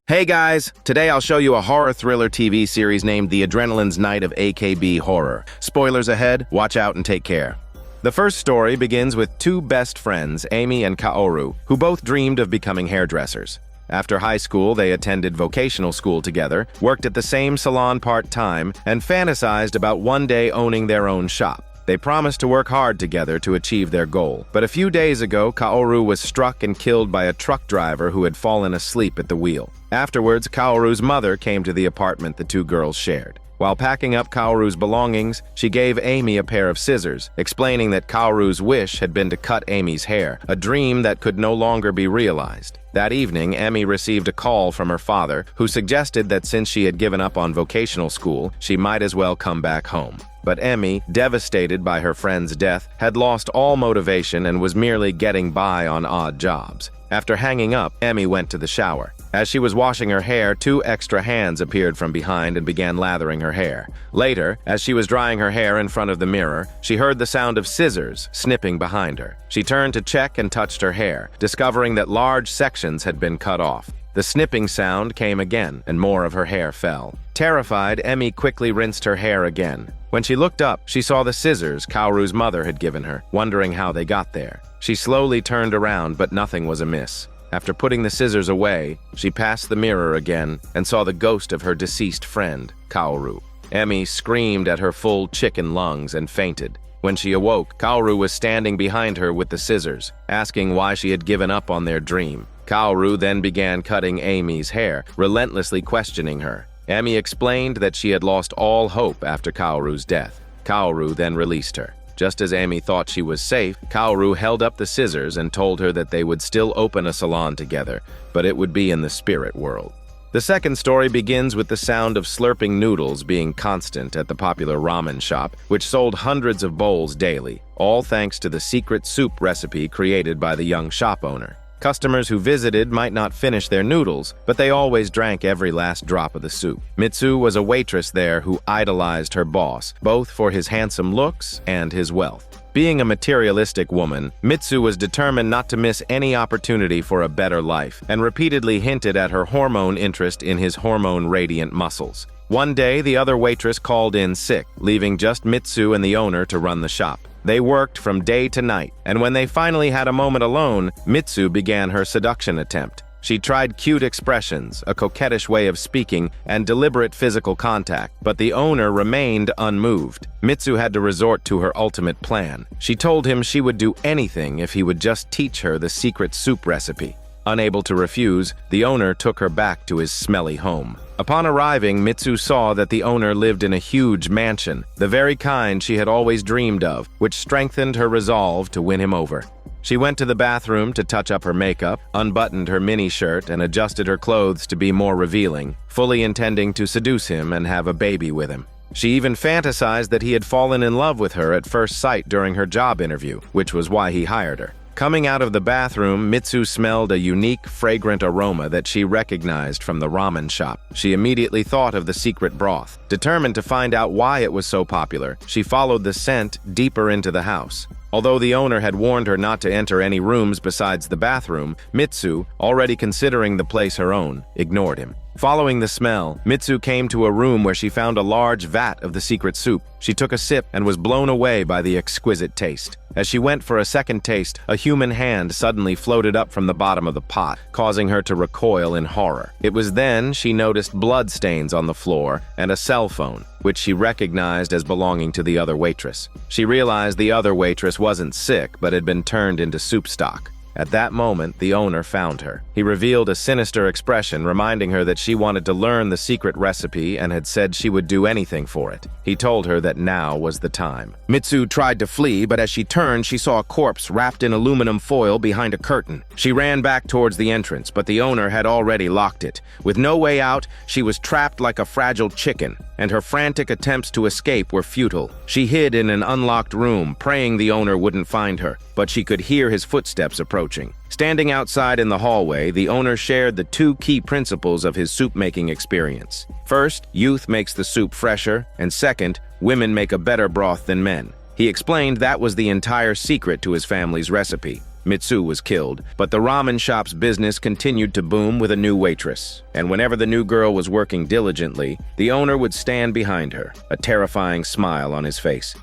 Hey guys, today I'll show you a horror thriller TV series named The Adrenaline's Night of AKB Horror. Spoilers ahead, watch out and take care. The first story begins with two best friends, Amy and Kaoru, who both dreamed of becoming hairdressers. After high school, they attended vocational school together, worked at the same salon part-time, and fantasized about one day owning their own shop. They promised to work hard together to achieve their goal. But a few days ago, Kaoru was struck and killed by a truck driver who had fallen asleep at the wheel. Afterwards, Kaoru's mother came to the apartment the two girls shared. While packing up Kaoru's belongings, she gave Amy a pair of scissors, explaining that Kaoru's wish had been to cut Amy's hair, a dream that could no longer be realized. That evening, Amy received a call from her father, who suggested that since she had given up on vocational school, she might as well come back home. But Amy, devastated by her friend's death, had lost all motivation and was merely getting by on odd jobs. After hanging up, Amy went to the shower. As she was washing her hair, two extra hands appeared from behind and began lathering her hair. Later, as she was drying her hair in front of the mirror, she heard the sound of scissors snipping behind her. She turned to check and touched her hair, discovering that large sections had been cut off. The snipping sound came again, and more of her hair fell. Terrified, Amy quickly rinsed her hair again. When she looked up, she saw the scissors Kaoru's mother had given her, wondering how they got there. She slowly turned around, but nothing was amiss. After putting the scissors away, she passed the mirror again and saw the ghost of her deceased friend, Kaoru. Amy screamed at her full chicken lungs and fainted. When she awoke, Kaoru was standing behind her with the scissors, asking why she had given up on their dream. Kaoru then began cutting Amy's hair, relentlessly questioning her. Amy explained that she had lost all hope after Kaoru's death. Kaoru then released her. Just as Amy thought she was safe, Kaoru held up the scissors and told her that they would still open a salon together, but it would be in the spirit world. The second story begins with the sound of slurping noodles being constant at the popular ramen shop, which sold hundreds of bowls daily, all thanks to the secret soup recipe created by the young shop owner. Customers who visited might not finish their noodles, but they always drank every last drop of the soup. Mitsu was a waitress there who idolized her boss, both for his handsome looks and his wealth. Being a materialistic woman, Mitsu was determined not to miss any opportunity for a better life, and repeatedly hinted at her hormone interest in his hormone-radiant muscles. One day, the other waitress called in sick, leaving just Mitsu and the owner to run the shop. They worked from day to night, and when they finally had a moment alone, Mitsu began her seduction attempt. She tried cute expressions, a coquettish way of speaking, and deliberate physical contact, but the owner remained unmoved. Mitsu had to resort to her ultimate plan. She told him she would do anything if he would just teach her the secret soup recipe. Unable to refuse, the owner took her back to his smelly home. Upon arriving, Mitsu saw that the owner lived in a huge mansion, the very kind she had always dreamed of, which strengthened her resolve to win him over. She went to the bathroom to touch up her makeup, unbuttoned her mini shirt, and adjusted her clothes to be more revealing, fully intending to seduce him and have a baby with him. She even fantasized that he had fallen in love with her at first sight during her job interview, which was why he hired her. Coming out of the bathroom, Mitsu smelled a unique, fragrant aroma that she recognized from the ramen shop. She immediately thought of the secret broth. Determined to find out why it was so popular, she followed the scent deeper into the house. Although the owner had warned her not to enter any rooms besides the bathroom, Mitsu, already considering the place her own, ignored him. Following the smell, Mitsu came to a room where she found a large vat of the secret soup. She took a sip and was blown away by the exquisite taste. As she went for a second taste, a human hand suddenly floated up from the bottom of the pot, causing her to recoil in horror. It was then she noticed blood stains on the floor and a cell phone, which she recognized as belonging to the other waitress. She realized the other waitress wasn't sick, but had been turned into soup stock. At that moment, the owner found her. He revealed a sinister expression, reminding her that she wanted to learn the secret recipe and had said she would do anything for it. He told her that now was the time. Mitsu tried to flee, but as she turned, she saw a corpse wrapped in aluminum foil behind a curtain. She ran back towards the entrance, but the owner had already locked it. With no way out, she was trapped like a fragile chicken, and her frantic attempts to escape were futile. She hid in an unlocked room, praying the owner wouldn't find her, but she could hear his footsteps approaching. Standing outside in the hallway, the owner shared the two key principles of his soup-making experience. First, youth makes the soup fresher, and second, women make a better broth than men. He explained that was the entire secret to his family's recipe. Mitsu was killed, but the ramen shop's business continued to boom with a new waitress. And whenever the new girl was working diligently, the owner would stand behind her, a terrifying smile on his face.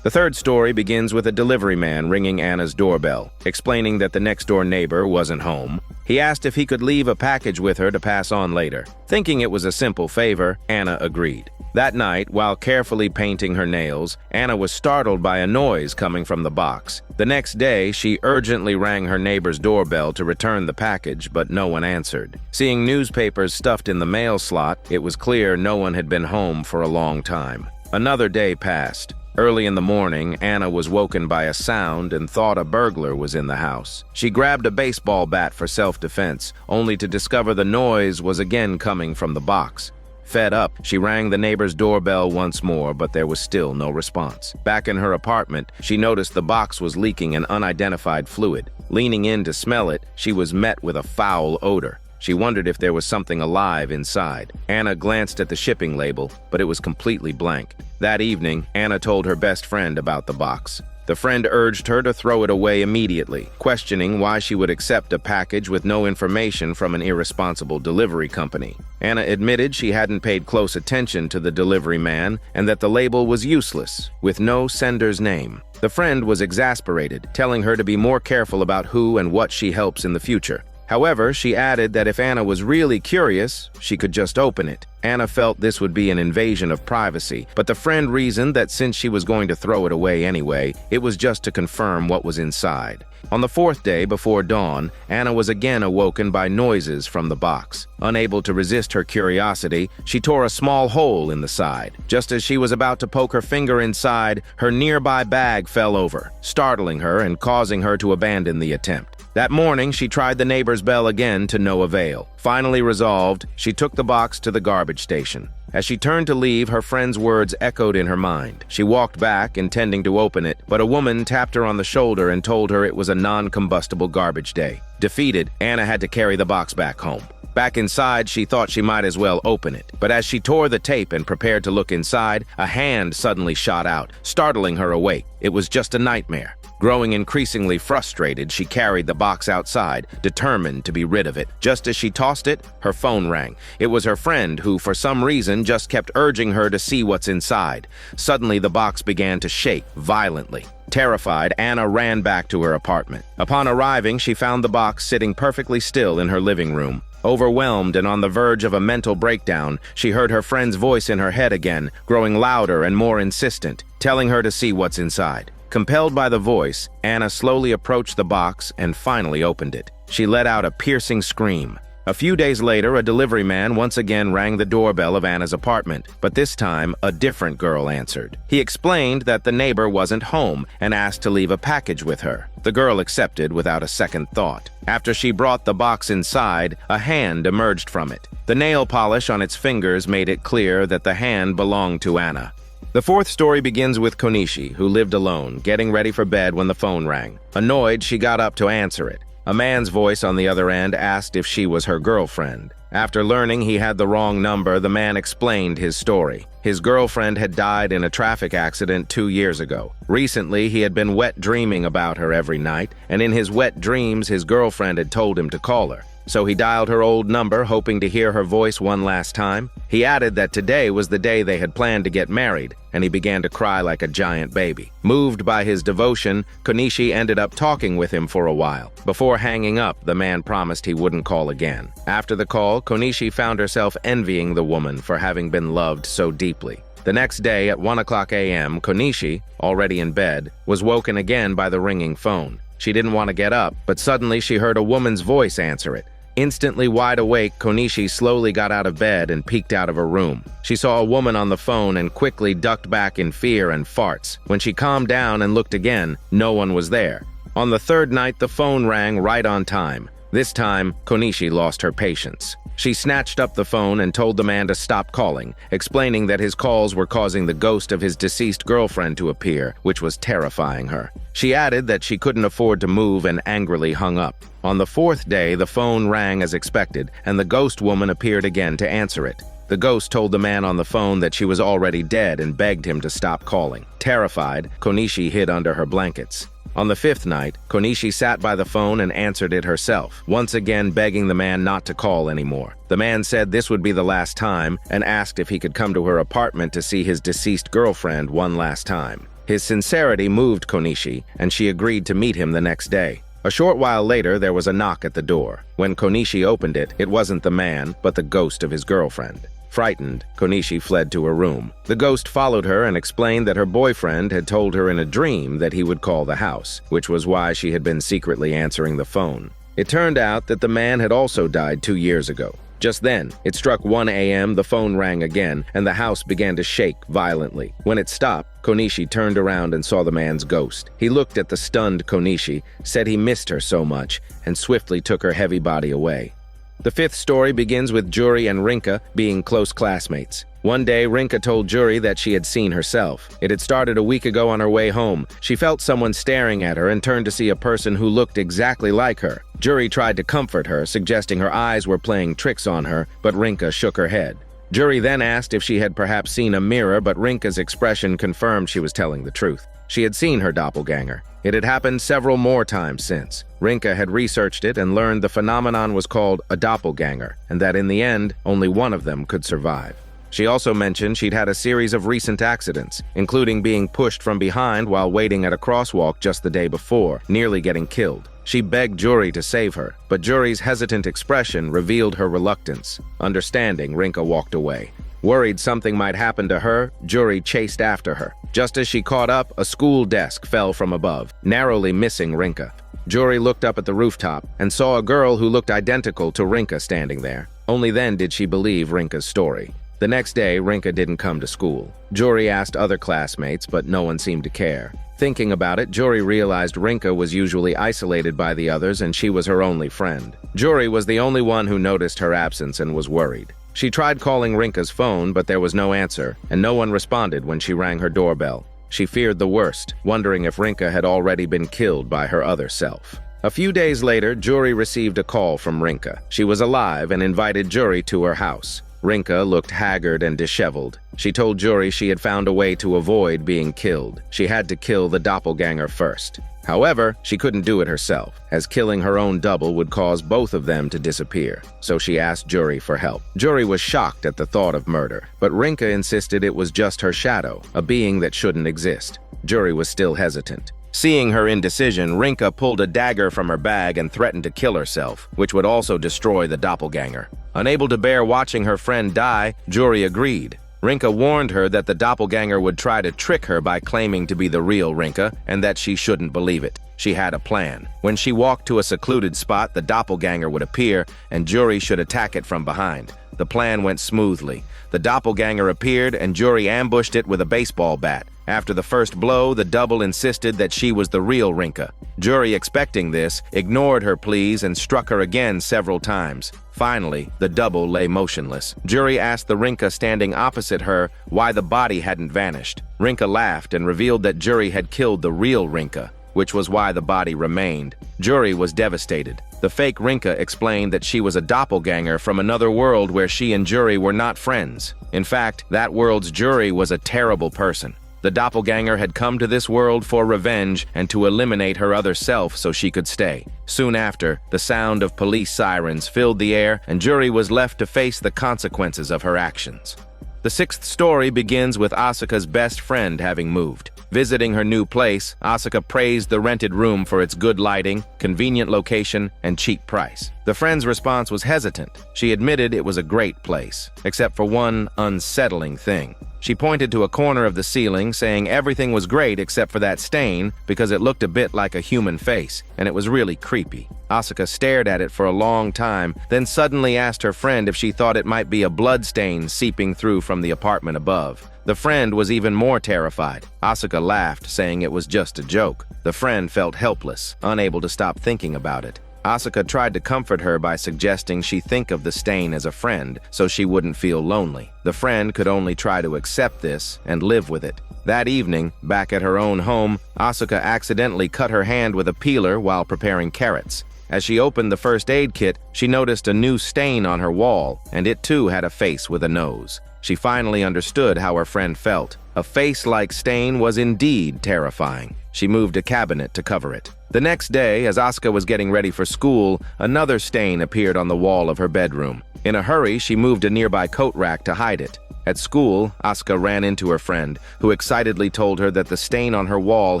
The third story begins with a delivery man ringing Anna's doorbell, explaining that the next-door neighbor wasn't home. He asked if he could leave a package with her to pass on later. Thinking it was a simple favor, Anna agreed. That night, while carefully painting her nails, Anna was startled by a noise coming from the box. The next day, she urgently rang her neighbor's doorbell to return the package, but no one answered. Seeing newspapers stuffed in the mail slot, it was clear no one had been home for a long time. Another day passed. Early in the morning, Anna was woken by a sound and thought a burglar was in the house. She grabbed a baseball bat for self-defense, only to discover the noise was again coming from the box. Fed up, she rang the neighbor's doorbell once more, but there was still no response. Back in her apartment, she noticed the box was leaking an unidentified fluid. Leaning in to smell it, she was met with a foul odor. She wondered if there was something alive inside. Anna glanced at the shipping label, but it was completely blank. That evening, Anna told her best friend about the box. The friend urged her to throw it away immediately, questioning why she would accept a package with no information from an irresponsible delivery company. Anna admitted she hadn't paid close attention to the delivery man and that the label was useless, with no sender's name. The friend was exasperated, telling her to be more careful about who and what she helps in the future. However, she added that if Anna was really curious, she could just open it. Anna felt this would be an invasion of privacy, but the friend reasoned that since she was going to throw it away anyway, it was just to confirm what was inside. On the fourth day before dawn, Anna was again awoken by noises from the box. Unable to resist her curiosity, she tore a small hole in the side. Just as she was about to poke her finger inside, her nearby bag fell over, startling her and causing her to abandon the attempt. That morning, she tried the neighbor's bell again to no avail. Finally resolved, she took the box to the garbage station. As she turned to leave, her friend's words echoed in her mind. She walked back, intending to open it, but a woman tapped her on the shoulder and told her it was a non-combustible garbage day. Defeated, Anna had to carry the box back home. Back inside, she thought she might as well open it. But as she tore the tape and prepared to look inside, a hand suddenly shot out, startling her awake. It was just a nightmare. Growing increasingly frustrated, she carried the box outside, determined to be rid of it. Just as she tossed it, her phone rang. It was her friend who, for some reason, just kept urging her to see what's inside. Suddenly, the box began to shake violently. Terrified, Anna ran back to her apartment. Upon arriving, she found the box sitting perfectly still in her living room. Overwhelmed and on the verge of a mental breakdown, she heard her friend's voice in her head again, growing louder and more insistent, telling her to see what's inside. Compelled by the voice, Anna slowly approached the box and finally opened it. She let out a piercing scream. A few days later, a delivery man once again rang the doorbell of Anna's apartment, but this time, a different girl answered. He explained that the neighbor wasn't home and asked to leave a package with her. The girl accepted without a second thought. After she brought the box inside, a hand emerged from it. The nail polish on its fingers made it clear that the hand belonged to Anna. The fourth story begins with Konishi, who lived alone, getting ready for bed when the phone rang. Annoyed, she got up to answer it. A man's voice on the other end asked if she was her girlfriend. After learning he had the wrong number, the man explained his story. His girlfriend had died in a traffic accident 2 years ago. Recently, he had been wet dreaming about her every night, and in his wet dreams, his girlfriend had told him to call her. So he dialed her old number, hoping to hear her voice one last time. He added that today was the day they had planned to get married, and he began to cry like a giant baby. Moved by his devotion, Konishi ended up talking with him for a while. Before hanging up, the man promised he wouldn't call again. After the call, Konishi found herself envying the woman for having been loved so deeply. The next day at 1:00 a.m., Konishi, already in bed, was woken again by the ringing phone. She didn't want to get up, but suddenly she heard a woman's voice answer it. Instantly wide awake, Konishi slowly got out of bed and peeked out of her room. She saw a woman on the phone and quickly ducked back in fear and farts. When she calmed down and looked again, no one was there. On the third night, the phone rang right on time. This time, Konishi lost her patience. She snatched up the phone and told the man to stop calling, explaining that his calls were causing the ghost of his deceased girlfriend to appear, which was terrifying her. She added that she couldn't afford to move and angrily hung up. On the fourth day, the phone rang as expected, and the ghost woman appeared again to answer it. The ghost told the man on the phone that she was already dead and begged him to stop calling. Terrified, Konishi hid under her blankets. On the fifth night, Konishi sat by the phone and answered it herself, once again begging the man not to call anymore. The man said this would be the last time and asked if he could come to her apartment to see his deceased girlfriend one last time. His sincerity moved Konishi, and she agreed to meet him the next day. A short while later, there was a knock at the door. When Konishi opened it, it wasn't the man, but the ghost of his girlfriend. Frightened, Konishi fled to her room. The ghost followed her and explained that her boyfriend had told her in a dream that he would call the house, which was why she had been secretly answering the phone. It turned out that the man had also died 2 years ago. Just then, it struck 1 a.m., the phone rang again, and the house began to shake violently. When it stopped, Konishi turned around and saw the man's ghost. He looked at the stunned Konishi, said he missed her so much, and swiftly took her heavy body away. The fifth story begins with Juri and Rinka being close classmates. One day, Rinka told Juri that she had seen herself. It had started a week ago on her way home. She felt someone staring at her and turned to see a person who looked exactly like her. Juri tried to comfort her, suggesting her eyes were playing tricks on her, but Rinka shook her head. Juri then asked if she had perhaps seen a mirror, but Rinka's expression confirmed she was telling the truth. She had seen her doppelganger. It had happened several more times since. Rinka had researched it and learned the phenomenon was called a doppelganger, and that in the end, only one of them could survive. She also mentioned she'd had a series of recent accidents, including being pushed from behind while waiting at a crosswalk just the day before, nearly getting killed. She begged Juri to save her, but Juri's hesitant expression revealed her reluctance. Understanding, Rinka walked away. Worried something might happen to her, Juri chased after her. Just as she caught up, a school desk fell from above, narrowly missing Rinka. Juri looked up at the rooftop and saw a girl who looked identical to Rinka standing there. Only then did she believe Rinka's story. The next day, Rinka didn't come to school. Juri asked other classmates, but no one seemed to care. Thinking about it, Juri realized Rinka was usually isolated by the others and she was her only friend. Juri was the only one who noticed her absence and was worried. She tried calling Rinka's phone, but there was no answer, and no one responded when she rang her doorbell. She feared the worst, wondering if Rinka had already been killed by her other self. A few days later, Juri received a call from Rinka. She was alive and invited Juri to her house. Rinka looked haggard and disheveled. She told Juri she had found a way to avoid being killed. She had to kill the doppelganger first. However, she couldn't do it herself, as killing her own double would cause both of them to disappear. So she asked Juri for help. Juri was shocked at the thought of murder, but Rinka insisted it was just her shadow, a being that shouldn't exist. Juri was still hesitant. Seeing her indecision, Rinka pulled a dagger from her bag and threatened to kill herself, which would also destroy the doppelganger. Unable to bear watching her friend die, Juri agreed. Rinka warned her that the doppelganger would try to trick her by claiming to be the real Rinka and that she shouldn't believe it. She had a plan. When she walked to a secluded spot, the doppelganger would appear and Juri should attack it from behind. The plan went smoothly. The doppelganger appeared and Juri ambushed it with a baseball bat. After the first blow, the double insisted that she was the real Rinka. Juri, expecting this, ignored her pleas and struck her again several times. Finally, the double lay motionless. Juri asked the Rinka standing opposite her why the body hadn't vanished. Rinka laughed and revealed that Juri had killed the real Rinka, which was why the body remained. Juri was devastated. The fake Rinka explained that she was a doppelganger from another world where she and Juri were not friends. In fact, that world's Juri was a terrible person. The doppelganger had come to this world for revenge and to eliminate her other self so she could stay. Soon after, the sound of police sirens filled the air and Juri was left to face the consequences of her actions. The sixth story begins with Asuka's best friend having moved. Visiting her new place, Asuka praised the rented room for its good lighting, convenient location, and cheap price. The friend's response was hesitant. She admitted it was a great place, except for one unsettling thing. She pointed to a corner of the ceiling, saying everything was great except for that stain because it looked a bit like a human face, and it was really creepy. Asuka stared at it for a long time, then suddenly asked her friend if she thought it might be a blood stain seeping through from the apartment above. The friend was even more terrified. Asuka laughed, saying it was just a joke. The friend felt helpless, unable to stop thinking about it. Asuka tried to comfort her by suggesting she think of the stain as a friend so she wouldn't feel lonely. The friend could only try to accept this and live with it. That evening, back at her own home, Asuka accidentally cut her hand with a peeler while preparing carrots. As she opened the first aid kit, she noticed a new stain on her wall, and it too had a face with a nose. She finally understood how her friend felt. A face-like stain was indeed terrifying. She moved a cabinet to cover it. The next day, as Asuka was getting ready for school, another stain appeared on the wall of her bedroom. In a hurry, she moved a nearby coat rack to hide it. At school, Asuka ran into her friend, who excitedly told her that the stain on her wall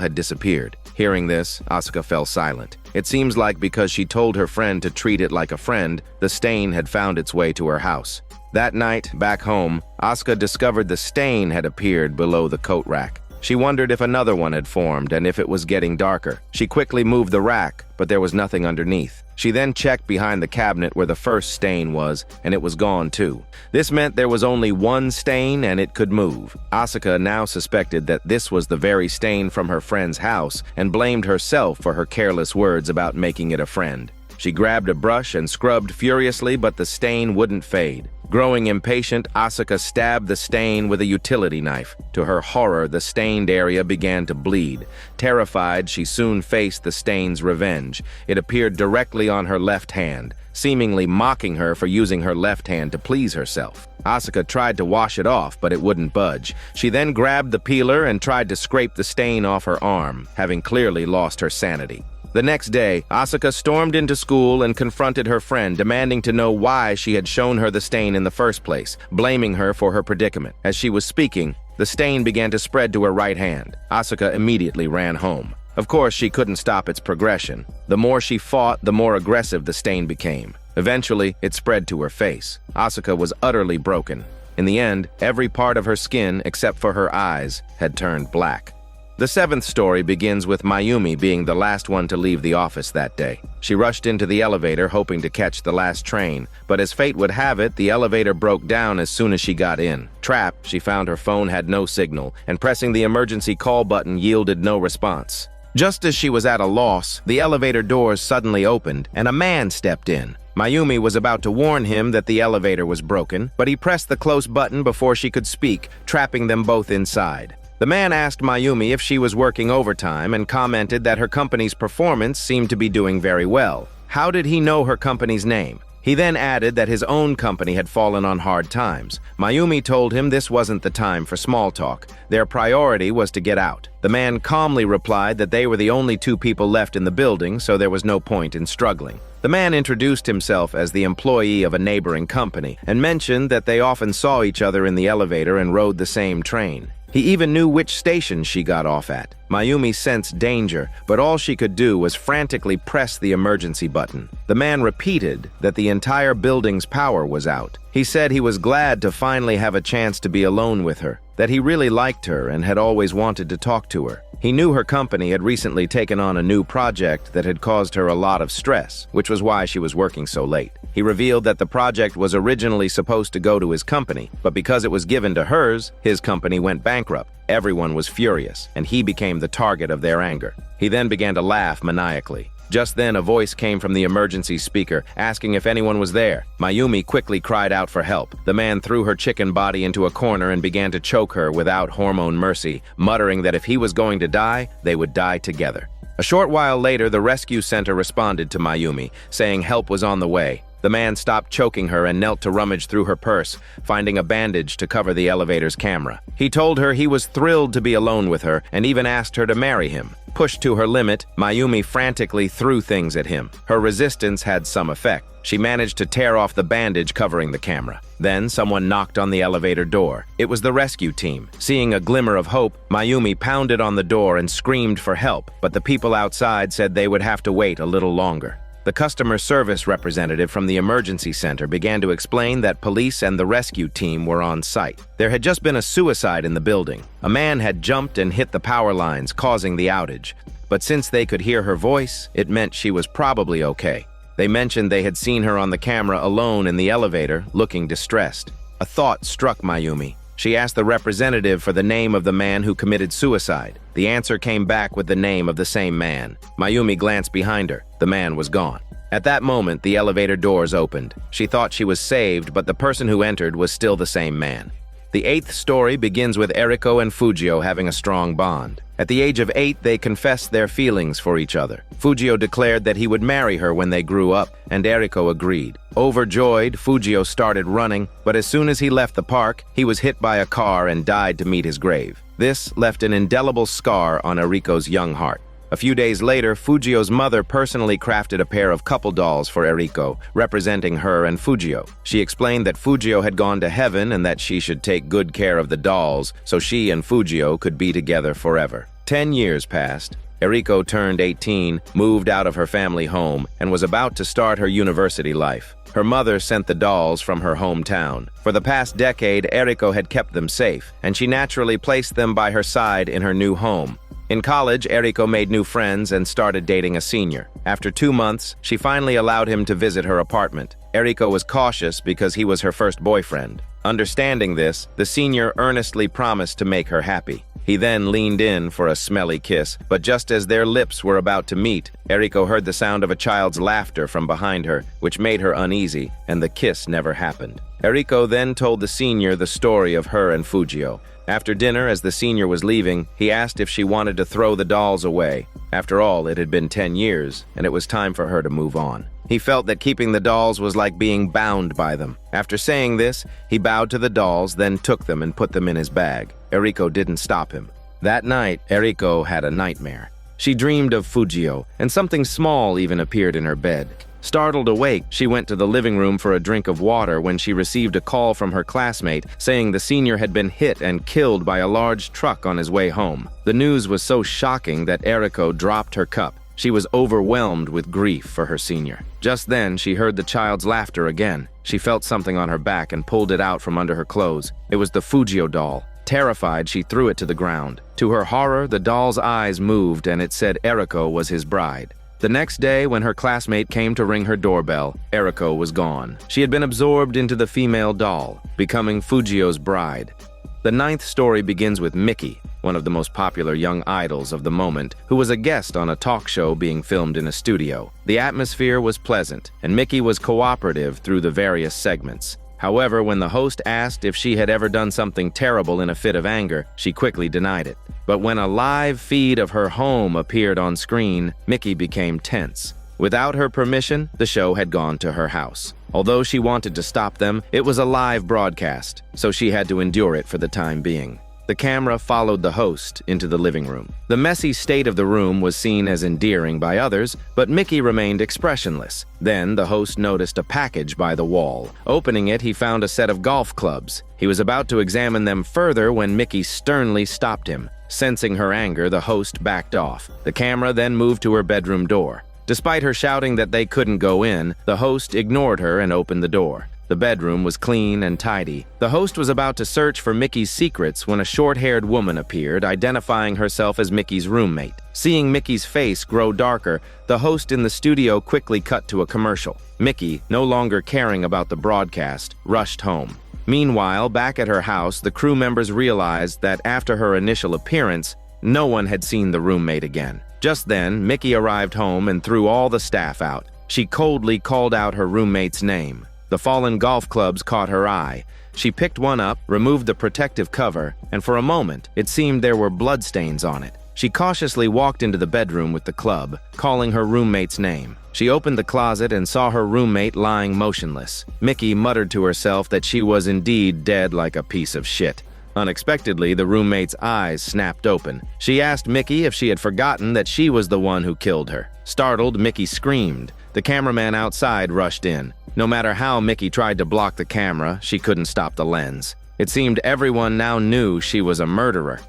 had disappeared. Hearing this, Asuka fell silent. It seems like because she told her friend to treat it like a friend, the stain had found its way to her house. That night, back home, Asuka discovered the stain had appeared below the coat rack. She wondered if another one had formed and if it was getting darker. She quickly moved the rack, but there was nothing underneath. She then checked behind the cabinet where the first stain was, and it was gone too. This meant there was only one stain and it could move. Asuka now suspected that this was the very stain from her friend's house and blamed herself for her careless words about making it a friend. She grabbed a brush and scrubbed furiously, but the stain wouldn't fade. Growing impatient, Asuka stabbed the stain with a utility knife. To her horror, the stained area began to bleed. Terrified, she soon faced the stain's revenge. It appeared directly on her left hand, seemingly mocking her for using her left hand to please herself. Asuka tried to wash it off, but it wouldn't budge. She then grabbed the peeler and tried to scrape the stain off her arm, having clearly lost her sanity. The next day, Asuka stormed into school and confronted her friend, demanding to know why she had shown her the stain in the first place, blaming her for her predicament. As she was speaking, the stain began to spread to her right hand. Asuka immediately ran home. Of course, she couldn't stop its progression. The more she fought, the more aggressive the stain became. Eventually, it spread to her face. Asuka was utterly broken. In the end, every part of her skin, except for her eyes, had turned black. The seventh story begins with Mayumi being the last one to leave the office that day. She rushed into the elevator hoping to catch the last train, but as fate would have it, the elevator broke down as soon as she got in. Trapped, she found her phone had no signal, and pressing the emergency call button yielded no response. Just as she was at a loss, the elevator doors suddenly opened, and a man stepped in. Mayumi was about to warn him that the elevator was broken, but he pressed the close button before she could speak, trapping them both inside. The man asked Mayumi if she was working overtime and commented that her company's performance seemed to be doing very well. How did he know her company's name? He then added that his own company had fallen on hard times. Mayumi told him this wasn't the time for small talk. Their priority was to get out. The man calmly replied that they were the only two people left in the building, so there was no point in struggling. The man introduced himself as the employee of a neighboring company and mentioned that they often saw each other in the elevator and rode the same train. He even knew which station she got off at. Mayumi sensed danger, but all she could do was frantically press the emergency button. The man repeated that the entire building's power was out. He said he was glad to finally have a chance to be alone with her, that he really liked her and had always wanted to talk to her. He knew her company had recently taken on a new project that had caused her a lot of stress, which was why she was working so late. He revealed that the project was originally supposed to go to his company, but because it was given to hers, his company went bankrupt. Everyone was furious, and he became the target of their anger. He then began to laugh maniacally. Just then, a voice came from the emergency speaker, asking if anyone was there. Mayumi quickly cried out for help. The man threw her chicken body into a corner and began to choke her without hormone mercy, muttering that if he was going to die, they would die together. A short while later, the rescue center responded to Mayumi, saying help was on the way. The man stopped choking her and knelt to rummage through her purse, finding a bandage to cover the elevator's camera. He told her he was thrilled to be alone with her and even asked her to marry him. Pushed to her limit, Mayumi frantically threw things at him. Her resistance had some effect. She managed to tear off the bandage covering the camera. Then someone knocked on the elevator door. It was the rescue team. Seeing a glimmer of hope, Mayumi pounded on the door and screamed for help, but the people outside said they would have to wait a little longer. The customer service representative from the emergency center began to explain that police and the rescue team were on site. There had just been a suicide in the building. A man had jumped and hit the power lines, causing the outage. But since they could hear her voice, it meant she was probably okay. They mentioned they had seen her on the camera alone in the elevator, looking distressed. A thought struck Mayumi. She asked the representative for the name of the man who committed suicide. The answer came back with the name of the same man. Mayumi glanced behind her. The man was gone. At that moment, the elevator doors opened. She thought she was saved, but the person who entered was still the same man. The 8th story begins with Eriko and Fujio having a strong bond. At the age of 8, they confessed their feelings for each other. Fujio declared that he would marry her when they grew up, and Eriko agreed. Overjoyed, Fujio started running, but as soon as he left the park, he was hit by a car and died to meet his grave. This left an indelible scar on Eriko's young heart. A few days later, Fujio's mother personally crafted a pair of couple dolls for Eriko, representing her and Fujio. She explained that Fujio had gone to heaven and that she should take good care of the dolls so she and Fujio could be together forever. 10 years passed. Eriko turned 18, moved out of her family home, and was about to start her university life. Her mother sent the dolls from her hometown. For the past decade, Eriko had kept them safe, and she naturally placed them by her side in her new home. In college, Eriko made new friends and started dating a senior. After 2 months, she finally allowed him to visit her apartment. Eriko was cautious because he was her first boyfriend. Understanding this, the senior earnestly promised to make her happy. He then leaned in for a smelly kiss, but just as their lips were about to meet, Eriko heard the sound of a child's laughter from behind her, which made her uneasy, and the kiss never happened. Eriko then told the senior the story of her and Fujio. After dinner, as the senior was leaving, he asked if she wanted to throw the dolls away. After all, it had been 10 years, and it was time for her to move on. He felt that keeping the dolls was like being bound by them. After saying this, he bowed to the dolls, then took them and put them in his bag. Eriko didn't stop him. That night, Eriko had a nightmare. She dreamed of Fujio, and something small even appeared in her bed. Startled awake, she went to the living room for a drink of water when she received a call from her classmate saying the senior had been hit and killed by a large truck on his way home. The news was so shocking that Eriko dropped her cup. She was overwhelmed with grief for her senior. Just then, she heard the child's laughter again. She felt something on her back and pulled it out from under her clothes. It was the Fujio doll. Terrified, she threw it to the ground. To her horror, the doll's eyes moved and it said Eriko was his bride. The next day, when her classmate came to ring her doorbell, Eriko was gone. She had been absorbed into the female doll, becoming Fujio's bride. The 9th story begins with Mickey, one of the most popular young idols of the moment, who was a guest on a talk show being filmed in a studio. The atmosphere was pleasant, and Mickey was cooperative through the various segments. However, when the host asked if she had ever done something terrible in a fit of anger, she quickly denied it. But when a live feed of her home appeared on screen, Mickey became tense. Without her permission, the show had gone to her house. Although she wanted to stop them, it was a live broadcast, so she had to endure it for the time being. The camera followed the host into the living room. The messy state of the room was seen as endearing by others, but Mickey remained expressionless. Then the host noticed a package by the wall. Opening it, he found a set of golf clubs. He was about to examine them further when Mickey sternly stopped him. Sensing her anger, the host backed off. The camera then moved to her bedroom door. Despite her shouting that they couldn't go in, the host ignored her and opened the door. The bedroom was clean and tidy. The host was about to search for Mickey's secrets when a short-haired woman appeared, identifying herself as Mickey's roommate. Seeing Mickey's face grow darker, the host in the studio quickly cut to a commercial. Mickey, no longer caring about the broadcast, rushed home. Meanwhile, back at her house, the crew members realized that after her initial appearance, no one had seen the roommate again. Just then, Mickey arrived home and threw all the staff out. She coldly called out her roommate's name. The fallen golf clubs caught her eye. She picked one up, removed the protective cover, and for a moment, it seemed there were bloodstains on it. She cautiously walked into the bedroom with the club, calling her roommate's name. She opened the closet and saw her roommate lying motionless. Mickey muttered to herself that she was indeed dead like a piece of shit. Unexpectedly, the roommate's eyes snapped open. She asked Mickey if she had forgotten that she was the one who killed her. Startled, Mickey screamed. The cameraman outside rushed in. No matter how Mickey tried to block the camera, she couldn't stop the lens. It seemed everyone now knew she was a murderer.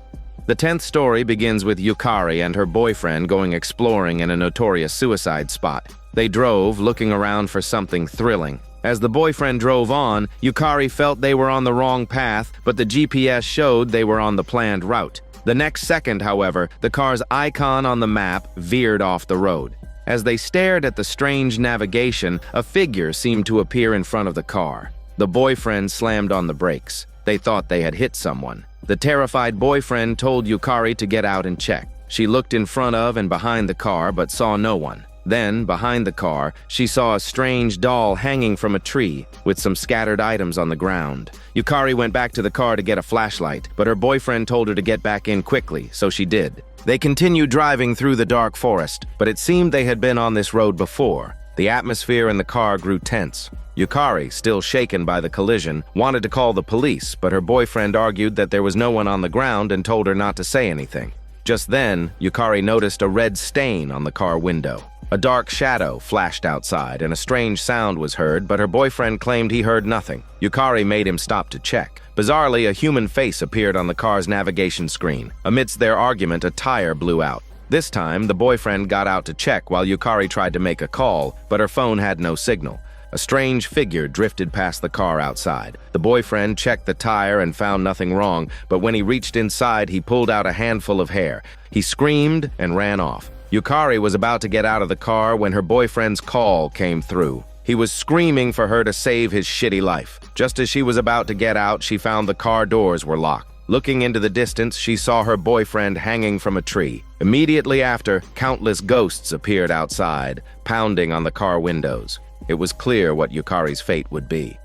The 10th story begins with Yukari and her boyfriend going exploring in a notorious suicide spot. They drove, looking around for something thrilling. As the boyfriend drove on, Yukari felt they were on the wrong path, but the GPS showed they were on the planned route. The next second, however, the car's icon on the map veered off the road. As they stared at the strange navigation, a figure seemed to appear in front of the car. The boyfriend slammed on the brakes. They thought they had hit someone. The terrified boyfriend told Yukari to get out and check. She looked in front of and behind the car but saw no one. Then, behind the car, she saw a strange doll hanging from a tree with some scattered items on the ground. Yukari went back to the car to get a flashlight, but her boyfriend told her to get back in quickly, so she did. They continued driving through the dark forest, but it seemed they had been on this road before. The atmosphere in the car grew tense. Yukari, still shaken by the collision, wanted to call the police, but her boyfriend argued that there was no one on the ground and told her not to say anything. Just then, Yukari noticed a red stain on the car window. A dark shadow flashed outside and a strange sound was heard, but her boyfriend claimed he heard nothing. Yukari made him stop to check. Bizarrely, a human face appeared on the car's navigation screen. Amidst their argument, a tire blew out. This time, the boyfriend got out to check while Yukari tried to make a call, but her phone had no signal. A strange figure drifted past the car outside. The boyfriend checked the tire and found nothing wrong, but when he reached inside, he pulled out a handful of hair. He screamed and ran off. Yukari was about to get out of the car when her boyfriend's call came through. He was screaming for her to save his shitty life. Just as she was about to get out, she found the car doors were locked. Looking into the distance, she saw her boyfriend hanging from a tree. Immediately after, countless ghosts appeared outside, pounding on the car windows. It was clear what Yukari's fate would be.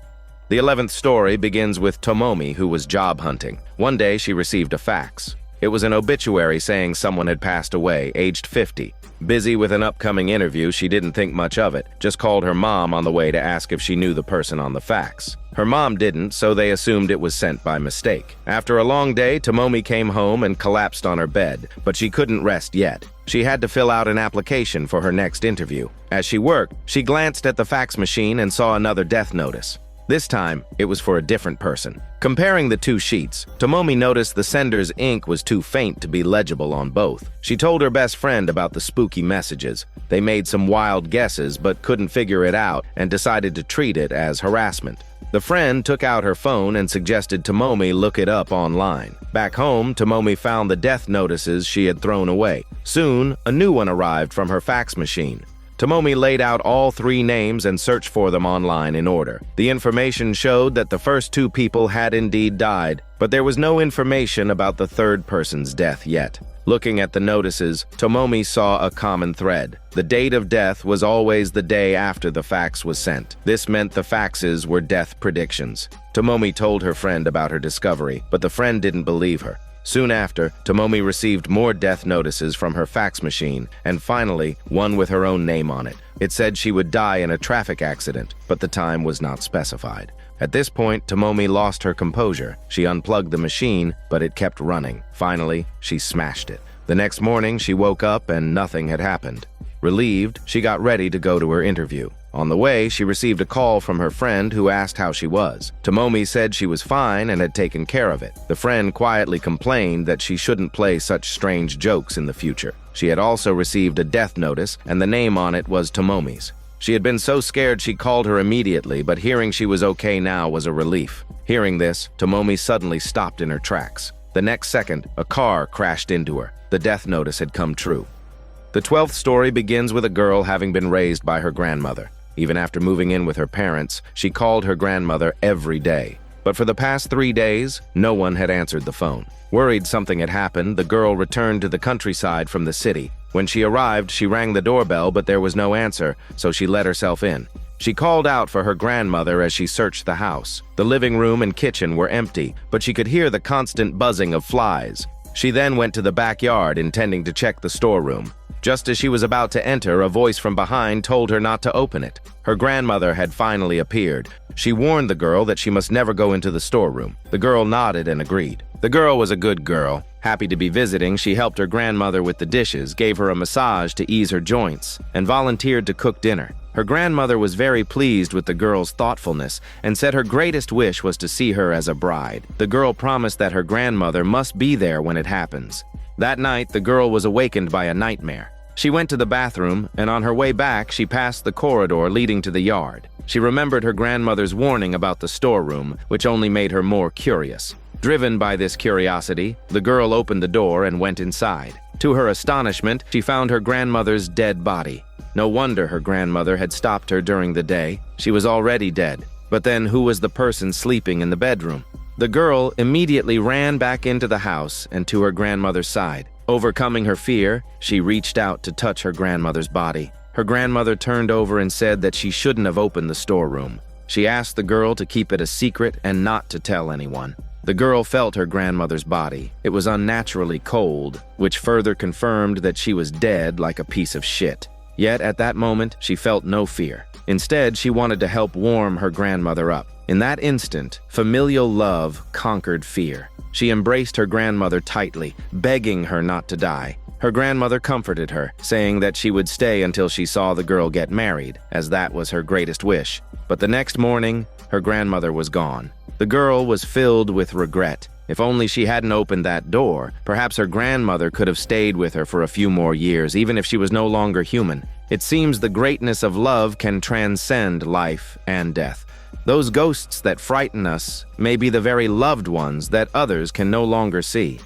The 11th story begins with Tomomi, who was job hunting. One day, she received a fax. It was an obituary saying someone had passed away, aged 50. Busy with an upcoming interview, she didn't think much of it, just called her mom on the way to ask if she knew the person on the fax. Her mom didn't, so they assumed it was sent by mistake. After a long day, Tomomi came home and collapsed on her bed, but she couldn't rest yet. She had to fill out an application for her next interview. As she worked, she glanced at the fax machine and saw another death notice. This time, it was for a different person. Comparing the two sheets, Tomomi noticed the sender's ink was too faint to be legible on both. She told her best friend about the spooky messages. They made some wild guesses but couldn't figure it out and decided to treat it as harassment. The friend took out her phone and suggested Tomomi look it up online. Back home, Tomomi found the death notices she had thrown away. Soon, a new one arrived from her fax machine. Tomomi laid out all 3 names and searched for them online in order. The information showed that the first 2 people had indeed died, but there was no information about the third person's death yet. Looking at the notices, Tomomi saw a common thread. The date of death was always the day after the fax was sent. This meant the faxes were death predictions. Tomomi told her friend about her discovery, but the friend didn't believe her. Soon after, Tomomi received more death notices from her fax machine, and finally, one with her own name on it. It said she would die in a traffic accident, but the time was not specified. At this point, Tomomi lost her composure. She unplugged the machine, but it kept running. Finally, she smashed it. The next morning, she woke up and nothing had happened. Relieved, she got ready to go to her interview. On the way, she received a call from her friend who asked how she was. Tomomi said she was fine and had taken care of it. The friend quietly complained that she shouldn't play such strange jokes in the future. She had also received a death notice, and the name on it was Tomomi's. She had been so scared she called her immediately, but hearing she was okay now was a relief. Hearing this, Tomomi suddenly stopped in her tracks. The next second, a car crashed into her. The death notice had come true. The 12th story begins with a girl having been raised by her grandmother. Even after moving in with her parents, she called her grandmother every day. But for the past 3 days, no one had answered the phone. Worried something had happened, the girl returned to the countryside from the city. When she arrived, she rang the doorbell, but there was no answer, so she let herself in. She called out for her grandmother as she searched the house. The living room and kitchen were empty, but she could hear the constant buzzing of flies. She then went to the backyard, intending to check the storeroom. Just as she was about to enter, a voice from behind told her not to open it. Her grandmother had finally appeared. She warned the girl that she must never go into the storeroom. The girl nodded and agreed. The girl was a good girl. Happy to be visiting, she helped her grandmother with the dishes, gave her a massage to ease her joints, and volunteered to cook dinner. Her grandmother was very pleased with the girl's thoughtfulness and said her greatest wish was to see her as a bride. The girl promised that her grandmother must be there when it happens. That night, the girl was awakened by a nightmare. She went to the bathroom, and on her way back, she passed the corridor leading to the yard. She remembered her grandmother's warning about the storeroom, which only made her more curious. Driven by this curiosity, the girl opened the door and went inside. To her astonishment, she found her grandmother's dead body. No wonder her grandmother had stopped her during the day. She was already dead. But then who was the person sleeping in the bedroom? The girl immediately ran back into the house and to her grandmother's side. Overcoming her fear, she reached out to touch her grandmother's body. Her Her grandmother turned over and said that she shouldn't have opened the storeroom. She asked the girl to keep it a secret and not to tell anyone. The girl felt her grandmother's body. It was unnaturally cold, which further confirmed that she was dead like a piece of shit. Yet at that moment, she felt no fear. Instead, she wanted to help warm her grandmother up. In that instant, familial love conquered fear. She embraced her grandmother tightly, begging her not to die. Her grandmother comforted her, saying that she would stay until she saw the girl get married, as that was her greatest wish. But the next morning, her grandmother was gone. The girl was filled with regret. If only she hadn't opened that door, perhaps her grandmother could have stayed with her for a few more years, even if she was no longer human. It seems the greatness of love can transcend life and death. Those ghosts that frighten us may be the very loved ones that others can no longer see.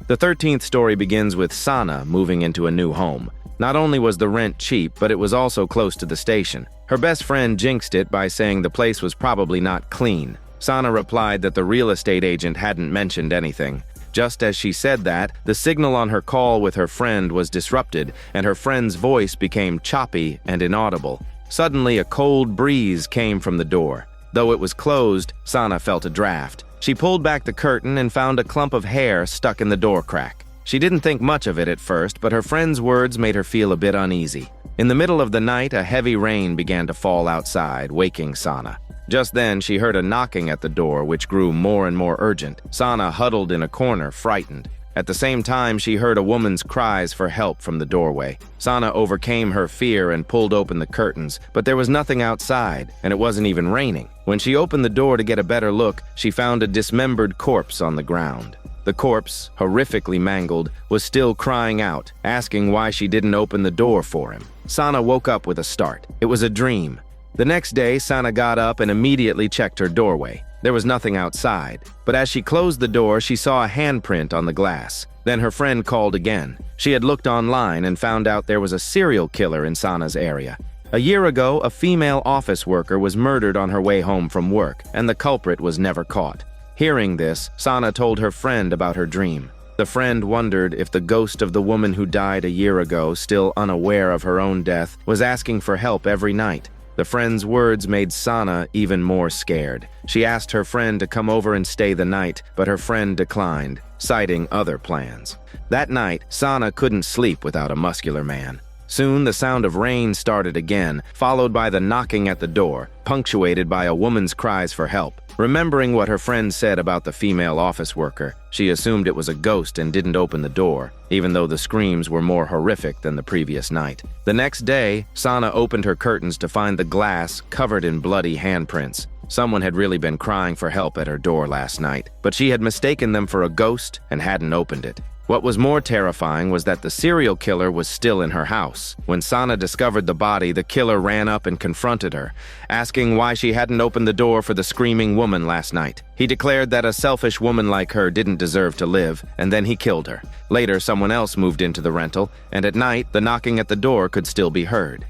The 13th story begins with Sana moving into a new home. Not only was the rent cheap, but it was also close to the station. Her best friend jinxed it by saying the place was probably not clean. Sana replied that the real estate agent hadn't mentioned anything. Just as she said that, the signal on her call with her friend was disrupted, and her friend's voice became choppy and inaudible. Suddenly, a cold breeze came from the door. Though it was closed, Sana felt a draft. She pulled back the curtain and found a clump of hair stuck in the door crack. She didn't think much of it at first, but her friend's words made her feel a bit uneasy. In the middle of the night, a heavy rain began to fall outside, waking Sana. Just then, she heard a knocking at the door, which grew more and more urgent. Sana huddled in a corner, frightened. At the same time, she heard a woman's cries for help from the doorway. Sana overcame her fear and pulled open the curtains, but there was nothing outside, and it wasn't even raining. When she opened the door to get a better look, she found a dismembered corpse on the ground. The corpse, horrifically mangled, was still crying out, asking why she didn't open the door for him. Sana woke up with a start. It was a dream. The next day, Sana got up and immediately checked her doorway. There was nothing outside, but as she closed the door, she saw a handprint on the glass. Then her friend called again. She had looked online and found out there was a serial killer in Sana's area. A year ago, a female office worker was murdered on her way home from work, and the culprit was never caught. Hearing this, Sana told her friend about her dream. The friend wondered if the ghost of the woman who died a year ago, still unaware of her own death, was asking for help every night. The friend's words made Sana even more scared. She asked her friend to come over and stay the night, but her friend declined, citing other plans. That night, Sana couldn't sleep without a muscular man. Soon, the sound of rain started again, followed by the knocking at the door, punctuated by a woman's cries for help. Remembering what her friend said about the female office worker, she assumed it was a ghost and didn't open the door, even though the screams were more horrific than the previous night. The next day, Sana opened her curtains to find the glass covered in bloody handprints. Someone had really been crying for help at her door last night, but she had mistaken them for a ghost and hadn't opened it. What was more terrifying was that the serial killer was still in her house. When Sana discovered the body, the killer ran up and confronted her, asking why she hadn't opened the door for the screaming woman last night. He declared that a selfish woman like her didn't deserve to live, and then he killed her. Later, someone else moved into the rental, and at night, the knocking at the door could still be heard.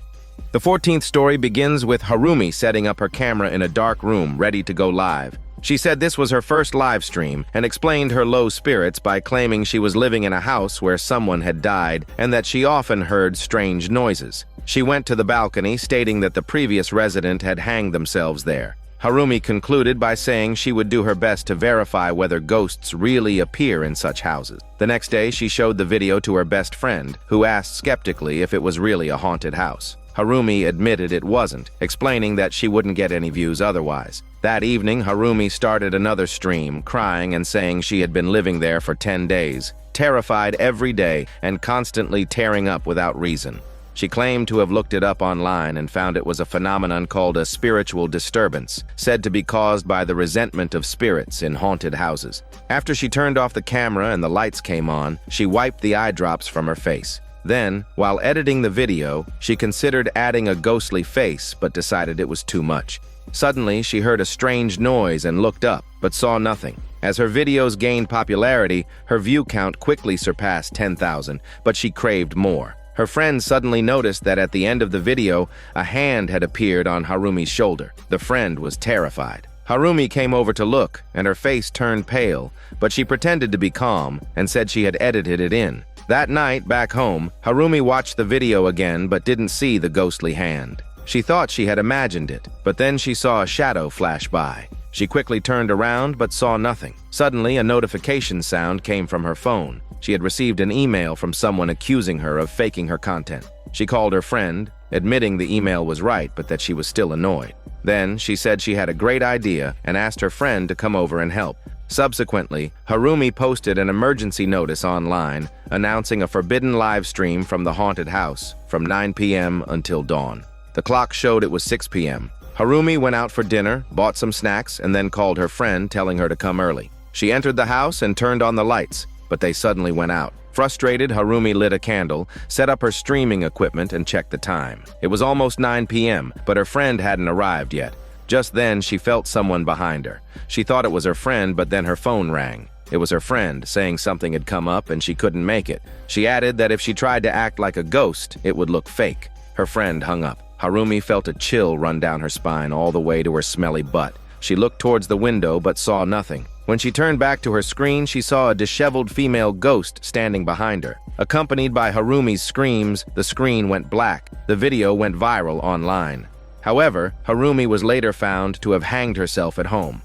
The 14th story begins with Harumi setting up her camera in a dark room, ready to go live. She said this was her first live stream and explained her low spirits by claiming she was living in a house where someone had died and that she often heard strange noises. She went to the balcony, stating that the previous resident had hanged themselves there. Harumi concluded by saying she would do her best to verify whether ghosts really appear in such houses. The next day, she showed the video to her best friend, who asked skeptically if it was really a haunted house. Harumi admitted it wasn't, explaining that she wouldn't get any views otherwise. That evening, Harumi started another stream, crying and saying she had been living there for 10 days, terrified every day and constantly tearing up without reason. She claimed to have looked it up online and found it was a phenomenon called a spiritual disturbance, said to be caused by the resentment of spirits in haunted houses. After she turned off the camera and the lights came on, she wiped the eye drops from her face. Then, while editing the video, she considered adding a ghostly face but decided it was too much. Suddenly, she heard a strange noise and looked up, but saw nothing. As her videos gained popularity, her view count quickly surpassed 10,000, but she craved more. Her friend suddenly noticed that at the end of the video, a hand had appeared on Harumi's shoulder. The friend was terrified. Harumi came over to look, and her face turned pale, but she pretended to be calm and said she had edited it in. That night, back home, Harumi watched the video again but didn't see the ghostly hand. She thought she had imagined it, but then she saw a shadow flash by. She quickly turned around but saw nothing. Suddenly, a notification sound came from her phone. She had received an email from someone accusing her of faking her content. She called her friend, admitting the email was right but that she was still annoyed. Then, she said she had a great idea and asked her friend to come over and help. Subsequently, Harumi posted an emergency notice online announcing a forbidden live stream from the haunted house from 9 p.m. until dawn. The clock showed it was 6 p.m. Harumi went out for dinner, bought some snacks, and then called her friend telling her to come early. She entered the house and turned on the lights, but they suddenly went out. Frustrated, Harumi lit a candle, set up her streaming equipment, and checked the time. It was almost 9 p.m., but her friend hadn't arrived yet. Just then, she felt someone behind her. She thought it was her friend, but then her phone rang. It was her friend, saying something had come up and she couldn't make it. She added that if she tried to act like a ghost, it would look fake. Her friend hung up. Harumi felt a chill run down her spine all the way to her smelly butt. She looked towards the window but saw nothing. When she turned back to her screen, she saw a disheveled female ghost standing behind her. Accompanied by Harumi's screams, the screen went black. The video went viral online. However, Harumi was later found to have hanged herself at home.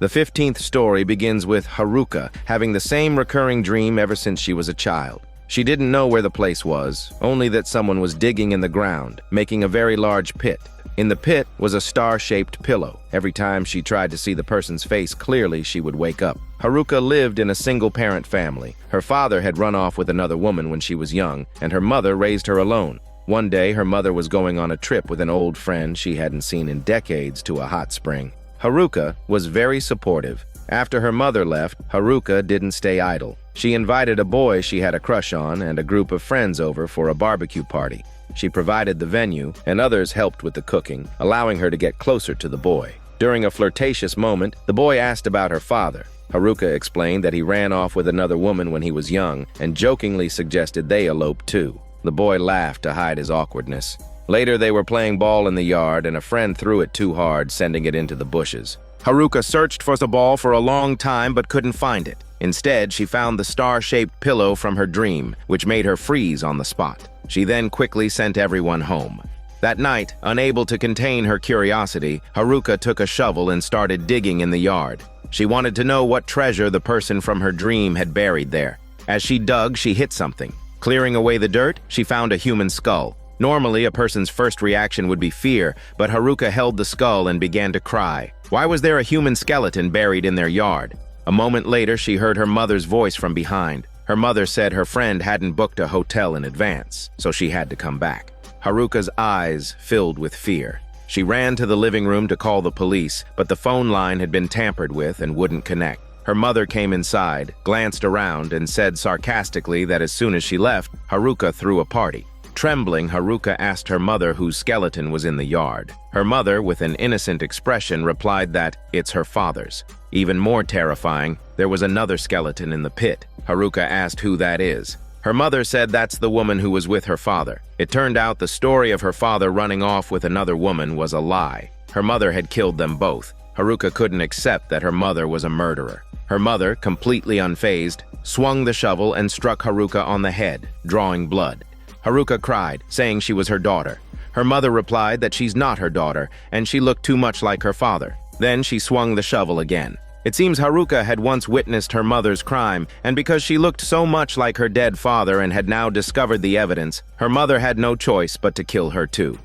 The 15th story begins with Haruka having the same recurring dream ever since she was a child. She didn't know where the place was, only that someone was digging in the ground, making a very large pit. In the pit was a star-shaped pillow. Every time she tried to see the person's face clearly, she would wake up. Haruka lived in a single-parent family. Her father had run off with another woman when she was young, and her mother raised her alone. One day, her mother was going on a trip with an old friend she hadn't seen in decades to a hot spring. Haruka was very supportive. After her mother left, Haruka didn't stay idle. She invited a boy she had a crush on and a group of friends over for a barbecue party. She provided the venue, and others helped with the cooking, allowing her to get closer to the boy. During a flirtatious moment, the boy asked about her father. Haruka explained that he ran off with another woman when he was young and jokingly suggested they elope too. The boy laughed to hide his awkwardness. Later, they were playing ball in the yard and a friend threw it too hard, sending it into the bushes. Haruka searched for the ball for a long time but couldn't find it. Instead, she found the star-shaped pillow from her dream, which made her freeze on the spot. She then quickly sent everyone home. That night, unable to contain her curiosity, Haruka took a shovel and started digging in the yard. She wanted to know what treasure the person from her dream had buried there. As she dug, she hit something. Clearing away the dirt, she found a human skull. Normally, a person's first reaction would be fear, but Haruka held the skull and began to cry. Why was there a human skeleton buried in their yard? A moment later, she heard her mother's voice from behind. Her mother said her friend hadn't booked a hotel in advance, so she had to come back. Haruka's eyes filled with fear. She ran to the living room to call the police, but the phone line had been tampered with and wouldn't connect. Her mother came inside, glanced around, and said sarcastically that as soon as she left, Haruka threw a party. Trembling, Haruka asked her mother whose skeleton was in the yard. Her mother, with an innocent expression, replied that it's her father's. Even more terrifying, there was another skeleton in the pit. Haruka asked who that is. Her mother said that's the woman who was with her father. It turned out the story of her father running off with another woman was a lie. Her mother had killed them both. Haruka couldn't accept that her mother was a murderer. Her mother, completely unfazed, swung the shovel and struck Haruka on the head, drawing blood. Haruka cried, saying she was her daughter. Her mother replied that she's not her daughter, and she looked too much like her father. Then she swung the shovel again. It seems Haruka had once witnessed her mother's crime, and because she looked so much like her dead father and had now discovered the evidence, her mother had no choice but to kill her too.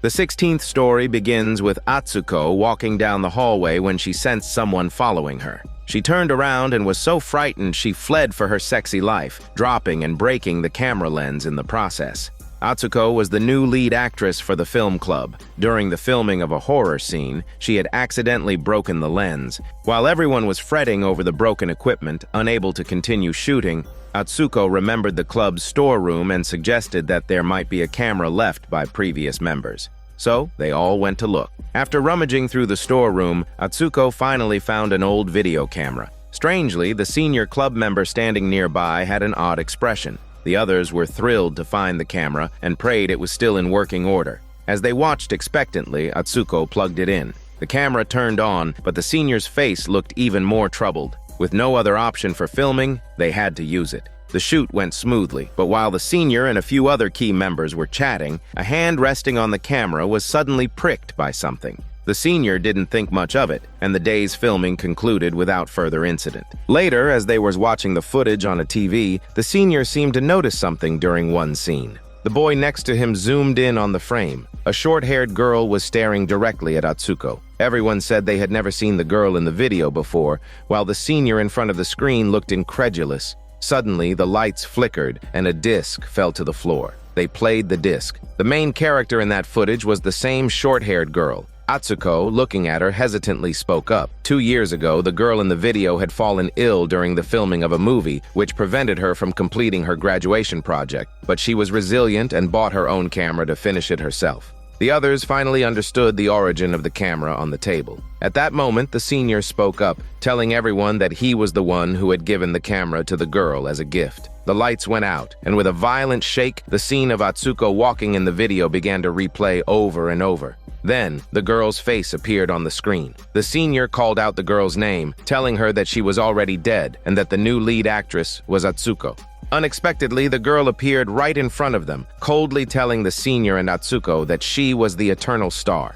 The 16th story begins with Atsuko walking down the hallway when she sensed someone following her. She turned around and was so frightened she fled for her sexy life, dropping and breaking the camera lens in the process. Atsuko was the new lead actress for the film club. During the filming of a horror scene, she had accidentally broken the lens. While everyone was fretting over the broken equipment, unable to continue shooting, Atsuko remembered the club's storeroom and suggested that there might be a camera left by previous members. So, they all went to look. After rummaging through the storeroom, Atsuko finally found an old video camera. Strangely, the senior club member standing nearby had an odd expression. The others were thrilled to find the camera and prayed it was still in working order. As they watched expectantly, Atsuko plugged it in. The camera turned on, but the senior's face looked even more troubled. With no other option for filming, they had to use it. The shoot went smoothly, but while the senior and a few other key members were chatting, a hand resting on the camera was suddenly pricked by something. The senior didn't think much of it, and the day's filming concluded without further incident. Later, as they were watching the footage on a TV, the senior seemed to notice something during one scene. The boy next to him zoomed in on the frame. A short-haired girl was staring directly at Atsuko. Everyone said they had never seen the girl in the video before, while the senior in front of the screen looked incredulous. Suddenly, the lights flickered and a disc fell to the floor. They played the disc. The main character in that footage was the same short-haired girl. Atsuko, looking at her, hesitantly spoke up. 2 years ago, the girl in the video had fallen ill during the filming of a movie, which prevented her from completing her graduation project, but she was resilient and bought her own camera to finish it herself. The others finally understood the origin of the camera on the table. At that moment, the senior spoke up, telling everyone that he was the one who had given the camera to the girl as a gift. The lights went out, and with a violent shake, the scene of Atsuko walking in the video began to replay over and over. Then, the girl's face appeared on the screen. The senior called out the girl's name, telling her that she was already dead and that the new lead actress was Atsuko. Unexpectedly, the girl appeared right in front of them, coldly telling the senior and Atsuko that she was the eternal star.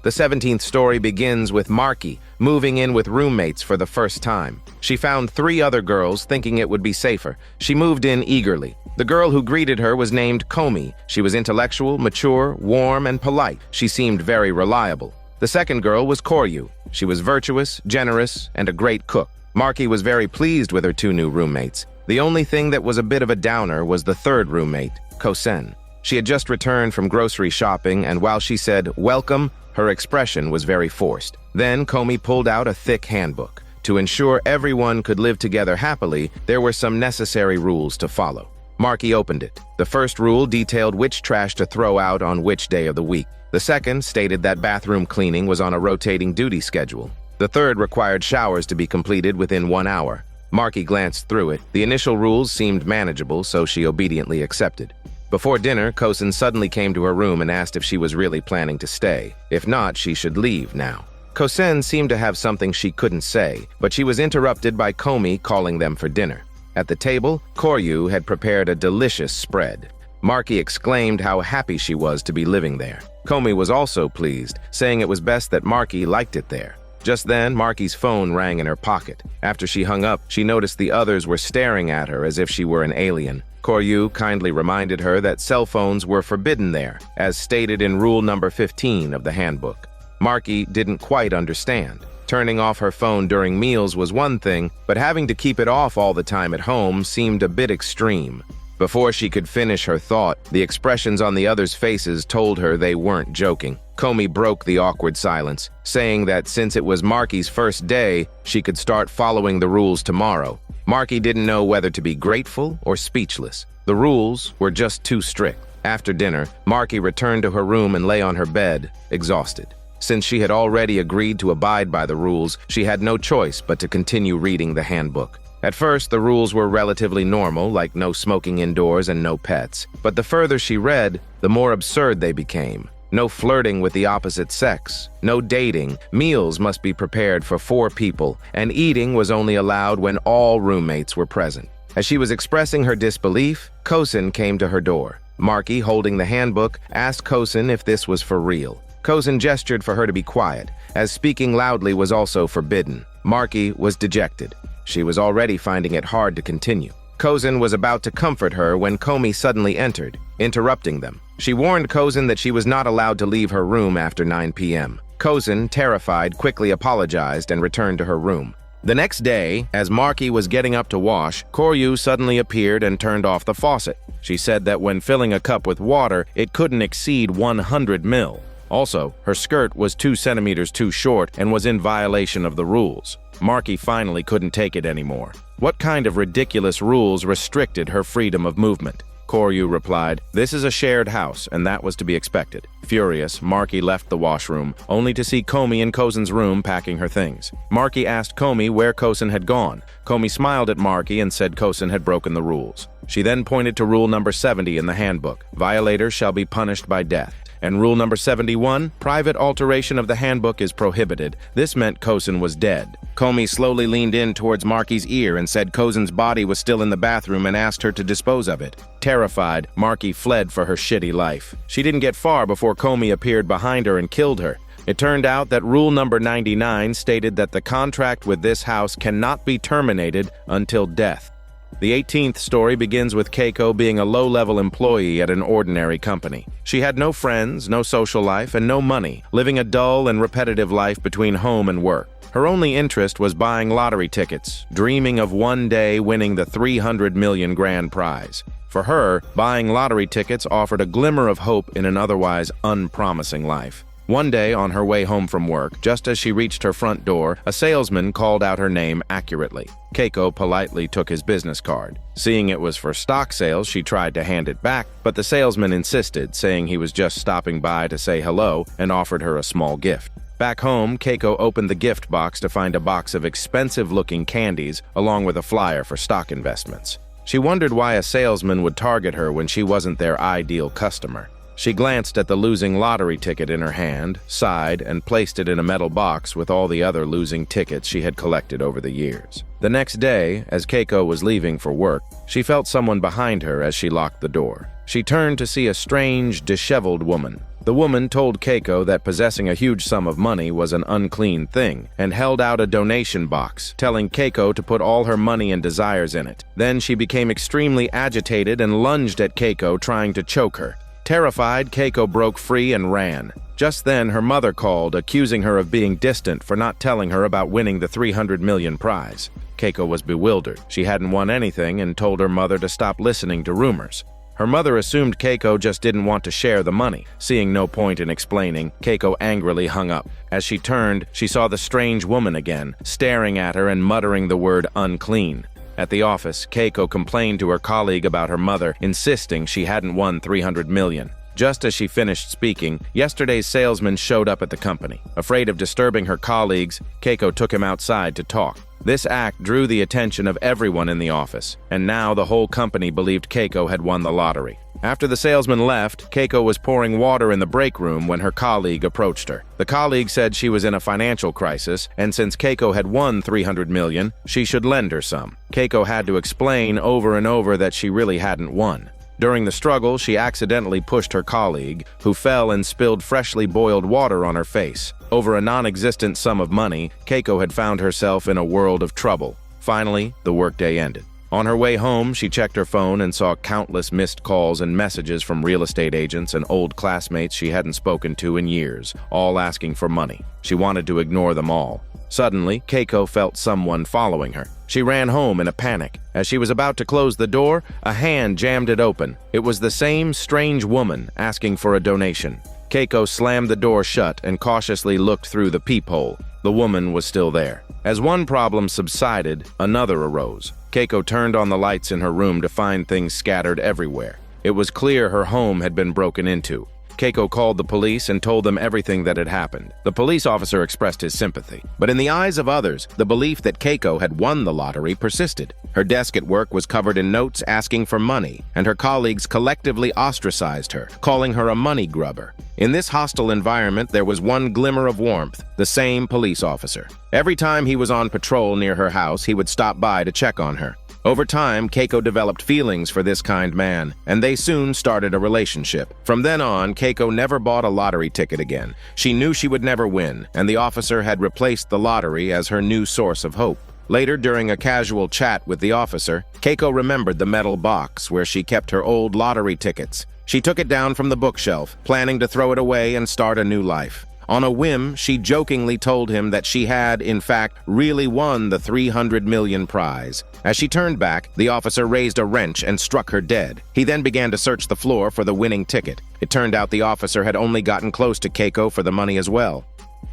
The 17th story begins with Maki moving in with roommates for the first time. She found 3 other girls, thinking it would be safer. She moved in eagerly. The girl who greeted her was named Komi. She was intellectual, mature, warm, and polite. She seemed very reliable. The second girl was Koryu. She was virtuous, generous, and a great cook. Maki was very pleased with her 2 new roommates. The only thing that was a bit of a downer was the third roommate, Kosen. She had just returned from grocery shopping, and while she said, "Welcome," her expression was very forced. Then Komi pulled out a thick handbook. To ensure everyone could live together happily, there were some necessary rules to follow. Maki opened it. The first rule detailed which trash to throw out on which day of the week. The second stated that bathroom cleaning was on a rotating duty schedule. The third required showers to be completed within 1 hour. Maki glanced through it. The initial rules seemed manageable, so she obediently accepted. Before dinner, Kosen suddenly came to her room and asked if she was really planning to stay. If not, she should leave now. Kosen seemed to have something she couldn't say, but she was interrupted by Komi calling them for dinner. At the table, Koryu had prepared a delicious spread. Maki exclaimed how happy she was to be living there. Komi was also pleased, saying it was best that Maki liked it there. Just then, Maki's phone rang in her pocket. After she hung up, she noticed the others were staring at her as if she were an alien. Koryu kindly reminded her that cell phones were forbidden there, as stated in rule number 15 of the handbook. Maki didn't quite understand. Turning off her phone during meals was one thing, but having to keep it off all the time at home seemed a bit extreme. Before she could finish her thought, the expressions on the others' faces told her they weren't joking. Komi broke the awkward silence, saying that since it was Maki's first day, she could start following the rules tomorrow. Maki didn't know whether to be grateful or speechless. The rules were just too strict. After dinner, Maki returned to her room and lay on her bed, exhausted. Since she had already agreed to abide by the rules, she had no choice but to continue reading the handbook. At first, the rules were relatively normal, like no smoking indoors and no pets. But the further she read, the more absurd they became. No flirting with the opposite sex, no dating, meals must be prepared for 4 people, and eating was only allowed when all roommates were present. As she was expressing her disbelief, Kosen came to her door. Maki, holding the handbook, asked Kosen if this was for real. Kosen gestured for her to be quiet, as speaking loudly was also forbidden. Maki was dejected. She was already finding it hard to continue. Kosen was about to comfort her when Komi suddenly entered, interrupting them. She warned Kosen that she was not allowed to leave her room after 9 p.m. Kosen, terrified, quickly apologized and returned to her room. The next day, as Maki was getting up to wash, Koryu suddenly appeared and turned off the faucet. She said that when filling a cup with water, it couldn't exceed 100 ml. Also, her skirt was 2 centimeters too short and was in violation of the rules. Maki finally couldn't take it anymore. What kind of ridiculous rules restricted her freedom of movement? Koryu replied, "This is a shared house, and that was to be expected." Furious, Maki left the washroom, only to see Komi in Kosen's room packing her things. Maki asked Komi where Kosen had gone. Komi smiled at Maki and said Kosen had broken the rules. She then pointed to rule number 70 in the handbook. Violators shall be punished by death. And rule number 71, private alteration of the handbook is prohibited. This meant Cozen was dead. Comey slowly leaned in towards Marky's ear and said Cozen's body was still in the bathroom and asked her to dispose of it. Terrified, Marky fled for her shitty life. She didn't get far before Comey appeared behind her and killed her. It turned out that rule number 99 stated that the contract with this house cannot be terminated until death. The 18th story begins with Keiko being a low-level employee at an ordinary company. She had no friends, no social life, and no money, living a dull and repetitive life between home and work. Her only interest was buying lottery tickets, dreaming of one day winning the 300 million grand prize. For her, buying lottery tickets offered a glimmer of hope in an otherwise unpromising life. One day, on her way home from work, just as she reached her front door, a salesman called out her name accurately. Keiko politely took his business card. Seeing it was for stock sales, she tried to hand it back, but the salesman insisted, saying he was just stopping by to say hello and offered her a small gift. Back home, Keiko opened the gift box to find a box of expensive-looking candies along with a flyer for stock investments. She wondered why a salesman would target her when she wasn't their ideal customer. She glanced at the losing lottery ticket in her hand, sighed, and placed it in a metal box with all the other losing tickets she had collected over the years. The next day, as Keiko was leaving for work, she felt someone behind her as she locked the door. She turned to see a strange, disheveled woman. The woman told Keiko that possessing a huge sum of money was an unclean thing, and held out a donation box, telling Keiko to put all her money and desires in it. Then she became extremely agitated and lunged at Keiko, trying to choke her. Terrified, Keiko broke free and ran. Just then, her mother called, accusing her of being distant for not telling her about winning the 300 million prize. Keiko was bewildered. She hadn't won anything and told her mother to stop listening to rumors. Her mother assumed Keiko just didn't want to share the money. Seeing no point in explaining, Keiko angrily hung up. As she turned, she saw the strange woman again, staring at her and muttering the word unclean. At the office, Keiko complained to her colleague about her mother, insisting she hadn't won 300 million. Just as she finished speaking, yesterday's salesman showed up at the company. Afraid of disturbing her colleagues, Keiko took him outside to talk. This act drew the attention of everyone in the office, and now the whole company believed Keiko had won the lottery. After the salesman left, Keiko was pouring water in the break room when her colleague approached her. The colleague said she was in a financial crisis, and since Keiko had won 300 million, she should lend her some. Keiko had to explain over and over that she really hadn't won. During the struggle, she accidentally pushed her colleague, who fell and spilled freshly boiled water on her face. Over a non-existent sum of money, Keiko had found herself in a world of trouble. Finally, the workday ended. On her way home, she checked her phone and saw countless missed calls and messages from real estate agents and old classmates she hadn't spoken to in years, all asking for money. She wanted to ignore them all. Suddenly, Keiko felt someone following her. She ran home in a panic. As she was about to close the door, a hand jammed it open. It was the same strange woman asking for a donation. Keiko slammed the door shut and cautiously looked through the peephole. The woman was still there. As one problem subsided, another arose. Keiko turned on the lights in her room to find things scattered everywhere. It was clear her home had been broken into. Keiko called the police and told them everything that had happened. The police officer expressed his sympathy, but in the eyes of others, the belief that Keiko had won the lottery persisted. Her desk at work was covered in notes asking for money, and her colleagues collectively ostracized her, calling her a money grubber. In this hostile environment, there was one glimmer of warmth: the same police officer. Every time he was on patrol near her house, he would stop by to check on her. Over time, Keiko developed feelings for this kind man, and they soon started a relationship. From then on, Keiko never bought a lottery ticket again. She knew she would never win, and the officer had replaced the lottery as her new source of hope. Later, during a casual chat with the officer, Keiko remembered the metal box where she kept her old lottery tickets. She took it down from the bookshelf, planning to throw it away and start a new life. On a whim, she jokingly told him that she had, in fact, really won the 300 million prize. As she turned back, the officer raised a wrench and struck her dead. He then began to search the floor for the winning ticket. It turned out the officer had only gotten close to Keiko for the money as well.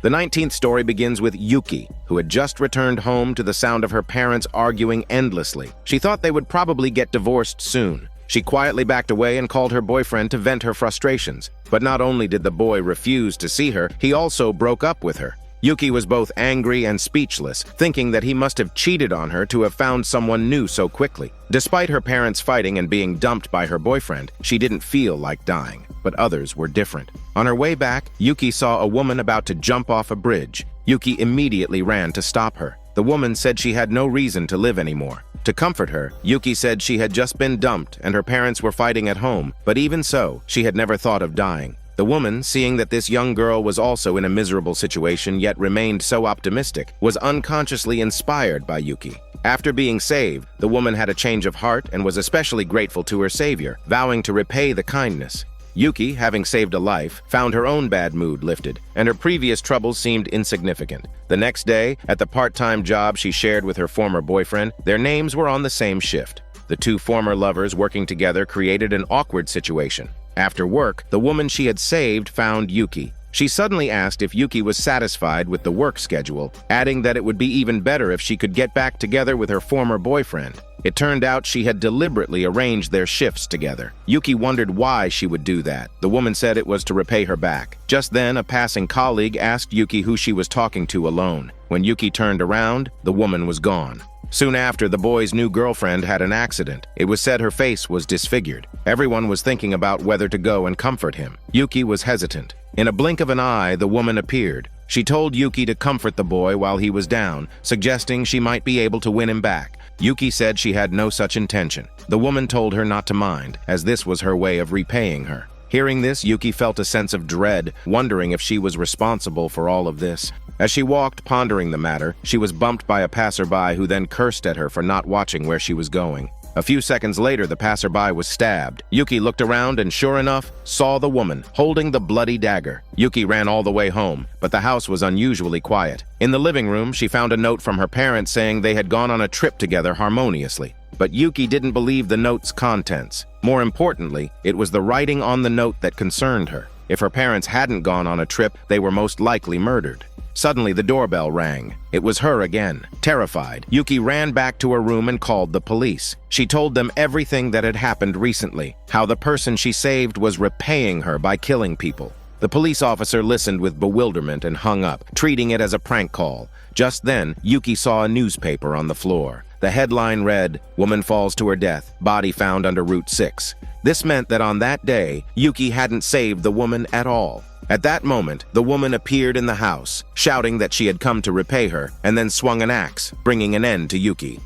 The 19th story begins with Yuki, who had just returned home to the sound of her parents arguing endlessly. She thought they would probably get divorced soon. She quietly backed away and called her boyfriend to vent her frustrations. But not only did the boy refuse to see her, he also broke up with her. Yuki was both angry and speechless, thinking that he must have cheated on her to have found someone new so quickly. Despite her parents fighting and being dumped by her boyfriend, she didn't feel like dying, but others were different. On her way back, Yuki saw a woman about to jump off a bridge. Yuki immediately ran to stop her. The woman said she had no reason to live anymore. To comfort her, Yuki said she had just been dumped and her parents were fighting at home, but even so, she had never thought of dying. The woman, seeing that this young girl was also in a miserable situation yet remained so optimistic, was unconsciously inspired by Yuki. After being saved, the woman had a change of heart and was especially grateful to her savior, vowing to repay the kindness. Yuki, having saved a life, found her own bad mood lifted, and her previous troubles seemed insignificant. The next day, at the part-time job she shared with her former boyfriend, their names were on the same shift. The two former lovers working together created an awkward situation. After work, the woman she had saved found Yuki. She suddenly asked if Yuki was satisfied with the work schedule, adding that it would be even better if she could get back together with her former boyfriend. It turned out she had deliberately arranged their shifts together. Yuki wondered why she would do that. The woman said it was to repay her back. Just then, a passing colleague asked Yuki who she was talking to alone. When Yuki turned around, the woman was gone. Soon after, the boy's new girlfriend had an accident. It was said her face was disfigured. Everyone was thinking about whether to go and comfort him. Yuki was hesitant. In a blink of an eye, the woman appeared. She told Yuki to comfort the boy while he was down, suggesting she might be able to win him back. Yuki said she had no such intention. The woman told her not to mind, as this was her way of repaying her. Hearing this, Yuki felt a sense of dread, wondering if she was responsible for all of this. As she walked, pondering the matter, she was bumped by a passerby who then cursed at her for not watching where she was going. A few seconds later, the passerby was stabbed. Yuki looked around and, sure enough, saw the woman holding the bloody dagger. Yuki ran all the way home, but the house was unusually quiet. In the living room, she found a note from her parents saying they had gone on a trip together harmoniously. But Yuki didn't believe the note's contents. More importantly, it was the writing on the note that concerned her. If her parents hadn't gone on a trip, they were most likely murdered. Suddenly, the doorbell rang. It was her again. Terrified, Yuki ran back to her room and called the police. She told them everything that had happened recently, how the person she saved was repaying her by killing people. The police officer listened with bewilderment and hung up, treating it as a prank call. Just then, Yuki saw a newspaper on the floor. The headline read, "Woman falls to her death, body found under Route 6. This meant that on that day, Yuki hadn't saved the woman at all. At that moment, the woman appeared in the house, shouting that she had come to repay her, and then swung an axe, bringing an end to Yuki.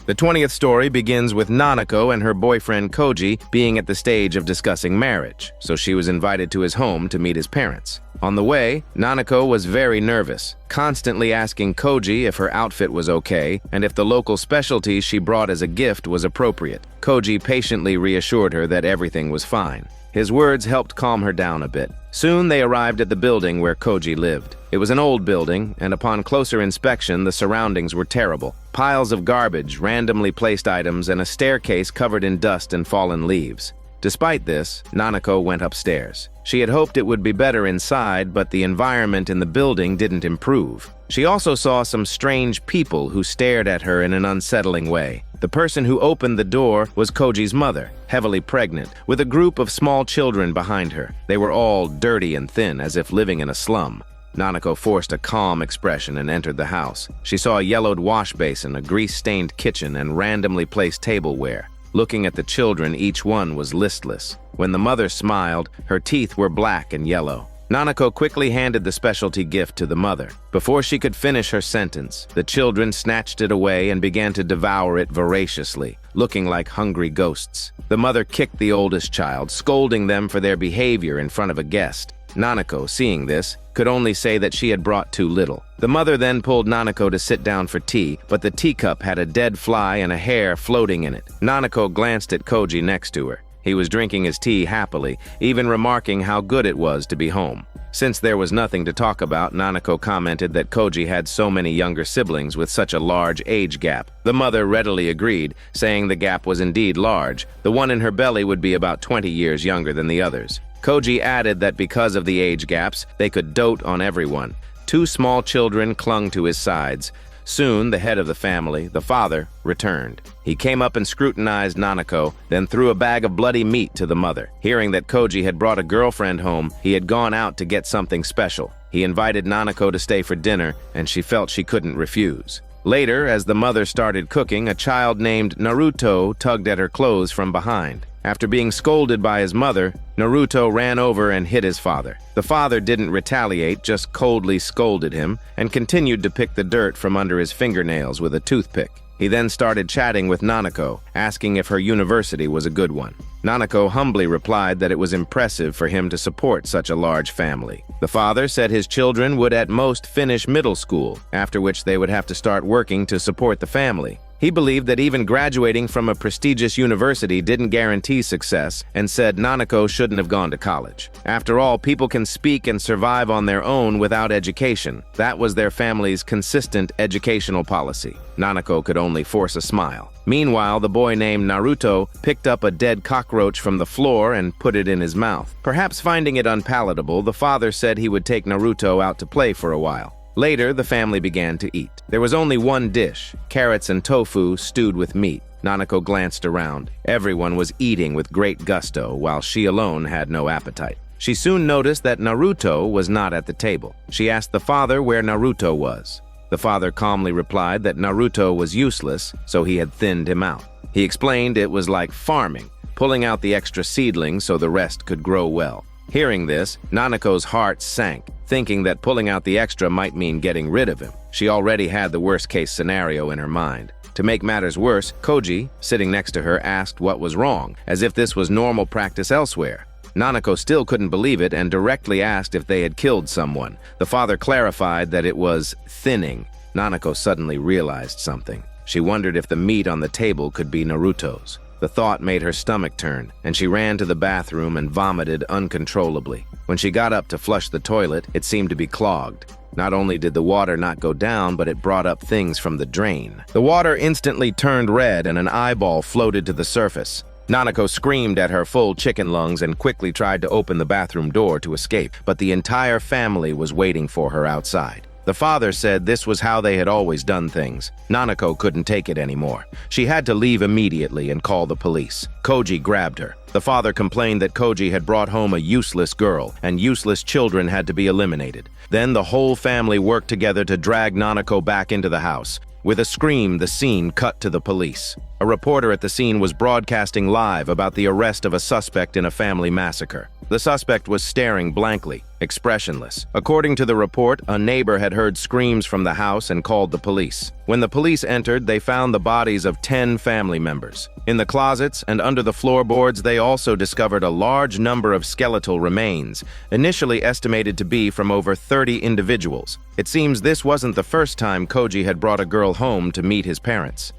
The 20th story begins with Nanako and her boyfriend Koji being at the stage of discussing marriage, so she was invited to his home to meet his parents. On the way, Nanako was very nervous, constantly asking Koji if her outfit was okay and if the local specialty she brought as a gift was appropriate. Koji patiently reassured her that everything was fine. His words helped calm her down a bit. Soon they arrived at the building where Koji lived. It was an old building, and upon closer inspection, the surroundings were terrible. Piles of garbage, randomly placed items, and a staircase covered in dust and fallen leaves. Despite this, Nanako went upstairs. She had hoped it would be better inside, but the environment in the building didn't improve. She also saw some strange people who stared at her in an unsettling way. The person who opened the door was Koji's mother, heavily pregnant, with a group of small children behind her. They were all dirty and thin, as if living in a slum. Nanako forced a calm expression and entered the house. She saw a yellowed wash basin, a grease-stained kitchen, and randomly placed tableware. Looking at the children, each one was listless. When the mother smiled, her teeth were black and yellow. Nanako quickly handed the specialty gift to the mother. Before she could finish her sentence, the children snatched it away and began to devour it voraciously, looking like hungry ghosts. The mother kicked the oldest child, scolding them for their behavior in front of a guest. Nanako, seeing this, could only say that she had brought too little. The mother then pulled Nanako to sit down for tea, but the teacup had a dead fly and a hair floating in it. Nanako glanced at Koji next to her. He was drinking his tea happily, even remarking how good it was to be home. Since there was nothing to talk about, Nanako commented that Koji had so many younger siblings with such a large age gap. The mother readily agreed, saying the gap was indeed large. The one in her belly would be about 20 years younger than the others. Koji added that because of the age gaps, they could dote on everyone. Two small children clung to his sides. Soon, the head of the family, the father, returned. He came up and scrutinized Nanako, then threw a bag of bloody meat to the mother. Hearing that Koji had brought a girlfriend home, he had gone out to get something special. He invited Nanako to stay for dinner, and she felt she couldn't refuse. Later, as the mother started cooking, a child named Naruto tugged at her clothes from behind. After being scolded by his mother, Naruto ran over and hit his father. The father didn't retaliate, just coldly scolded him, and continued to pick the dirt from under his fingernails with a toothpick. He then started chatting with Nanako, asking if her university was a good one. Nanako humbly replied that it was impressive for him to support such a large family. The father said his children would at most finish middle school, after which they would have to start working to support the family. He believed that even graduating from a prestigious university didn't guarantee success, and said Nanako shouldn't have gone to college. After all, people can speak and survive on their own without education. That was their family's consistent educational policy. Nanako could only force a smile. Meanwhile, the boy named Naruto picked up a dead cockroach from the floor and put it in his mouth. Perhaps finding it unpalatable, the father said he would take Naruto out to play for a while. Later, the family began to eat. There was only one dish, carrots and tofu stewed with meat. Nanako glanced around. Everyone was eating with great gusto, while she alone had no appetite. She soon noticed that Naruto was not at the table. She asked the father where Naruto was. The father calmly replied that Naruto was useless, so he had thinned him out. He explained it was like farming, pulling out the extra seedlings so the rest could grow well. Hearing this, Nanako's heart sank, thinking that pulling out the extra might mean getting rid of him. She already had the worst-case scenario in her mind. To make matters worse, Koji, sitting next to her, asked what was wrong, as if this was normal practice elsewhere. Nanako still couldn't believe it and directly asked if they had killed someone. The father clarified that it was thinning. Nanako suddenly realized something. She wondered if the meat on the table could be Naruto's. The thought made her stomach turn, and she ran to the bathroom and vomited uncontrollably. When she got up to flush the toilet, it seemed to be clogged. Not only did the water not go down, but it brought up things from the drain. The water instantly turned red and an eyeball floated to the surface. Nanako screamed at her full chicken lungs and quickly tried to open the bathroom door to escape, but the entire family was waiting for her outside. The father said this was how they had always done things. Nanako couldn't take it anymore. She had to leave immediately and call the police. Koji grabbed her. The father complained that Koji had brought home a useless girl, and useless children had to be eliminated. Then the whole family worked together to drag Nanako back into the house. With a scream, the scene cut to the police. A reporter at the scene was broadcasting live about the arrest of a suspect in a family massacre. The suspect was staring blankly, expressionless. According to the report, a neighbor had heard screams from the house and called the police. When the police entered, they found the bodies of 10 family members. In the closets and under the floorboards, they also discovered a large number of skeletal remains, initially estimated to be from over 30 individuals. It seems this wasn't the first time Koji had brought a girl home to meet his parents.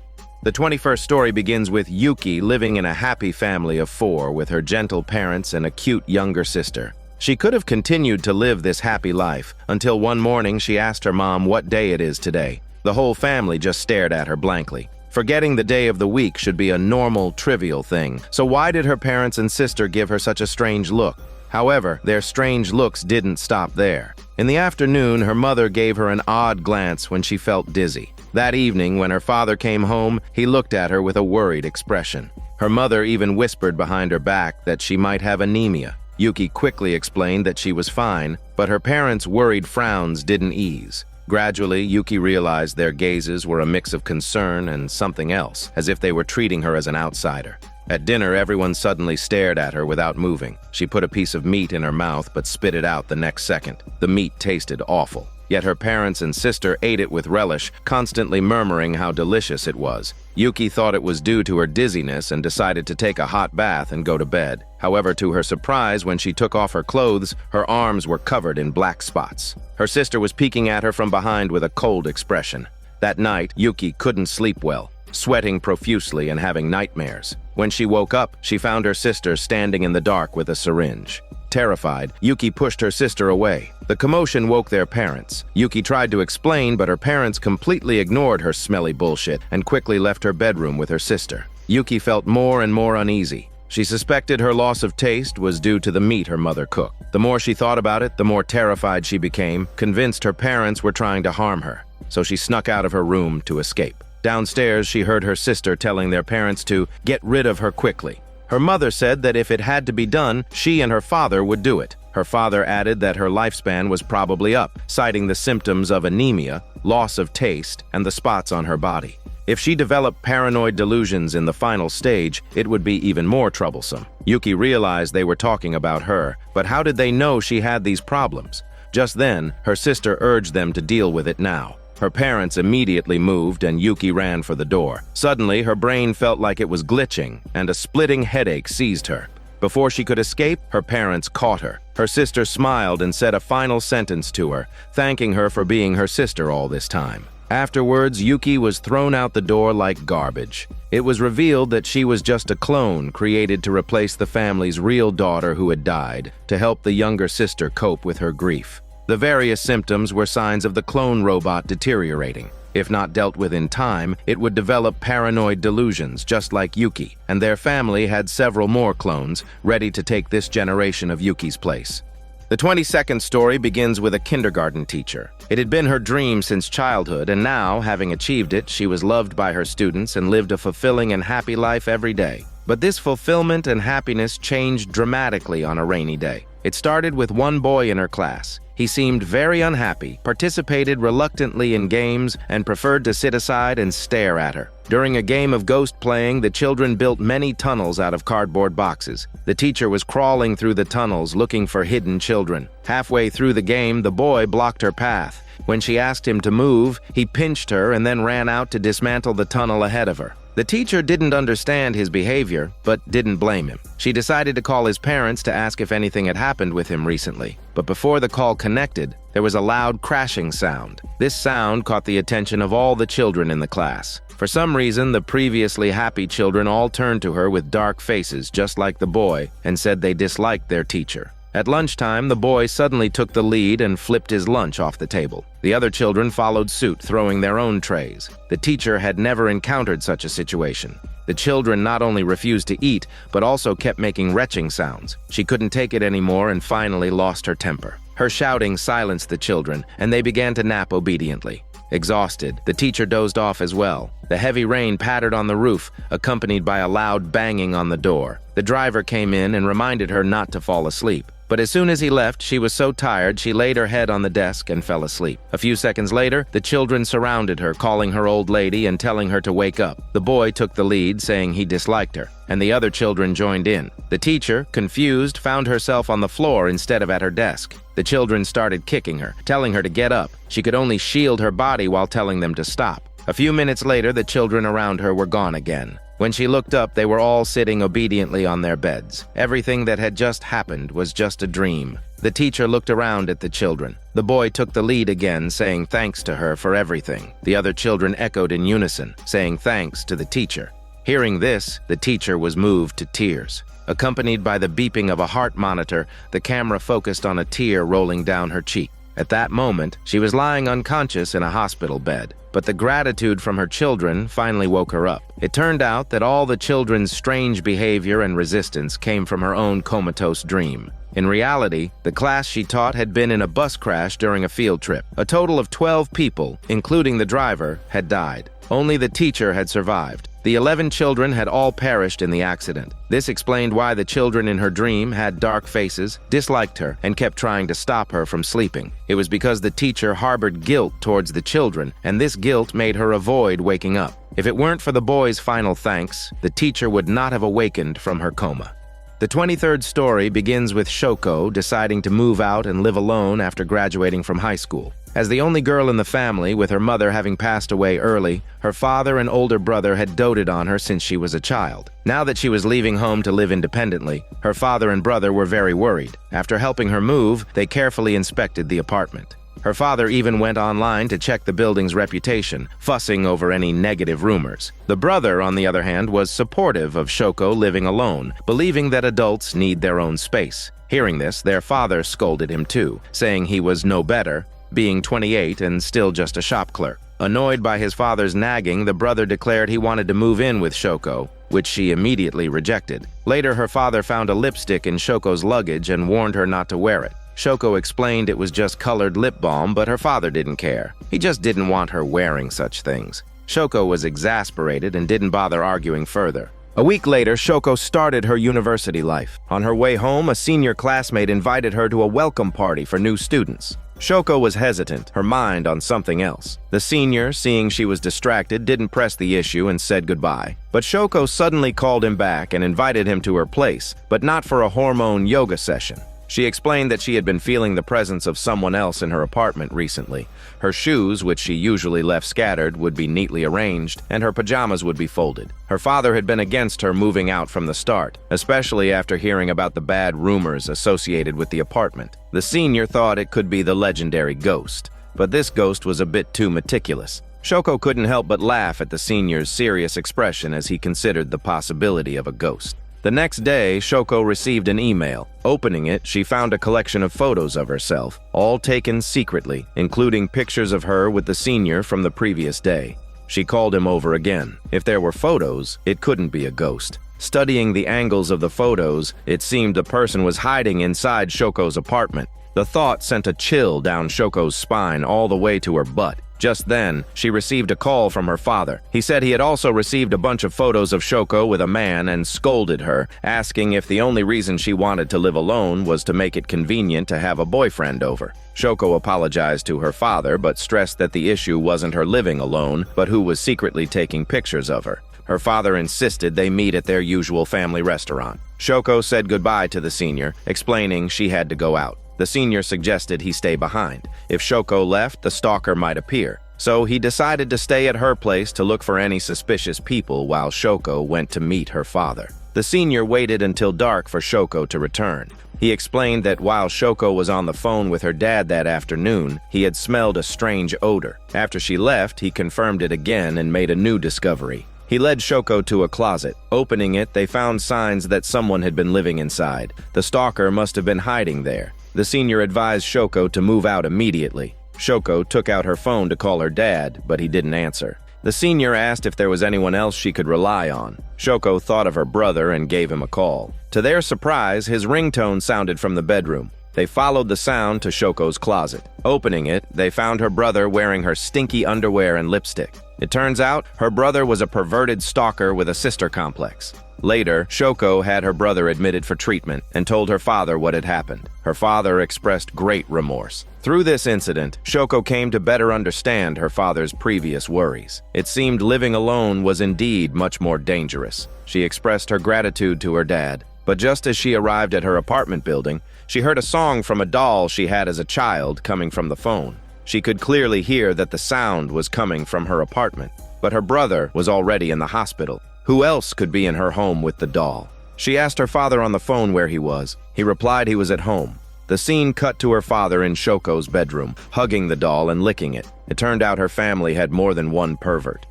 The 21st story begins with Yuki living in a happy family of 4 with her gentle parents and a cute younger sister. She could have continued to live this happy life until one morning she asked her mom what day it is today. The whole family just stared at her blankly. Forgetting the day of the week should be a normal, trivial thing, so why did her parents and sister give her such a strange look? However, their strange looks didn't stop there. In the afternoon, her mother gave her an odd glance when she felt dizzy. That evening, when her father came home, he looked at her with a worried expression. Her mother even whispered behind her back that she might have anemia. Yuki quickly explained that she was fine, but her parents' worried frowns didn't ease. Gradually, Yuki realized their gazes were a mix of concern and something else, as if they were treating her as an outsider. At dinner, everyone suddenly stared at her without moving. She put a piece of meat in her mouth but spit it out the next second. The meat tasted awful. Yet her parents and sister ate it with relish, constantly murmuring how delicious it was. Yuki thought it was due to her dizziness and decided to take a hot bath and go to bed. However, to her surprise, when she took off her clothes, her arms were covered in black spots. Her sister was peeking at her from behind with a cold expression. That night, Yuki couldn't sleep well, sweating profusely and having nightmares. When she woke up, she found her sister standing in the dark with a syringe. Terrified, Yuki pushed her sister away. The commotion woke their parents. Yuki tried to explain, but her parents completely ignored her smelly bullshit and quickly left her bedroom with her sister. Yuki felt more and more uneasy. She suspected her loss of taste was due to the meat her mother cooked. The more she thought about it, the more terrified she became, convinced her parents were trying to harm her. So she snuck out of her room to escape. Downstairs, she heard her sister telling their parents to get rid of her quickly. Her mother said that if it had to be done, she and her father would do it. Her father added that her lifespan was probably up, citing the symptoms of anemia, loss of taste, and the spots on her body. If she developed paranoid delusions in the final stage, it would be even more troublesome. Yuki realized they were talking about her, but how did they know she had these problems? Just then, her sister urged them to deal with it now. Her parents immediately moved and Yuki ran for the door. Suddenly, her brain felt like it was glitching, and a splitting headache seized her. Before she could escape, her parents caught her. Her sister smiled and said a final sentence to her, thanking her for being her sister all this time. Afterwards, Yuki was thrown out the door like garbage. It was revealed that she was just a clone created to replace the family's real daughter who had died, to help the younger sister cope with her grief. The various symptoms were signs of the clone robot deteriorating. If not dealt with in time, it would develop paranoid delusions, just like Yuki, and their family had several more clones ready to take this generation of Yuki's place. The 22nd story begins with a kindergarten teacher. It had been her dream since childhood, and now, having achieved it, she was loved by her students and lived a fulfilling and happy life every day. But this fulfillment and happiness changed dramatically on a rainy day. It started with one boy in her class. He seemed very unhappy, participated reluctantly in games, and preferred to sit aside and stare at her. During a game of ghost playing, the children built many tunnels out of cardboard boxes. The teacher was crawling through the tunnels looking for hidden children. Halfway through the game, the boy blocked her path. When she asked him to move, he pinched her and then ran out to dismantle the tunnel ahead of her. The teacher didn't understand his behavior, but didn't blame him. She decided to call his parents to ask if anything had happened with him recently. But before the call connected, there was a loud crashing sound. This sound caught the attention of all the children in the class. For some reason, the previously happy children all turned to her with dark faces, just like the boy, and said they disliked their teacher. At lunchtime, the boy suddenly took the lead and flipped his lunch off the table. The other children followed suit, throwing their own trays. The teacher had never encountered such a situation. The children not only refused to eat, but also kept making retching sounds. She couldn't take it anymore and finally lost her temper. Her shouting silenced the children, and they began to nap obediently. Exhausted, the teacher dozed off as well. The heavy rain pattered on the roof, accompanied by a loud banging on the door. The driver came in and reminded her not to fall asleep. But as soon as he left, she was so tired she laid her head on the desk and fell asleep. A few seconds later, the children surrounded her, calling her old lady and telling her to wake up. The boy took the lead, saying he disliked her, and the other children joined in. The teacher, confused, found herself on the floor instead of at her desk. The children started kicking her, telling her to get up. She could only shield her body while telling them to stop. A few minutes later, the children around her were gone again. When she looked up, they were all sitting obediently on their beds. Everything that had just happened was just a dream. The teacher looked around at the children. The boy took the lead again, saying thanks to her for everything. The other children echoed in unison, saying thanks to the teacher. Hearing this, the teacher was moved to tears. Accompanied by the beeping of a heart monitor, the camera focused on a tear rolling down her cheek. At that moment, she was lying unconscious in a hospital bed. But the gratitude from her children finally woke her up. It turned out that all the children's strange behavior and resistance came from her own comatose dream. In reality, the class she taught had been in a bus crash during a field trip. A total of 12 people, including the driver, had died. Only the teacher had survived. The 11 children had all perished in the accident. This explained why the children in her dream had dark faces, disliked her, and kept trying to stop her from sleeping. It was because the teacher harbored guilt towards the children, and this guilt made her avoid waking up. If it weren't for the boy's final thanks, the teacher would not have awakened from her coma. The 23rd story begins with Shoko deciding to move out and live alone after graduating from high school. As the only girl in the family, with her mother having passed away early, her father and older brother had doted on her since she was a child. Now that she was leaving home to live independently, her father and brother were very worried. After helping her move, they carefully inspected the apartment. Her father even went online to check the building's reputation, fussing over any negative rumors. The brother, on the other hand, was supportive of Shoko living alone, believing that adults need their own space. Hearing this, their father scolded him too, saying he was no better, being 28 and still just a shop clerk. Annoyed by his father's nagging, the brother declared he wanted to move in with Shoko, which she immediately rejected. Later, her father found a lipstick in Shoko's luggage and warned her not to wear it. Shoko explained it was just colored lip balm, but her father didn't care. He just didn't want her wearing such things. Shoko was exasperated and didn't bother arguing further. A week later, Shoko started her university life. On her way home, a senior classmate invited her to a welcome party for new students. Shoko was hesitant, her mind on something else. The senior, seeing she was distracted, didn't press the issue and said goodbye. But Shoko suddenly called him back and invited him to her place, but not for a hormone yoga session. She explained that she had been feeling the presence of someone else in her apartment recently. Her shoes, which she usually left scattered, would be neatly arranged, and her pajamas would be folded. Her father had been against her moving out from the start, especially after hearing about the bad rumors associated with the apartment. The senior thought it could be the legendary ghost, but this ghost was a bit too meticulous. Shoko couldn't help but laugh at the senior's serious expression as he considered the possibility of a ghost. The next day, Shoko received an email. Opening it, she found a collection of photos of herself, all taken secretly, including pictures of her with the senior from the previous day. She called him over again. If there were photos, it couldn't be a ghost. Studying the angles of the photos, it seemed the person was hiding inside Shoko's apartment. The thought sent a chill down Shoko's spine all the way to her butt. Just then, she received a call from her father. He said he had also received a bunch of photos of Shoko with a man and scolded her, asking if the only reason she wanted to live alone was to make it convenient to have a boyfriend over. Shoko apologized to her father, but stressed that the issue wasn't her living alone, but who was secretly taking pictures of her. Her father insisted they meet at their usual family restaurant. Shoko said goodbye to the senior, explaining she had to go out. The senior suggested he stay behind. If Shoko left, the stalker might appear. So he decided to stay at her place to look for any suspicious people while Shoko went to meet her father. The senior waited until dark for Shoko to return. He explained that while Shoko was on the phone with her dad that afternoon, he had smelled a strange odor. After she left, he confirmed it again and made a new discovery. He led Shoko to a closet. Opening it, they found signs that someone had been living inside. The stalker must have been hiding there. The senior advised Shoko to move out immediately. Shoko took out her phone to call her dad, but he didn't answer. The senior asked if there was anyone else she could rely on. Shoko thought of her brother and gave him a call. To their surprise, his ringtone sounded from the bedroom. They followed the sound to Shoko's closet. Opening it, they found her brother wearing her stinky underwear and lipstick. It turns out, her brother was a perverted stalker with a sister complex. Later, Shoko had her brother admitted for treatment and told her father what had happened. Her father expressed great remorse. Through this incident, Shoko came to better understand her father's previous worries. It seemed living alone was indeed much more dangerous. She expressed her gratitude to her dad, but just as she arrived at her apartment building, she heard a song from a doll she had as a child coming from the phone. She could clearly hear that the sound was coming from her apartment, but her brother was already in the hospital. Who else could be in her home with the doll? She asked her father on the phone where he was. He replied he was at home. The scene cut to her father in Shoko's bedroom, hugging the doll and licking it. It turned out her family had more than one pervert.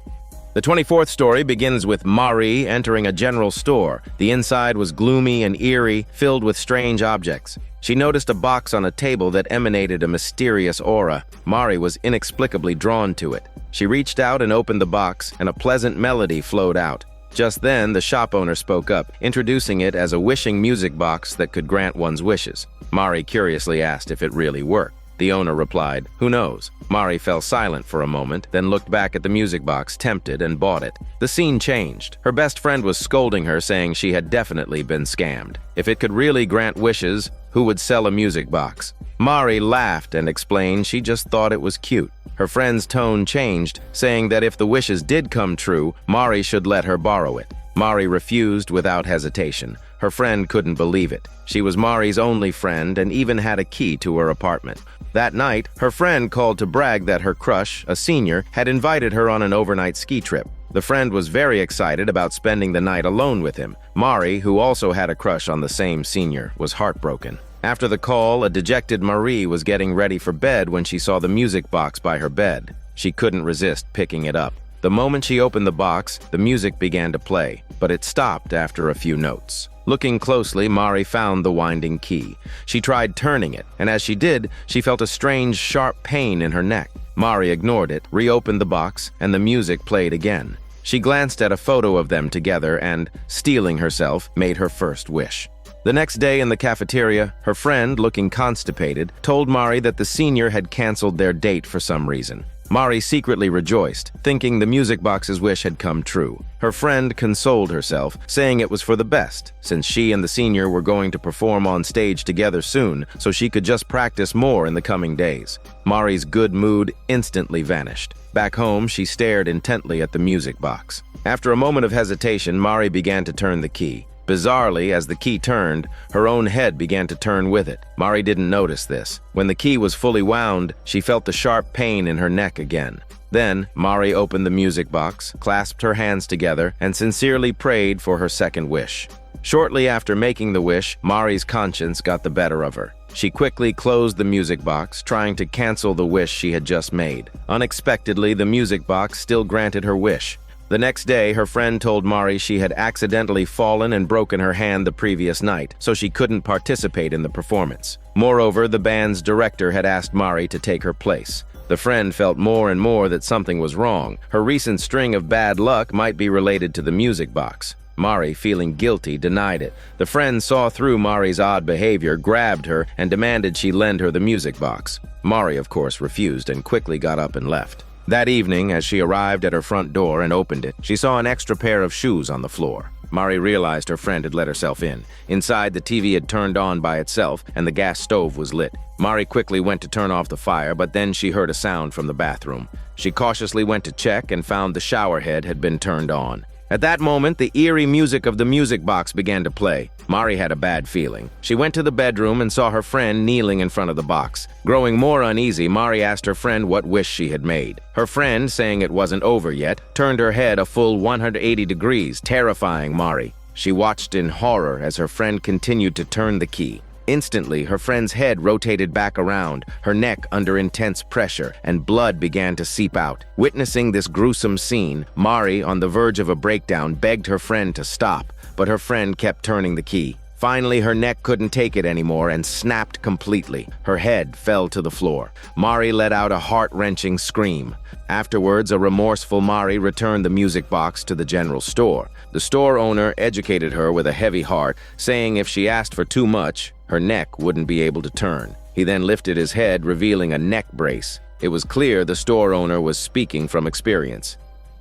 The 24th story begins with Mari entering a general store. The inside was gloomy and eerie, filled with strange objects. She noticed a box on a table that emanated a mysterious aura. Mari was inexplicably drawn to it. She reached out and opened the box, and a pleasant melody flowed out. Just then, the shop owner spoke up, introducing it as a wishing music box that could grant one's wishes. Mari curiously asked if it really worked. The owner replied, "Who knows?" Mari fell silent for a moment, then looked back at the music box, tempted, and bought it. The scene changed. Her best friend was scolding her, saying she had definitely been scammed. If it could really grant wishes, who would sell a music box? Mari laughed and explained she just thought it was cute. Her friend's tone changed, saying that if the wishes did come true, Mari should let her borrow it. Mari refused without hesitation. Her friend couldn't believe it. She was Mari's only friend and even had a key to her apartment. That night, her friend called to brag that her crush, a senior, had invited her on an overnight ski trip. The friend was very excited about spending the night alone with him. Mari, who also had a crush on the same senior, was heartbroken. After the call, a dejected Marie was getting ready for bed when she saw the music box by her bed. She couldn't resist picking it up. The moment she opened the box, the music began to play, but it stopped after a few notes. Looking closely, Mari found the winding key. She tried turning it, and as she did, she felt a strange, sharp pain in her neck. Mari ignored it, reopened the box, and the music played again. She glanced at a photo of them together and, steeling herself, made her first wish. The next day in the cafeteria, her friend, looking constipated, told Mari that the senior had canceled their date for some reason. Mari secretly rejoiced, thinking the music box's wish had come true. Her friend consoled herself, saying it was for the best, since she and the senior were going to perform on stage together soon, so she could just practice more in the coming days. Mari's good mood instantly vanished. Back home, she stared intently at the music box. After a moment of hesitation, Mari began to turn the key. Bizarrely, as the key turned, her own head began to turn with it. Mari didn't notice this. When the key was fully wound, she felt the sharp pain in her neck again. Then, Mari opened the music box, clasped her hands together, and sincerely prayed for her second wish. Shortly after making the wish, Mari's conscience got the better of her. She quickly closed the music box, trying to cancel the wish she had just made. Unexpectedly, the music box still granted her wish. The next day, her friend told Mari she had accidentally fallen and broken her hand the previous night, so she couldn't participate in the performance. Moreover, the band's director had asked Mari to take her place. The friend felt more and more that something was wrong. Her recent string of bad luck might be related to the music box. Mari, feeling guilty, denied it. The friend saw through Mari's odd behavior, grabbed her, and demanded she lend her the music box. Mari, of course, refused and quickly got up and left. That evening, as she arrived at her front door and opened it, she saw an extra pair of shoes on the floor. Mari realized her friend had let herself in. Inside, the TV had turned on by itself, and the gas stove was lit. Mari quickly went to turn off the fire, but then she heard a sound from the bathroom. She cautiously went to check and found the shower head had been turned on. At that moment, the eerie music of the music box began to play. Mari had a bad feeling. She went to the bedroom and saw her friend kneeling in front of the box. Growing more uneasy, Mari asked her friend what wish she had made. Her friend, saying it wasn't over yet, turned her head a full 180 degrees, terrifying Mari. She watched in horror as her friend continued to turn the key. Instantly, her friend's head rotated back around, her neck under intense pressure, and blood began to seep out. Witnessing this gruesome scene, Mari, on the verge of a breakdown, begged her friend to stop, but her friend kept turning the key. Finally, her neck couldn't take it anymore and snapped completely. Her head fell to the floor. Mari let out a heart-wrenching scream. Afterwards, a remorseful Mari returned the music box to the general store. The store owner educated her with a heavy heart, saying if she asked for too much, her neck wouldn't be able to turn. He then lifted his head, revealing a neck brace. It was clear the store owner was speaking from experience.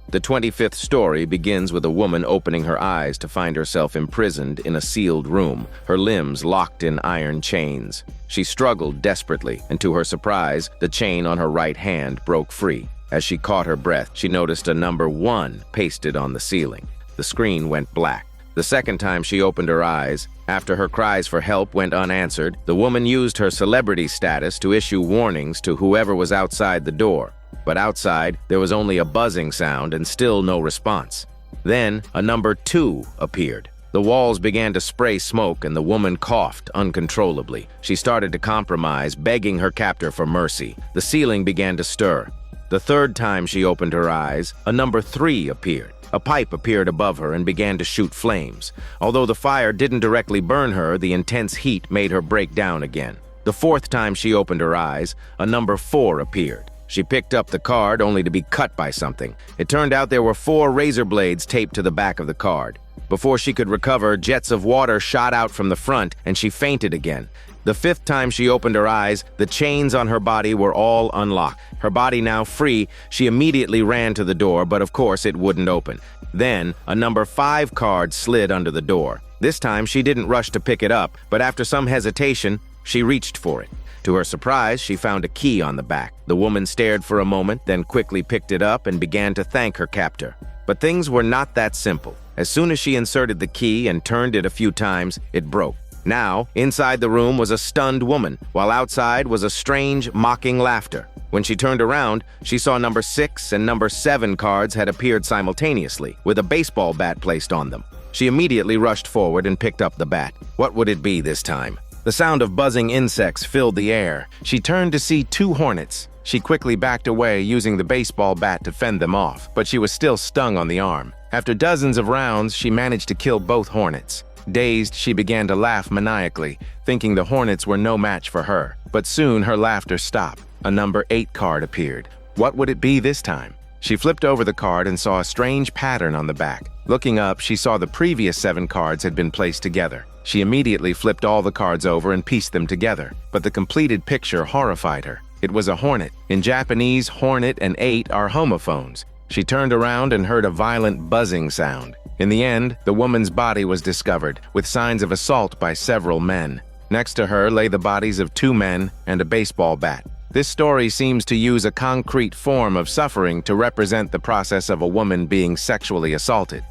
The 25th story begins with a woman opening her eyes to find herself imprisoned in a sealed room, her limbs locked in iron chains. She struggled desperately, and to her surprise, the chain on her right hand broke free. As she caught her breath, she noticed a number 1 pasted on the ceiling. The screen went black. The second time she opened her eyes, after her cries for help went unanswered, the woman used her celebrity status to issue warnings to whoever was outside the door. But outside, there was only a buzzing sound and still no response. Then, a number 2 appeared. The walls began to spray smoke and the woman coughed uncontrollably. She started to compromise, begging her captor for mercy. The ceiling began to stir. The third time she opened her eyes, a number 3 appeared. A pipe appeared above her and began to shoot flames. Although the fire didn't directly burn her, the intense heat made her break down again. The fourth time she opened her eyes, a number 4 appeared. She picked up the card only to be cut by something. It turned out there were 4 razor blades taped to the back of the card. Before she could recover, jets of water shot out from the front and she fainted again. The 5th time she opened her eyes, the chains on her body were all unlocked. Her body now free, she immediately ran to the door, but of course it wouldn't open. Then, a number 5 card slid under the door. This time she didn't rush to pick it up, but after some hesitation, she reached for it. To her surprise, she found a key on the back. The woman stared for a moment, then quickly picked it up and began to thank her captor. But things were not that simple. As soon as she inserted the key and turned it a few times, it broke. Now, inside the room was a stunned woman, while outside was a strange, mocking laughter. When she turned around, she saw number 6 and number 7 cards had appeared simultaneously, with a baseball bat placed on them. She immediately rushed forward and picked up the bat. What would it be this time? The sound of buzzing insects filled the air. She turned to see 2 hornets. She quickly backed away, using the baseball bat to fend them off, but she was still stung on the arm. After dozens of rounds, she managed to kill both hornets. Dazed, she began to laugh maniacally, thinking the hornets were no match for her. But soon her laughter stopped. A number 8 card appeared. What would it be this time? She flipped over the card and saw a strange pattern on the back. Looking up, she saw the previous 7 cards had been placed together. She immediately flipped all the cards over and pieced them together, but the completed picture horrified her. It was a hornet. In Japanese, hornet and 8 are homophones. She turned around and heard a violent buzzing sound. In the end, the woman's body was discovered, with signs of assault by several men. Next to her lay the bodies of 2 men and a baseball bat. This story seems to use a concrete form of suffering to represent the process of a woman being sexually assaulted.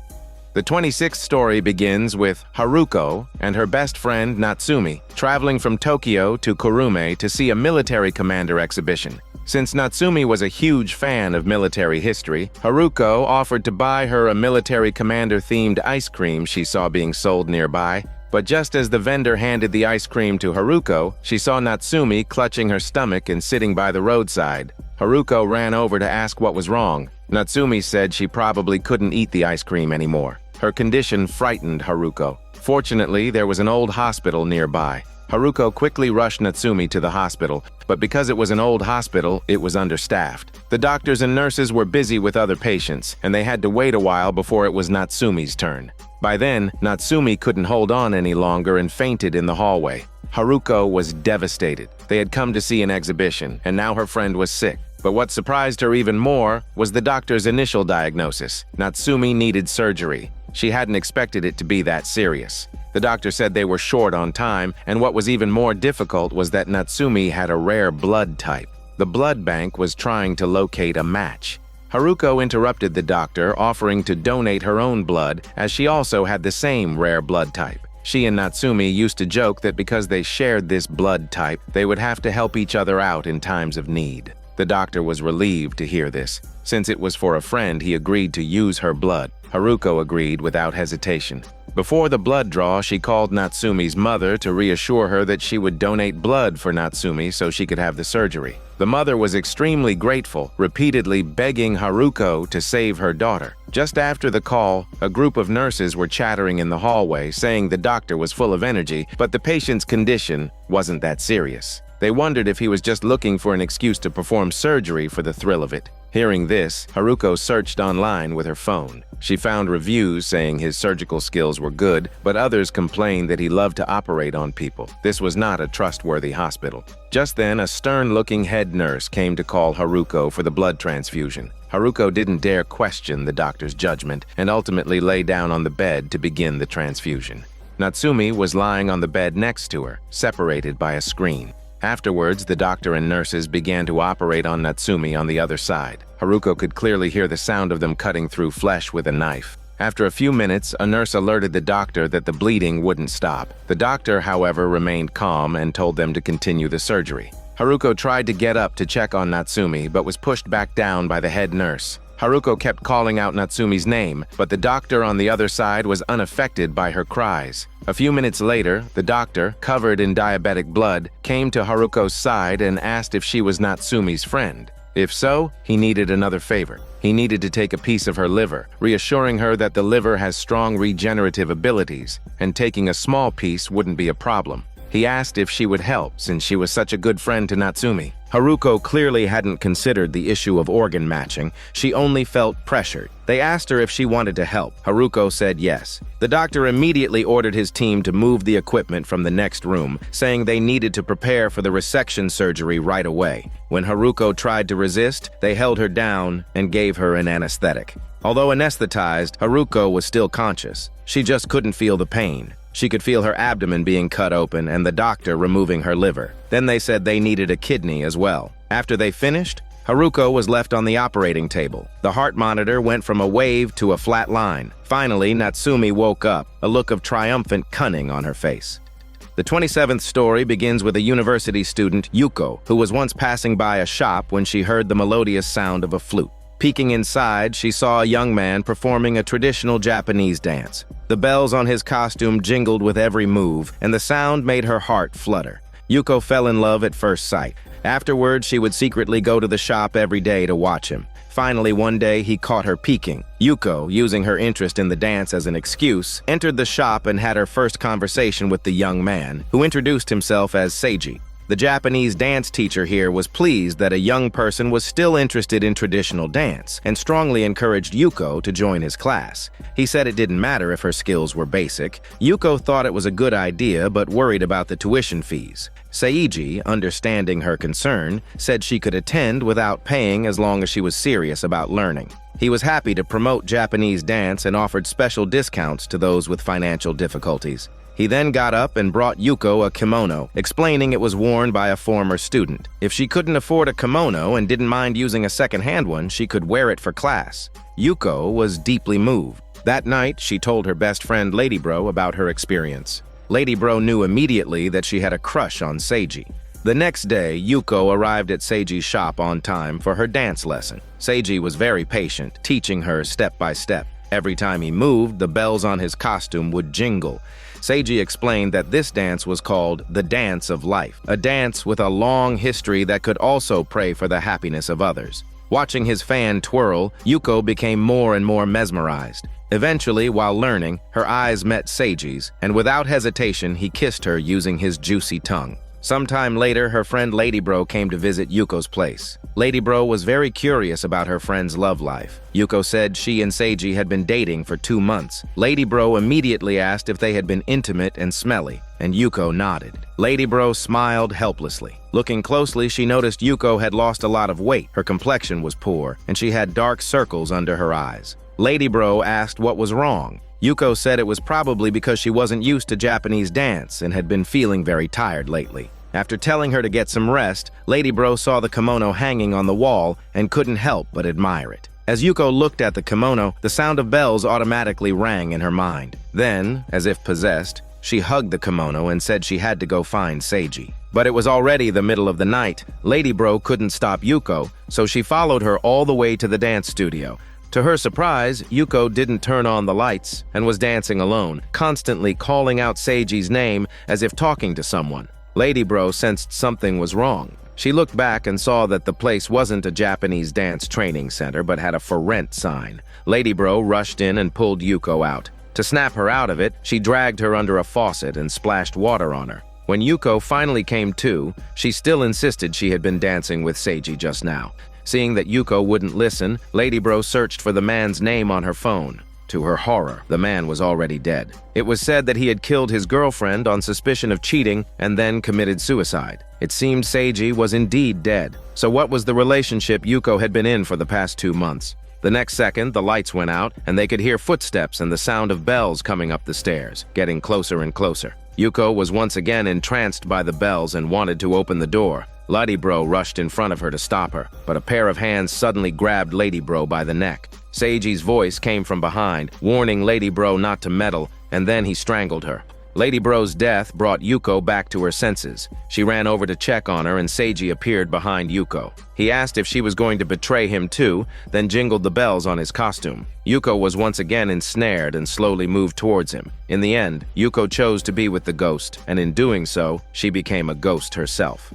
The 26th story begins with Haruko and her best friend Natsumi traveling from Tokyo to Kurume to see a military commander exhibition. Since Natsumi was a huge fan of military history, Haruko offered to buy her a military commander-themed ice cream she saw being sold nearby. But just as the vendor handed the ice cream to Haruko, she saw Natsumi clutching her stomach and sitting by the roadside. Haruko ran over to ask what was wrong. Natsumi said she probably couldn't eat the ice cream anymore. Her condition frightened Haruko. Fortunately, there was an old hospital nearby. Haruko quickly rushed Natsumi to the hospital, but because it was an old hospital, it was understaffed. The doctors and nurses were busy with other patients, and they had to wait a while before it was Natsumi's turn. By then, Natsumi couldn't hold on any longer and fainted in the hallway. Haruko was devastated. They had come to see an exhibition, and now her friend was sick. But what surprised her even more was the doctor's initial diagnosis. Natsumi needed surgery. She hadn't expected it to be that serious. The doctor said they were short on time, and what was even more difficult was that Natsumi had a rare blood type. The blood bank was trying to locate a match. Haruko interrupted the doctor, offering to donate her own blood, as she also had the same rare blood type. She and Natsumi used to joke that because they shared this blood type, they would have to help each other out in times of need. The doctor was relieved to hear this. Since it was for a friend, he agreed to use her blood. Haruko agreed without hesitation. Before the blood draw, she called Natsumi's mother to reassure her that she would donate blood for Natsumi so she could have the surgery. The mother was extremely grateful, repeatedly begging Haruko to save her daughter. Just after the call, a group of nurses were chattering in the hallway, saying the doctor was full of energy, but the patient's condition wasn't that serious. They wondered if he was just looking for an excuse to perform surgery for the thrill of it. Hearing this, Haruko searched online with her phone. She found reviews saying his surgical skills were good, but others complained that he loved to operate on people. This was not a trustworthy hospital. Just then, a stern-looking head nurse came to call Haruko for the blood transfusion. Haruko didn't dare question the doctor's judgment and ultimately lay down on the bed to begin the transfusion. Natsumi was lying on the bed next to her, separated by a screen. Afterwards, the doctor and nurses began to operate on Natsumi on the other side. Haruko could clearly hear the sound of them cutting through flesh with a knife. After a few minutes, a nurse alerted the doctor that the bleeding wouldn't stop. The doctor, however, remained calm and told them to continue the surgery. Haruko tried to get up to check on Natsumi, but was pushed back down by the head nurse. Haruko kept calling out Natsumi's name, but the doctor on the other side was unaffected by her cries. A few minutes later, the doctor, covered in diabetic blood, came to Haruko's side and asked if she was Natsumi's friend. If so, he needed another favor. He needed to take a piece of her liver, reassuring her that the liver has strong regenerative abilities, and taking a small piece wouldn't be a problem. He asked if she would help since she was such a good friend to Natsumi. Haruko clearly hadn't considered the issue of organ matching. She only felt pressured. They asked her if she wanted to help. Haruko said yes. The doctor immediately ordered his team to move the equipment from the next room, saying they needed to prepare for the resection surgery right away. When Haruko tried to resist, they held her down and gave her an anesthetic. Although anesthetized, Haruko was still conscious. She just couldn't feel the pain. She could feel her abdomen being cut open and the doctor removing her liver. Then they said they needed a kidney as well. After they finished, Haruko was left on the operating table. The heart monitor went from a wave to a flat line. Finally, Natsumi woke up, a look of triumphant cunning on her face. The 27th story begins with a university student, Yuko, who was once passing by a shop when she heard the melodious sound of a flute. Peeking inside, she saw a young man performing a traditional Japanese dance. The bells on his costume jingled with every move, and the sound made her heart flutter. Yuko fell in love at first sight. Afterwards, she would secretly go to the shop every day to watch him. Finally, one day, he caught her peeking. Yuko, using her interest in the dance as an excuse, entered the shop and had her first conversation with the young man, who introduced himself as Seiji. The Japanese dance teacher here was pleased that a young person was still interested in traditional dance and strongly encouraged Yuko to join his class. He said it didn't matter if her skills were basic. Yuko thought it was a good idea but worried about the tuition fees. Seiji, understanding her concern, said she could attend without paying as long as she was serious about learning. He was happy to promote Japanese dance and offered special discounts to those with financial difficulties. He then got up and brought Yuko a kimono, explaining it was worn by a former student. If she couldn't afford a kimono and didn't mind using a second-hand one, she could wear it for class. Yuko was deeply moved. That night, she told her best friend Lady Bro about her experience. Lady Bro knew immediately that she had a crush on Seiji. The next day, Yuko arrived at Seiji's shop on time for her dance lesson. Seiji was very patient, teaching her step by step. Every time he moved, the bells on his costume would jingle. Seiji explained that this dance was called the Dance of Life, a dance with a long history that could also pray for the happiness of others. Watching his fan twirl, Yuko became more and more mesmerized. Eventually, while learning, her eyes met Seiji's, and without hesitation, he kissed her using his juicy tongue. Sometime later, her friend Lady Bro came to visit Yuko's place. Lady Bro was very curious about her friend's love life. Yuko said she and Seiji had been dating for 2 months. Lady Bro immediately asked if they had been intimate and smelly, and Yuko nodded. Lady Bro smiled helplessly. Looking closely, she noticed Yuko had lost a lot of weight. Her complexion was poor, and she had dark circles under her eyes. Lady Bro asked what was wrong. Yuko said it was probably because she wasn't used to Japanese dance and had been feeling very tired lately. After telling her to get some rest, Lady Bro saw the kimono hanging on the wall and couldn't help but admire it. As Yuko looked at the kimono, the sound of bells automatically rang in her mind. Then, as if possessed, she hugged the kimono and said she had to go find Seiji. But it was already the middle of the night. Lady Bro couldn't stop Yuko, so she followed her all the way to the dance studio. To her surprise, Yuko didn't turn on the lights and was dancing alone, constantly calling out Seiji's name as if talking to someone. Lady Bro sensed something was wrong. She looked back and saw that the place wasn't a Japanese dance training center but had a for rent sign. Lady Bro rushed in and pulled Yuko out. To snap her out of it, she dragged her under a faucet and splashed water on her. When Yuko finally came to, she still insisted she had been dancing with Seiji just now. Seeing that Yuko wouldn't listen, Lady Bro searched for the man's name on her phone. To her horror, the man was already dead. It was said that he had killed his girlfriend on suspicion of cheating and then committed suicide. It seemed Seiji was indeed dead. So what was the relationship Yuko had been in for the past 2 months? The next second, the lights went out, and they could hear footsteps and the sound of bells coming up the stairs, getting closer and closer. Yuko was once again entranced by the bells and wanted to open the door. Lady Bro rushed in front of her to stop her, but a pair of hands suddenly grabbed Lady Bro by the neck. Seiji's voice came from behind, warning Lady Bro not to meddle, and then he strangled her. Lady Bro's death brought Yuko back to her senses. She ran over to check on her, and Seiji appeared behind Yuko. He asked if she was going to betray him too, then jingled the bells on his costume. Yuko was once again ensnared and slowly moved towards him. In the end, Yuko chose to be with the ghost, and in doing so, she became a ghost herself.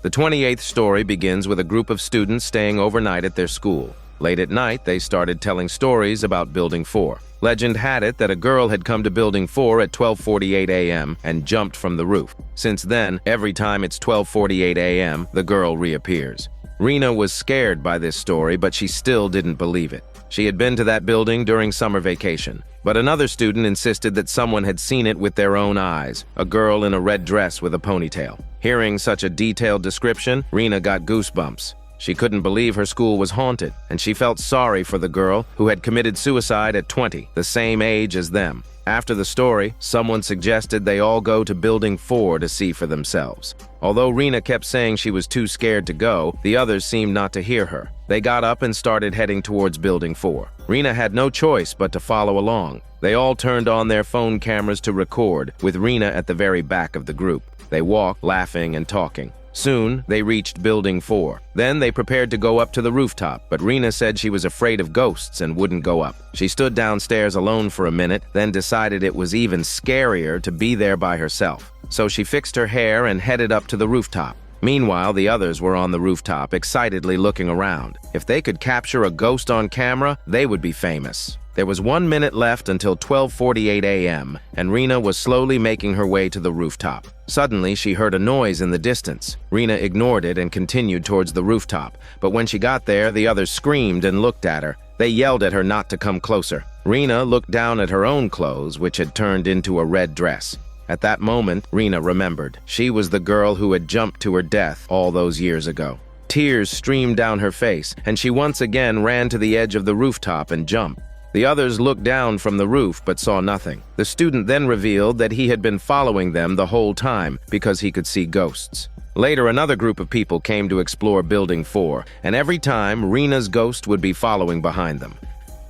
The 28th story begins with a group of students staying overnight at their school. Late at night, they started telling stories about Building 4. Legend had it that a girl had come to Building 4 at 12:48 a.m. and jumped from the roof. Since then, every time it's 12:48 a.m., the girl reappears. Rena was scared by this story, but she still didn't believe it. She had been to that building during summer vacation. But another student insisted that someone had seen it with their own eyes, a girl in a red dress with a ponytail. Hearing such a detailed description, Rena got goosebumps. She couldn't believe her school was haunted, and she felt sorry for the girl who had committed suicide at 20, the same age as them. After the story, someone suggested they all go to Building 4 to see for themselves. Although Rena kept saying she was too scared to go, the others seemed not to hear her. They got up and started heading towards Building 4. Rena had no choice but to follow along. They all turned on their phone cameras to record, with Rena at the very back of the group. They walked, laughing and talking. Soon, they reached Building 4. Then they prepared to go up to the rooftop, but Rena said she was afraid of ghosts and wouldn't go up. She stood downstairs alone for a minute, then decided it was even scarier to be there by herself. So she fixed her hair and headed up to the rooftop. Meanwhile, the others were on the rooftop, excitedly looking around. If they could capture a ghost on camera, they would be famous. There was 1 minute left until 12:48 a.m., and Rena was slowly making her way to the rooftop. Suddenly, she heard a noise in the distance. Rena ignored it and continued towards the rooftop, but when she got there, the others screamed and looked at her. They yelled at her not to come closer. Rena looked down at her own clothes, which had turned into a red dress. At that moment, Rena remembered. She was the girl who had jumped to her death all those years ago. Tears streamed down her face, and she once again ran to the edge of the rooftop and jumped. The others looked down from the roof but saw nothing. The student then revealed that he had been following them the whole time because he could see ghosts. Later, another group of people came to explore Building 4, and every time, Rena's ghost would be following behind them.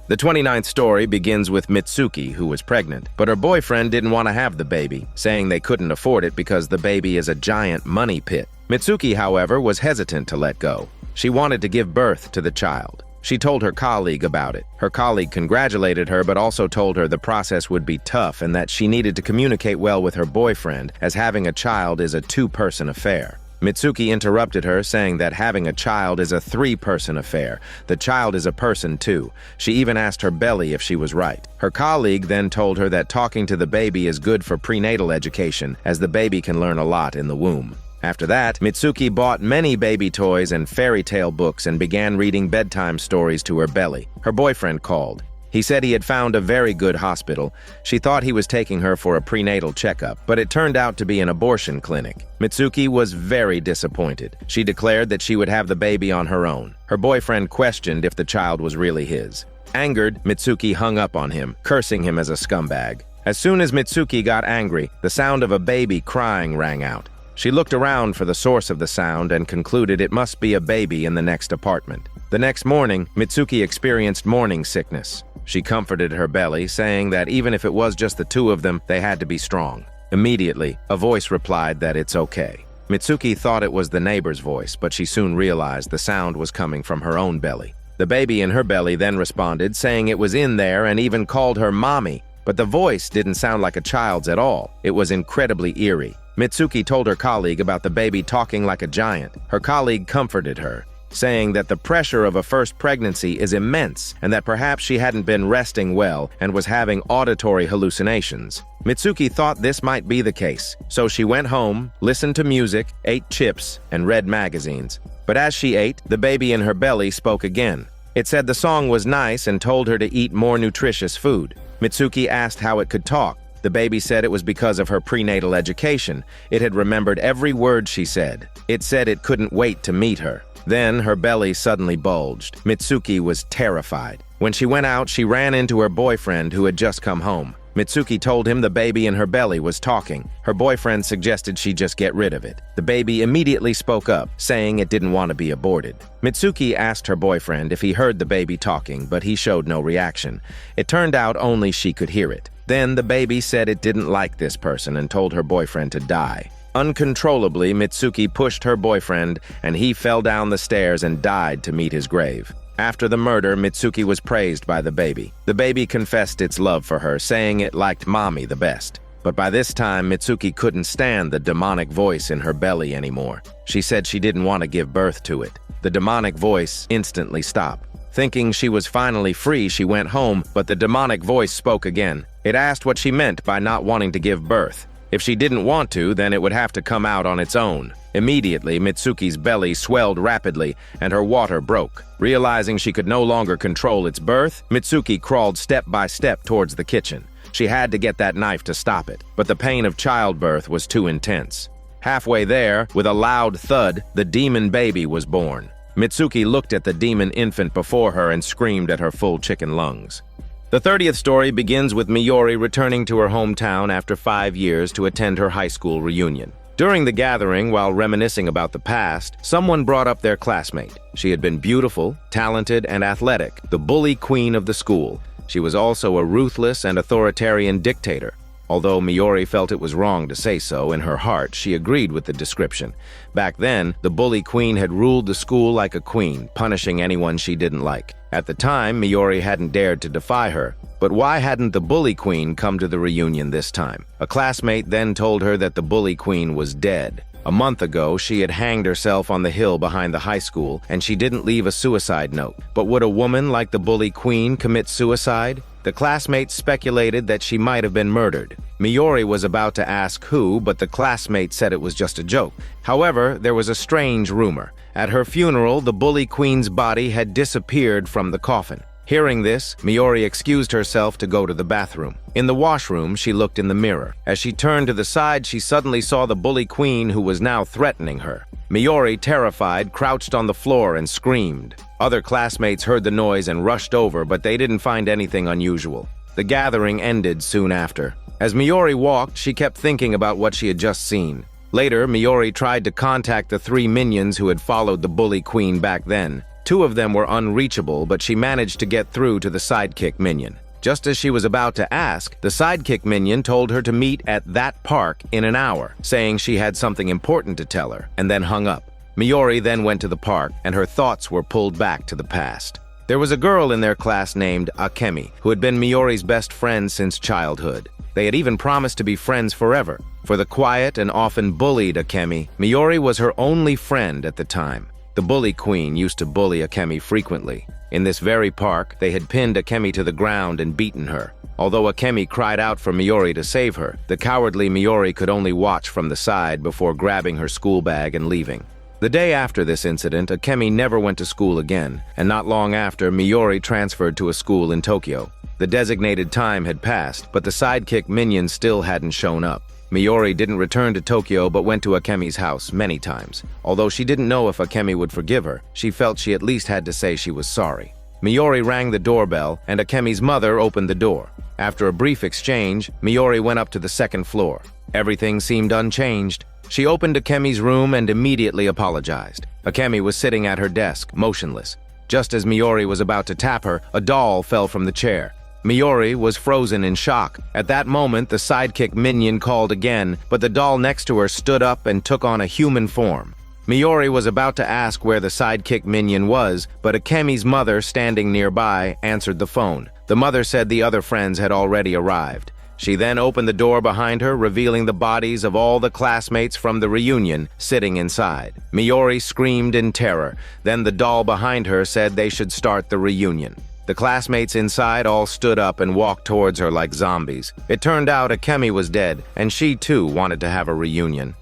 The 29th story begins with Mitsuki, who was pregnant, but her boyfriend didn't want to have the baby, saying they couldn't afford it because the baby is a giant money pit. Mitsuki, however, was hesitant to let go. She wanted to give birth to the child. She told her colleague about it. Her colleague congratulated her but also told her the process would be tough and that she needed to communicate well with her boyfriend, as having a child is a two-person affair. Mitsuki interrupted her, saying that having a child is a three-person affair. The child is a person too. She even asked her belly if she was right. Her colleague then told her that talking to the baby is good for prenatal education, as the baby can learn a lot in the womb. After that, Mitsuki bought many baby toys and fairy tale books and began reading bedtime stories to her belly. Her boyfriend called. He said he had found a very good hospital. She thought he was taking her for a prenatal checkup, but it turned out to be an abortion clinic. Mitsuki was very disappointed. She declared that she would have the baby on her own. Her boyfriend questioned if the child was really his. Angered, Mitsuki hung up on him, cursing him as a scumbag. As soon as Mitsuki got angry, the sound of a baby crying rang out. She looked around for the source of the sound and concluded it must be a baby in the next apartment. The next morning, Mitsuki experienced morning sickness. She comforted her belly, saying that even if it was just the two of them, they had to be strong. Immediately, a voice replied that it's okay. Mitsuki thought it was the neighbor's voice, but she soon realized the sound was coming from her own belly. The baby in her belly then responded, saying it was in there and even called her mommy. But the voice didn't sound like a child's at all. It was incredibly eerie. Mitsuki told her colleague about the baby talking like a giant. Her colleague comforted her, saying that the pressure of a first pregnancy is immense and that perhaps she hadn't been resting well and was having auditory hallucinations. Mitsuki thought this might be the case, so she went home, listened to music, ate chips, and read magazines. But as she ate, the baby in her belly spoke again. It said the song was nice and told her to eat more nutritious food. Mitsuki asked how it could talk. The baby said it was because of her prenatal education. It had remembered every word she said. It said it couldn't wait to meet her. Then her belly suddenly bulged. Mitsuki was terrified. When she went out, she ran into her boyfriend who had just come home. Mitsuki told him the baby in her belly was talking. Her boyfriend suggested she just get rid of it. The baby immediately spoke up, saying it didn't want to be aborted. Mitsuki asked her boyfriend if he heard the baby talking, but he showed no reaction. It turned out only she could hear it. Then the baby said it didn't like this person and told her boyfriend to die. Uncontrollably, Mitsuki pushed her boyfriend, and he fell down the stairs and died to meet his grave. After the murder, Mitsuki was praised by the baby. The baby confessed its love for her, saying it liked mommy the best. But by this time, Mitsuki couldn't stand the demonic voice in her belly anymore. She said she didn't want to give birth to it. The demonic voice instantly stopped. Thinking she was finally free, she went home, but the demonic voice spoke again. It asked what she meant by not wanting to give birth. If she didn't want to, then it would have to come out on its own. Immediately, Mitsuki's belly swelled rapidly and her water broke. Realizing she could no longer control its birth, Mitsuki crawled step by step towards the kitchen. She had to get that knife to stop it, but the pain of childbirth was too intense. Halfway there, with a loud thud, the demon baby was born. Mitsuki looked at the demon infant before her and screamed at her full chicken lungs. The 30th story begins with Miyori returning to her hometown after 5 years to attend her high school reunion. During the gathering, while reminiscing about the past, someone brought up their classmate. She had been beautiful, talented, and athletic, the bully queen of the school. She was also a ruthless and authoritarian dictator. Although Miyori felt it was wrong to say so, in her heart, she agreed with the description. Back then, the bully queen had ruled the school like a queen, punishing anyone she didn't like. At the time, Miyori hadn't dared to defy her. But why hadn't the bully queen come to the reunion this time? A classmate then told her that the bully queen was dead. A month ago, she had hanged herself on the hill behind the high school, and she didn't leave a suicide note. But would a woman like the bully queen commit suicide? The classmates speculated that she might have been murdered. Miyori was about to ask who, but the classmate said it was just a joke. However, there was a strange rumor. At her funeral, the bully queen's body had disappeared from the coffin. Hearing this, Miori excused herself to go to the bathroom. In the washroom, she looked in the mirror. As she turned to the side, she suddenly saw the bully queen who was now threatening her. Miori, terrified, crouched on the floor and screamed. Other classmates heard the noise and rushed over, but they didn't find anything unusual. The gathering ended soon after. As Miori walked, she kept thinking about what she had just seen. Later, Miori tried to contact the 3 minions who had followed the bully queen back then. 2 of them were unreachable, but she managed to get through to the sidekick minion. Just as she was about to ask, the sidekick minion told her to meet at that park in an hour, saying she had something important to tell her, and then hung up. Miori then went to the park, and her thoughts were pulled back to the past. There was a girl in their class named Akemi, who had been Miori's best friend since childhood. They had even promised to be friends forever. For the quiet and often bullied Akemi, Miori was her only friend at the time. The bully queen used to bully Akemi frequently. In this very park, they had pinned Akemi to the ground and beaten her. Although Akemi cried out for Miori to save her, the cowardly Miori could only watch from the side before grabbing her school bag and leaving. The day after this incident, Akemi never went to school again, and not long after, Miori transferred to a school in Tokyo. The designated time had passed, but the sidekick minion still hadn't shown up. Miori didn't return to Tokyo but went to Akemi's house many times. Although she didn't know if Akemi would forgive her, she felt she at least had to say she was sorry. Miori rang the doorbell, and Akemi's mother opened the door. After a brief exchange, Miori went up to the second floor. Everything seemed unchanged. She opened Akemi's room and immediately apologized. Akemi was sitting at her desk, motionless. Just as Miori was about to tap her, a doll fell from the chair. Miori was frozen in shock. At that moment, the sidekick minion called again, but the doll next to her stood up and took on a human form. Miori was about to ask where the sidekick minion was, but Akemi's mother, standing nearby, answered the phone. The mother said the other friends had already arrived. She then opened the door behind her, revealing the bodies of all the classmates from the reunion sitting inside. Miori screamed in terror. Then the doll behind her said they should start the reunion. The classmates inside all stood up and walked towards her like zombies. It turned out Akemi was dead, and she too wanted to have a reunion.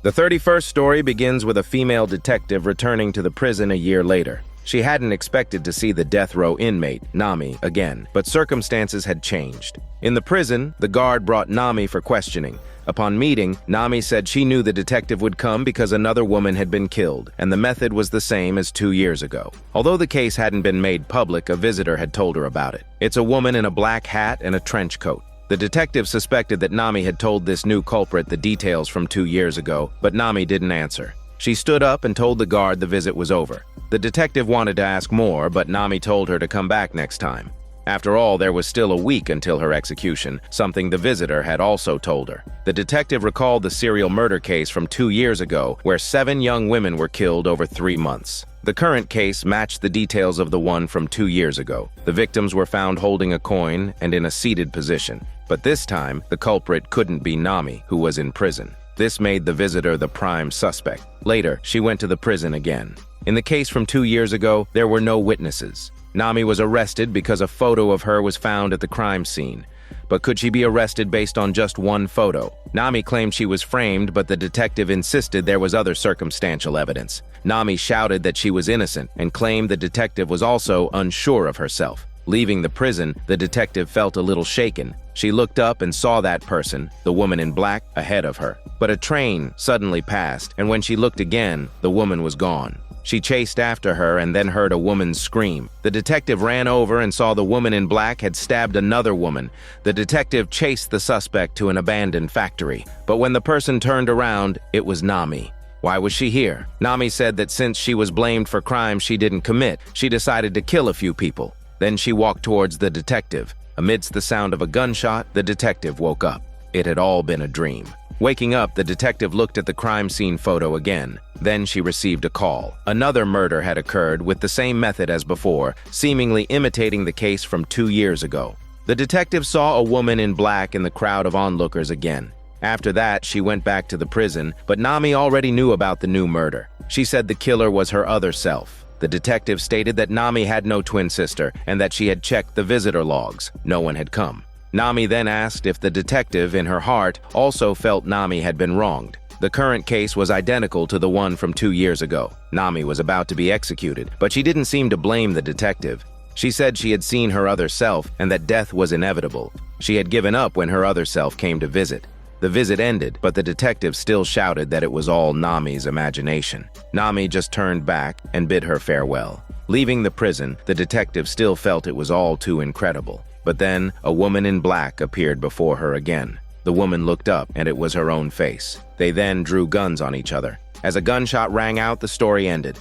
The 31st story begins with a female detective returning to the prison a year later. She hadn't expected to see the death row inmate, Nami, again, but circumstances had changed. In the prison, the guard brought Nami for questioning. Upon meeting, Nami said she knew the detective would come because another woman had been killed, and the method was the same as 2 years ago. Although the case hadn't been made public, a visitor had told her about it. It's a woman in a black hat and a trench coat. The detective suspected that Nami had told this new culprit the details from 2 years ago, but Nami didn't answer. She stood up and told the guard the visit was over. The detective wanted to ask more, but Nami told her to come back next time. After all, there was still a week until her execution, something the visitor had also told her. The detective recalled the serial murder case from 2 years ago, where 7 young women were killed over 3 months. The current case matched the details of the one from 2 years ago. The victims were found holding a coin and in a seated position. But this time, the culprit couldn't be Nami, who was in prison. This made the visitor the prime suspect. Later, she went to the prison again. In the case from 2 years ago, there were no witnesses. Nami was arrested because a photo of her was found at the crime scene. But could she be arrested based on just one photo? Nami claimed she was framed, but the detective insisted there was other circumstantial evidence. Nami shouted that she was innocent and claimed the detective was also unsure of herself. Leaving the prison, the detective felt a little shaken. She looked up and saw that person, the woman in black, ahead of her. But a train suddenly passed, and when she looked again, the woman was gone. She chased after her and then heard a woman scream. The detective ran over and saw the woman in black had stabbed another woman. The detective chased the suspect to an abandoned factory. But when the person turned around, it was Nami. Why was she here? Nami said that since she was blamed for crimes she didn't commit, she decided to kill a few people. Then she walked towards the detective. Amidst the sound of a gunshot, the detective woke up. It had all been a dream. Waking up, the detective looked at the crime scene photo again. Then she received a call. Another murder had occurred with the same method as before, seemingly imitating the case from 2 years ago. The detective saw a woman in black in the crowd of onlookers again. After that, she went back to the prison, but Nami already knew about the new murder. She said the killer was her other self. The detective stated that Nami had no twin sister and that she had checked the visitor logs. No one had come. Nami then asked if the detective, in her heart, also felt Nami had been wronged. The current case was identical to the one from 2 years ago. Nami was about to be executed, but she didn't seem to blame the detective. She said she had seen her other self and that death was inevitable. She had given up when her other self came to visit. The visit ended, but the detective still shouted that it was all Nami's imagination. Nami just turned back and bid her farewell. Leaving the prison, the detective still felt it was all too incredible. But then, a woman in black appeared before her again. The woman looked up, and it was her own face. They then drew guns on each other. As a gunshot rang out, the story ended.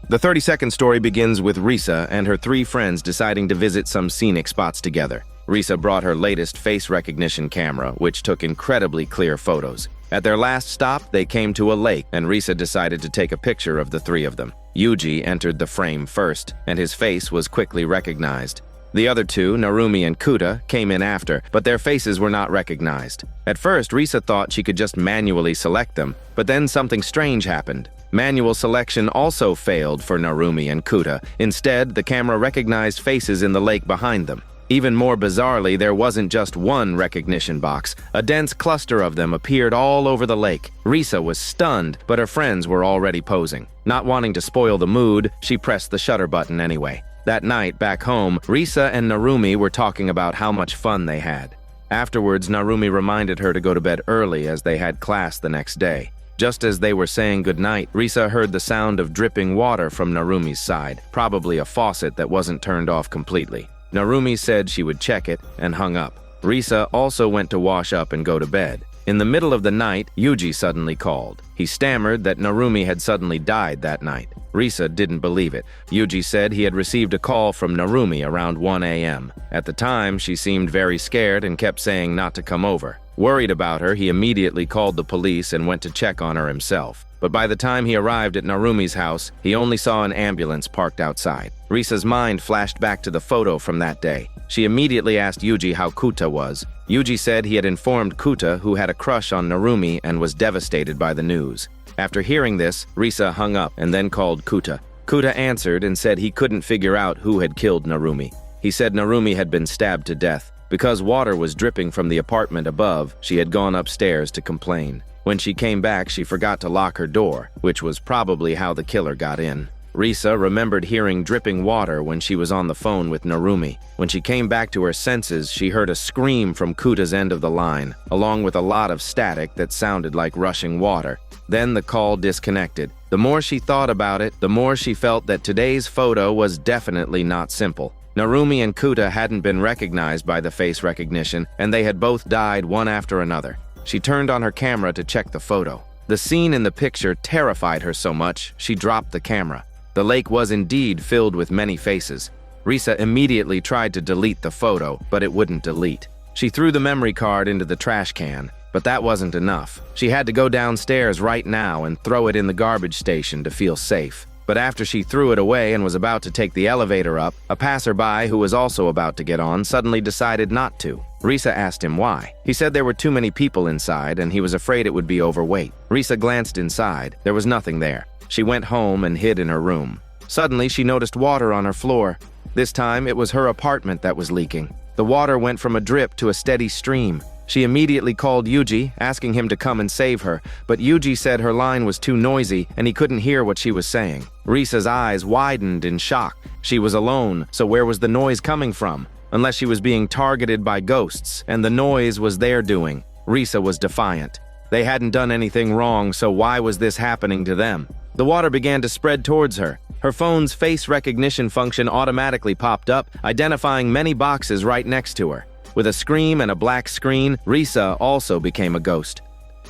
The 30-second story begins with Risa and her 3 friends deciding to visit some scenic spots together. Risa brought her latest face recognition camera, which took incredibly clear photos. At their last stop, they came to a lake, and Risa decided to take a picture of the 3 of them. Yuji entered the frame first, and his face was quickly recognized. The other 2, Narumi and Kuta, came in after, but their faces were not recognized. At first, Risa thought she could just manually select them, but then something strange happened. Manual selection also failed for Narumi and Kuta. Instead, the camera recognized faces in the lake behind them. Even more bizarrely, there wasn't just one recognition box. A dense cluster of them appeared all over the lake. Risa was stunned, but her friends were already posing. Not wanting to spoil the mood, she pressed the shutter button anyway. That night, back home, Risa and Narumi were talking about how much fun they had. Afterwards, Narumi reminded her to go to bed early as they had class the next day. Just as they were saying goodnight, Risa heard the sound of dripping water from Narumi's side, probably a faucet that wasn't turned off completely. Narumi said she would check it and hung up. Risa also went to wash up and go to bed. In the middle of the night, Yuji suddenly called. He stammered that Narumi had suddenly died that night. Risa didn't believe it. Yuji said he had received a call from Narumi around 1 a.m. At the time, she seemed very scared and kept saying not to come over. Worried about her, he immediately called the police and went to check on her himself. But by the time he arrived at Narumi's house, he only saw an ambulance parked outside. Risa's mind flashed back to the photo from that day. She immediately asked Yuji how Kuta was. Yuji said he had informed Kuta, who had a crush on Narumi and was devastated by the news. After hearing this, Risa hung up and then called Kuta. Kuta answered and said he couldn't figure out who had killed Narumi. He said Narumi had been stabbed to death. Because water was dripping from the apartment above, she had gone upstairs to complain. When she came back, she forgot to lock her door, which was probably how the killer got in. Risa remembered hearing dripping water when she was on the phone with Narumi. When she came back to her senses, she heard a scream from Kuta's end of the line, along with a lot of static that sounded like rushing water. Then the call disconnected. The more she thought about it, the more she felt that today's photo was definitely not simple. Narumi and Kuta hadn't been recognized by the face recognition, and they had both died one after another. She turned on her camera to check the photo. The scene in the picture terrified her so much, she dropped the camera. The lake was indeed filled with many faces. Risa immediately tried to delete the photo, but it wouldn't delete. She threw the memory card into the trash can, but that wasn't enough. She had to go downstairs right now and throw it in the garbage station to feel safe. But after she threw it away and was about to take the elevator up, a passerby who was also about to get on suddenly decided not to. Risa asked him why. He said there were too many people inside and he was afraid it would be overweight. Risa glanced inside. There was nothing there. She went home and hid in her room. Suddenly, she noticed water on her floor. This time, it was her apartment that was leaking. The water went from a drip to a steady stream. She immediately called Yuji, asking him to come and save her, but Yuji said her line was too noisy and he couldn't hear what she was saying. Risa's eyes widened in shock. She was alone, so where was the noise coming from? Unless she was being targeted by ghosts, and the noise was their doing. Risa was defiant. They hadn't done anything wrong, so why was this happening to them? The water began to spread towards her. Her phone's face recognition function automatically popped up, identifying many boxes right next to her. With a scream and a black screen, Risa also became a ghost.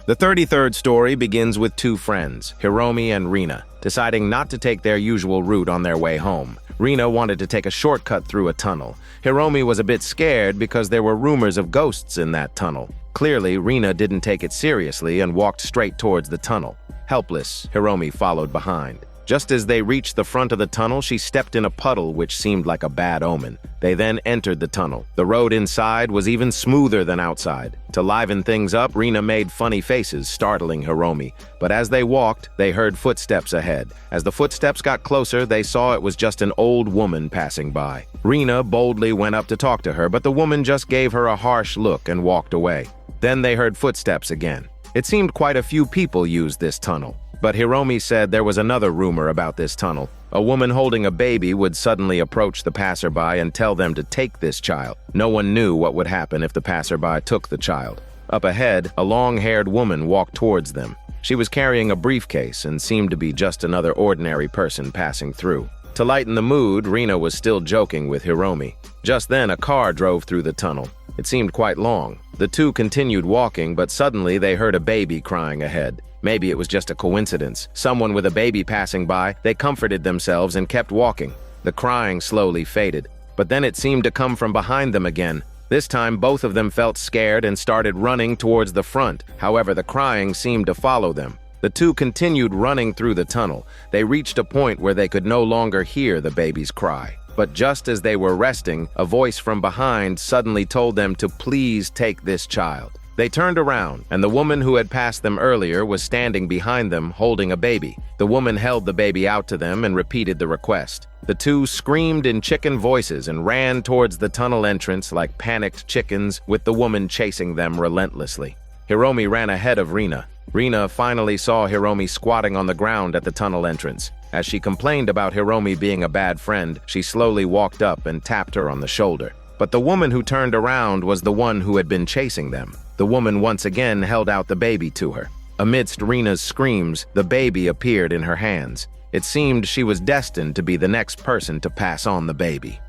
The 33rd story begins with 2 friends, Hiromi and Rina, deciding not to take their usual route on their way home. Rina wanted to take a shortcut through a tunnel. Hiromi was a bit scared because there were rumors of ghosts in that tunnel. Clearly, Rina didn't take it seriously and walked straight towards the tunnel. Helpless, Hiromi followed behind. Just as they reached the front of the tunnel, she stepped in a puddle which seemed like a bad omen. They then entered the tunnel. The road inside was even smoother than outside. To liven things up, Rina made funny faces, startling Hiromi. But as they walked, they heard footsteps ahead. As the footsteps got closer, they saw it was just an old woman passing by. Rina boldly went up to talk to her, but the woman just gave her a harsh look and walked away. Then they heard footsteps again. It seemed quite a few people used this tunnel. But Hiromi said there was another rumor about this tunnel. A woman holding a baby would suddenly approach the passerby and tell them to take this child. No one knew what would happen if the passerby took the child. Up ahead, a long-haired woman walked towards them. She was carrying a briefcase and seemed to be just another ordinary person passing through. To lighten the mood, Rina was still joking with Hiromi. Just then, a car drove through the tunnel. It seemed quite long. The two continued walking, but suddenly they heard a baby crying ahead. Maybe it was just a coincidence. Someone with a baby passing by, they comforted themselves and kept walking. The crying slowly faded, but then it seemed to come from behind them again. This time, both of them felt scared and started running towards the front. However, the crying seemed to follow them. The two continued running through the tunnel. They reached a point where they could no longer hear the baby's cry. But just as they were resting, a voice from behind suddenly told them to please take this child. They turned around, and the woman who had passed them earlier was standing behind them holding a baby. The woman held the baby out to them and repeated the request. The two screamed in chicken voices and ran towards the tunnel entrance like panicked chickens, with the woman chasing them relentlessly. Hiromi ran ahead of Rina. Rina finally saw Hiromi squatting on the ground at the tunnel entrance. As she complained about Hiromi being a bad friend, she slowly walked up and tapped her on the shoulder. But the woman who turned around was the one who had been chasing them. The woman once again held out the baby to her. Amidst Rina's screams, the baby appeared in her hands. It seemed she was destined to be the next person to pass on the baby.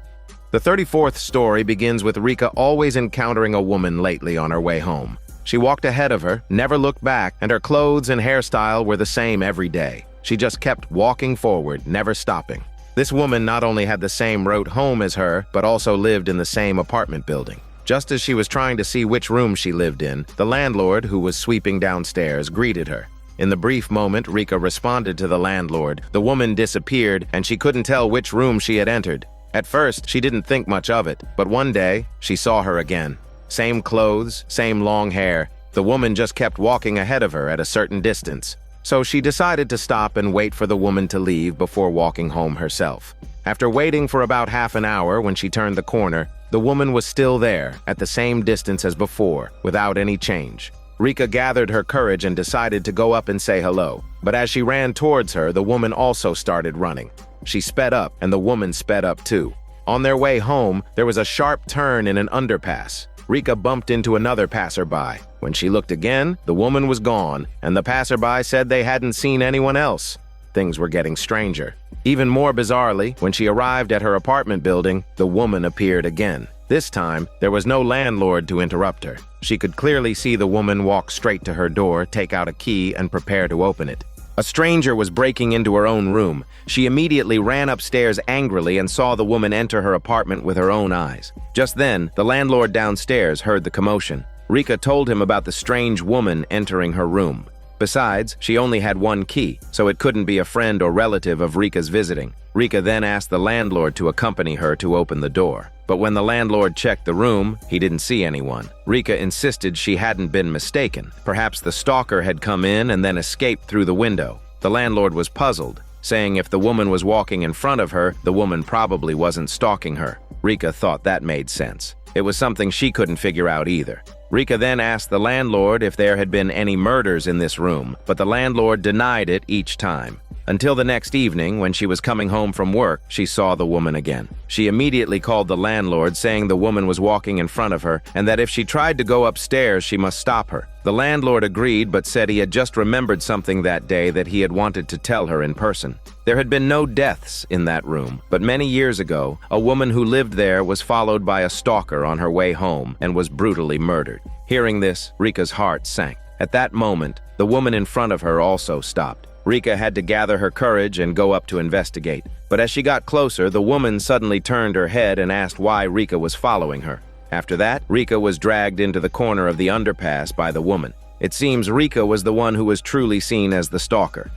The 34th story begins with Rika always encountering a woman lately on her way home. She walked ahead of her, never looked back, and her clothes and hairstyle were the same every day. She just kept walking forward, never stopping. This woman not only had the same route home as her, but also lived in the same apartment building. Just as she was trying to see which room she lived in, the landlord, who was sweeping downstairs, greeted her. In the brief moment Rika responded to the landlord, the woman disappeared and she couldn't tell which room she had entered. At first, she didn't think much of it, but one day, she saw her again. Same clothes, same long hair. The woman just kept walking ahead of her at a certain distance. So she decided to stop and wait for the woman to leave before walking home herself. After waiting for about half an hour, when she turned the corner, the woman was still there, at the same distance as before, without any change. Rika gathered her courage and decided to go up and say hello. But as she ran towards her, the woman also started running. She sped up, and the woman sped up too. On their way home, there was a sharp turn in an underpass. Rika bumped into another passerby. When she looked again, the woman was gone, and the passerby said they hadn't seen anyone else. Things were getting stranger. Even more bizarrely, when she arrived at her apartment building, the woman appeared again. This time, there was no landlord to interrupt her. She could clearly see the woman walk straight to her door, take out a key, and prepare to open it. A stranger was breaking into her own room. She immediately ran upstairs angrily and saw the woman enter her apartment with her own eyes. Just then, the landlord downstairs heard the commotion. Rika told him about the strange woman entering her room. Besides, she only had one key, so it couldn't be a friend or relative of Rika's visiting. Rika then asked the landlord to accompany her to open the door. But when the landlord checked the room, he didn't see anyone. Rika insisted she hadn't been mistaken. Perhaps the stalker had come in and then escaped through the window. The landlord was puzzled, saying if the woman was walking in front of her, the woman probably wasn't stalking her. Rika thought that made sense. It was something she couldn't figure out either. Rika then asked the landlord if there had been any murders in this room, but the landlord denied it each time. Until the next evening, when she was coming home from work, she saw the woman again. She immediately called the landlord, saying the woman was walking in front of her, and that if she tried to go upstairs, she must stop her. The landlord agreed, but said he had just remembered something that day that he had wanted to tell her in person. There had been no deaths in that room, but many years ago, a woman who lived there was followed by a stalker on her way home and was brutally murdered. Hearing this, Rika's heart sank. At that moment, the woman in front of her also stopped. Rika had to gather her courage and go up to investigate. But as she got closer, the woman suddenly turned her head and asked why Rika was following her. After that, Rika was dragged into the corner of the underpass by the woman. It seems Rika was the one who was truly seen as the stalker.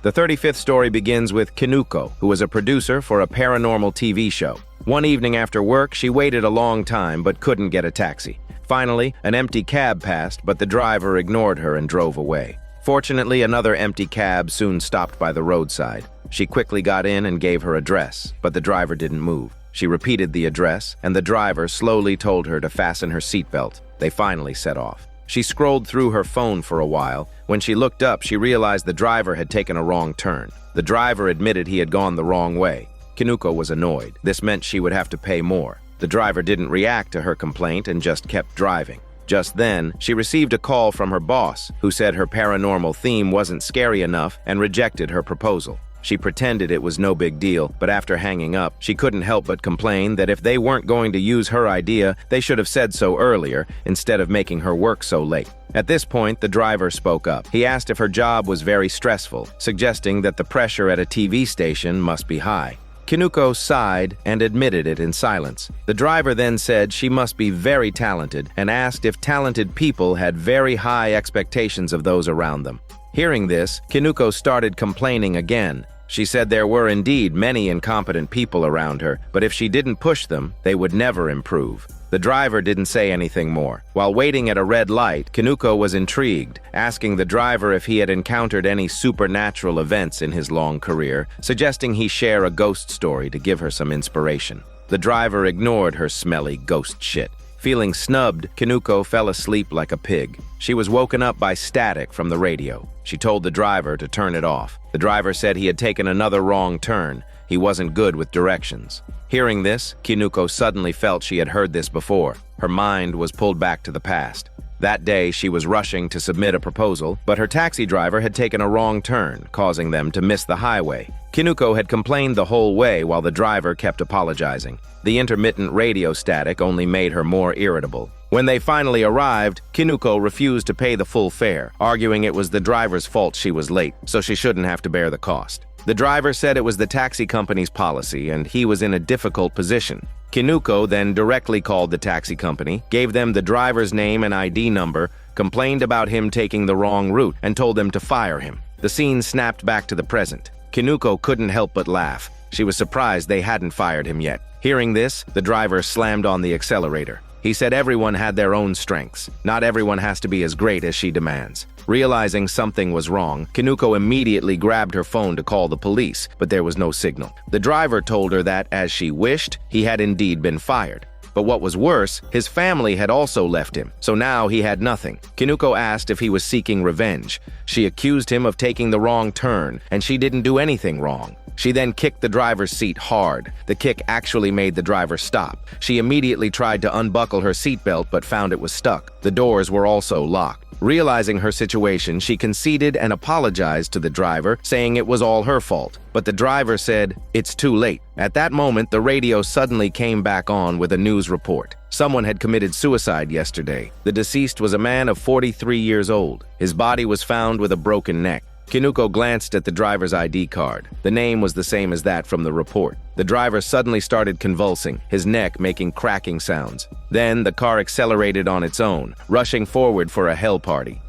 The 35th story begins with Kinuko, who was a producer for a paranormal TV show. One evening after work, she waited a long time but couldn't get a taxi. Finally, an empty cab passed, but the driver ignored her and drove away. Fortunately, another empty cab soon stopped by the roadside. She quickly got in and gave her address, but the driver didn't move. She repeated the address, and the driver slowly told her to fasten her seatbelt. They finally set off. She scrolled through her phone for a while, When she looked up, she realized the driver had taken a wrong turn. The driver admitted he had gone the wrong way. Kinuko was annoyed. This meant she would have to pay more. The driver didn't react to her complaint and just kept driving. Just then, she received a call from her boss, who said her paranormal theme wasn't scary enough and rejected her proposal. She pretended it was no big deal, but after hanging up, she couldn't help but complain that if they weren't going to use her idea, they should have said so earlier, instead of making her work so late. At this point, the driver spoke up. He asked if her job was very stressful, suggesting that the pressure at a TV station must be high. Kinuko sighed and admitted it in silence. The driver then said she must be very talented and asked if talented people had very high expectations of those around them. Hearing this, Kinuko started complaining again. She said there were indeed many incompetent people around her, but if she didn't push them, they would never improve. The driver didn't say anything more. While waiting at a red light, Kinuko was intrigued, asking the driver if he had encountered any supernatural events in his long career, suggesting he share a ghost story to give her some inspiration. The driver ignored her smelly ghost shit. Feeling snubbed, Kinuko fell asleep like a pig. She was woken up by static from the radio. She told the driver to turn it off. The driver said he had taken another wrong turn. He wasn't good with directions. Hearing this, Kinuko suddenly felt she had heard this before. Her mind was pulled back to the past. That day, she was rushing to submit a proposal, but her taxi driver had taken a wrong turn, causing them to miss the highway. Kinuko had complained the whole way while the driver kept apologizing. The intermittent radio static only made her more irritable. When they finally arrived, Kinuko refused to pay the full fare, arguing it was the driver's fault she was late, so she shouldn't have to bear the cost. The driver said it was the taxi company's policy and he was in a difficult position. Kinuko then directly called the taxi company, gave them the driver's name and ID number, complained about him taking the wrong route, and told them to fire him. The scene snapped back to the present. Kinuko couldn't help but laugh. She was surprised they hadn't fired him yet. Hearing this, the driver slammed on the accelerator. He said everyone had their own strengths. Not everyone has to be as great as she demands. Realizing something was wrong, Kinuko immediately grabbed her phone to call the police, but there was no signal. The driver told her that, as she wished, he had indeed been fired. But what was worse, his family had also left him, so now he had nothing. Kinuko asked if he was seeking revenge. She accused him of taking the wrong turn, and she didn't do anything wrong. She then kicked the driver's seat hard. The kick actually made the driver stop. She immediately tried to unbuckle her seatbelt but found it was stuck. The doors were also locked. Realizing her situation, she conceded and apologized to the driver, saying it was all her fault. But the driver said, "It's too late." At that moment, the radio suddenly came back on with a news report. Someone had committed suicide yesterday. The deceased was a man of 43 years old. His body was found with a broken neck. Kinuko glanced at the driver's ID card. The name was the same as that from the report. The driver suddenly started convulsing, his neck making cracking sounds. Then the car accelerated on its own, rushing forward for a hell party.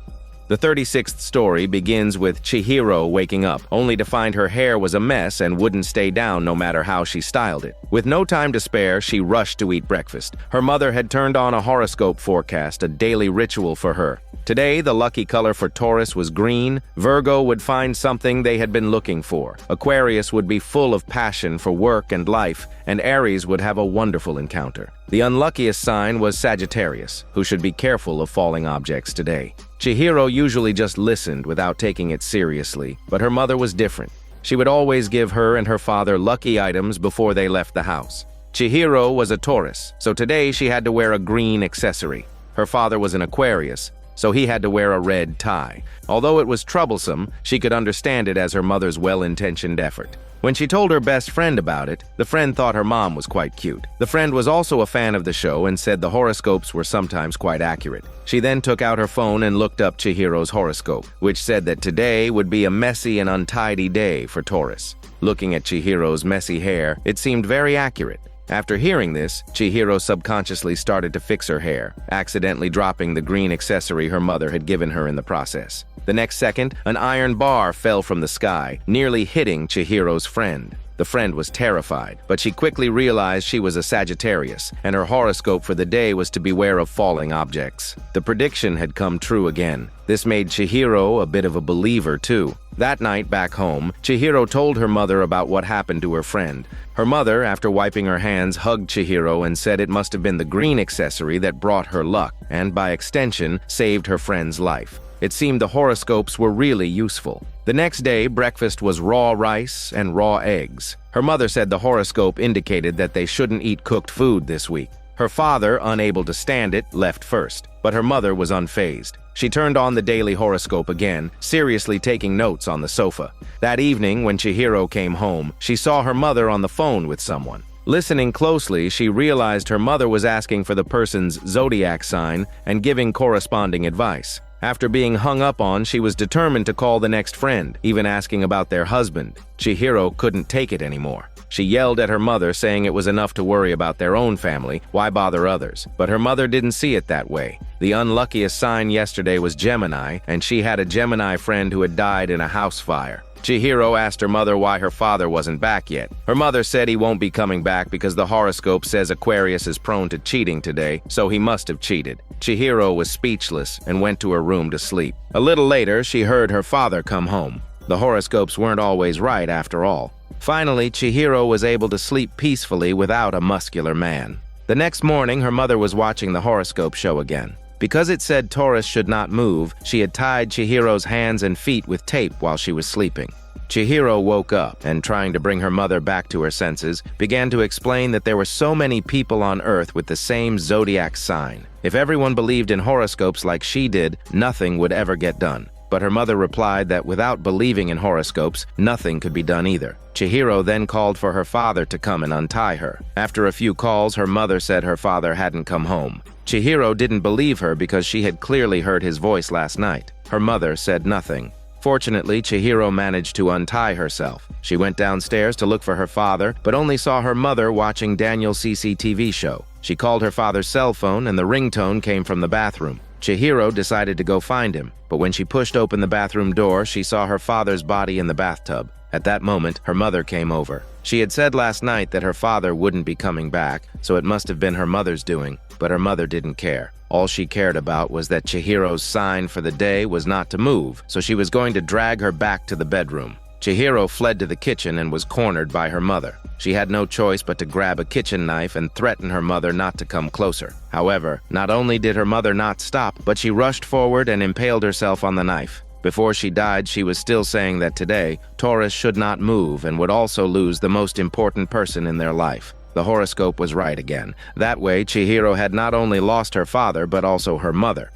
The 36th story begins with Chihiro waking up, only to find her hair was a mess and wouldn't stay down no matter how she styled it. With no time to spare, she rushed to eat breakfast. Her mother had turned on a horoscope forecast, a daily ritual for her. Today, the lucky color for Taurus was green, Virgo would find something they had been looking for, Aquarius would be full of passion for work and life, and Aries would have a wonderful encounter. The unluckiest sign was Sagittarius, who should be careful of falling objects today. Chihiro usually just listened without taking it seriously, but her mother was different. She would always give her and her father lucky items before they left the house. Chihiro was a Taurus, so today she had to wear a green accessory. Her father was an Aquarius, so he had to wear a red tie. Although it was troublesome, she could understand it as her mother's well-intentioned effort. When she told her best friend about it, the friend thought her mom was quite cute. The friend was also a fan of the show and said the horoscopes were sometimes quite accurate. She then took out her phone and looked up Chihiro's horoscope, which said that today would be a messy and untidy day for Taurus. Looking at Chihiro's messy hair, it seemed very accurate. After hearing this, Chihiro subconsciously started to fix her hair, accidentally dropping the green accessory her mother had given her in the process. The next second, an iron bar fell from the sky, nearly hitting Chihiro's friend. The friend was terrified, but she quickly realized she was a Sagittarius, and her horoscope for the day was to beware of falling objects. The prediction had come true again. This made Chihiro a bit of a believer, too. That night, back home, Chihiro told her mother about what happened to her friend. Her mother, after wiping her hands, hugged Chihiro and said it must have been the green accessory that brought her luck, and by extension, saved her friend's life. It seemed the horoscopes were really useful. The next day, breakfast was raw rice and raw eggs. Her mother said the horoscope indicated that they shouldn't eat cooked food this week. Her father, unable to stand it, left first, but her mother was unfazed. She turned on the daily horoscope again, seriously taking notes on the sofa. That evening, when Chihiro came home, she saw her mother on the phone with someone. Listening closely, she realized her mother was asking for the person's zodiac sign and giving corresponding advice. After being hung up on, she was determined to call the next friend, even asking about their husband. Chihiro couldn't take it anymore. She yelled at her mother, saying it was enough to worry about their own family, why bother others? But her mother didn't see it that way. The unluckiest sign yesterday was Gemini, and she had a Gemini friend who had died in a house fire. Chihiro asked her mother why her father wasn't back yet. Her mother said he won't be coming back because the horoscope says Aquarius is prone to cheating today, so he must have cheated. Chihiro was speechless and went to her room to sleep. A little later, she heard her father come home. The horoscopes weren't always right after all. Finally, Chihiro was able to sleep peacefully without a muscular man. The next morning, her mother was watching the horoscope show again. Because it said Taurus should not move, she had tied Chihiro's hands and feet with tape while she was sleeping. Chihiro woke up and, trying to bring her mother back to her senses, began to explain that there were so many people on Earth with the same zodiac sign. If everyone believed in horoscopes like she did, nothing would ever get done. But her mother replied that without believing in horoscopes, nothing could be done either. Chihiro then called for her father to come and untie her. After a few calls, her mother said her father hadn't come home. Chihiro didn't believe her because she had clearly heard his voice last night. Her mother said nothing. Fortunately, Chihiro managed to untie herself. She went downstairs to look for her father, but only saw her mother watching Daniel's CCTV show. She called her father's cell phone, and the ringtone came from the bathroom. Chihiro decided to go find him, but when she pushed open the bathroom door, she saw her father's body in the bathtub. At that moment, her mother came over. She had said last night that her father wouldn't be coming back, so it must have been her mother's doing, but her mother didn't care. All she cared about was that Chihiro's sign for the day was not to move, so she was going to drag her back to the bedroom. Chihiro fled to the kitchen and was cornered by her mother. She had no choice but to grab a kitchen knife and threaten her mother not to come closer. However, not only did her mother not stop, but she rushed forward and impaled herself on the knife. Before she died, she was still saying that today, Taurus should not move and would also lose the most important person in their life. The horoscope was right again. That way, Chihiro had not only lost her father, but also her mother.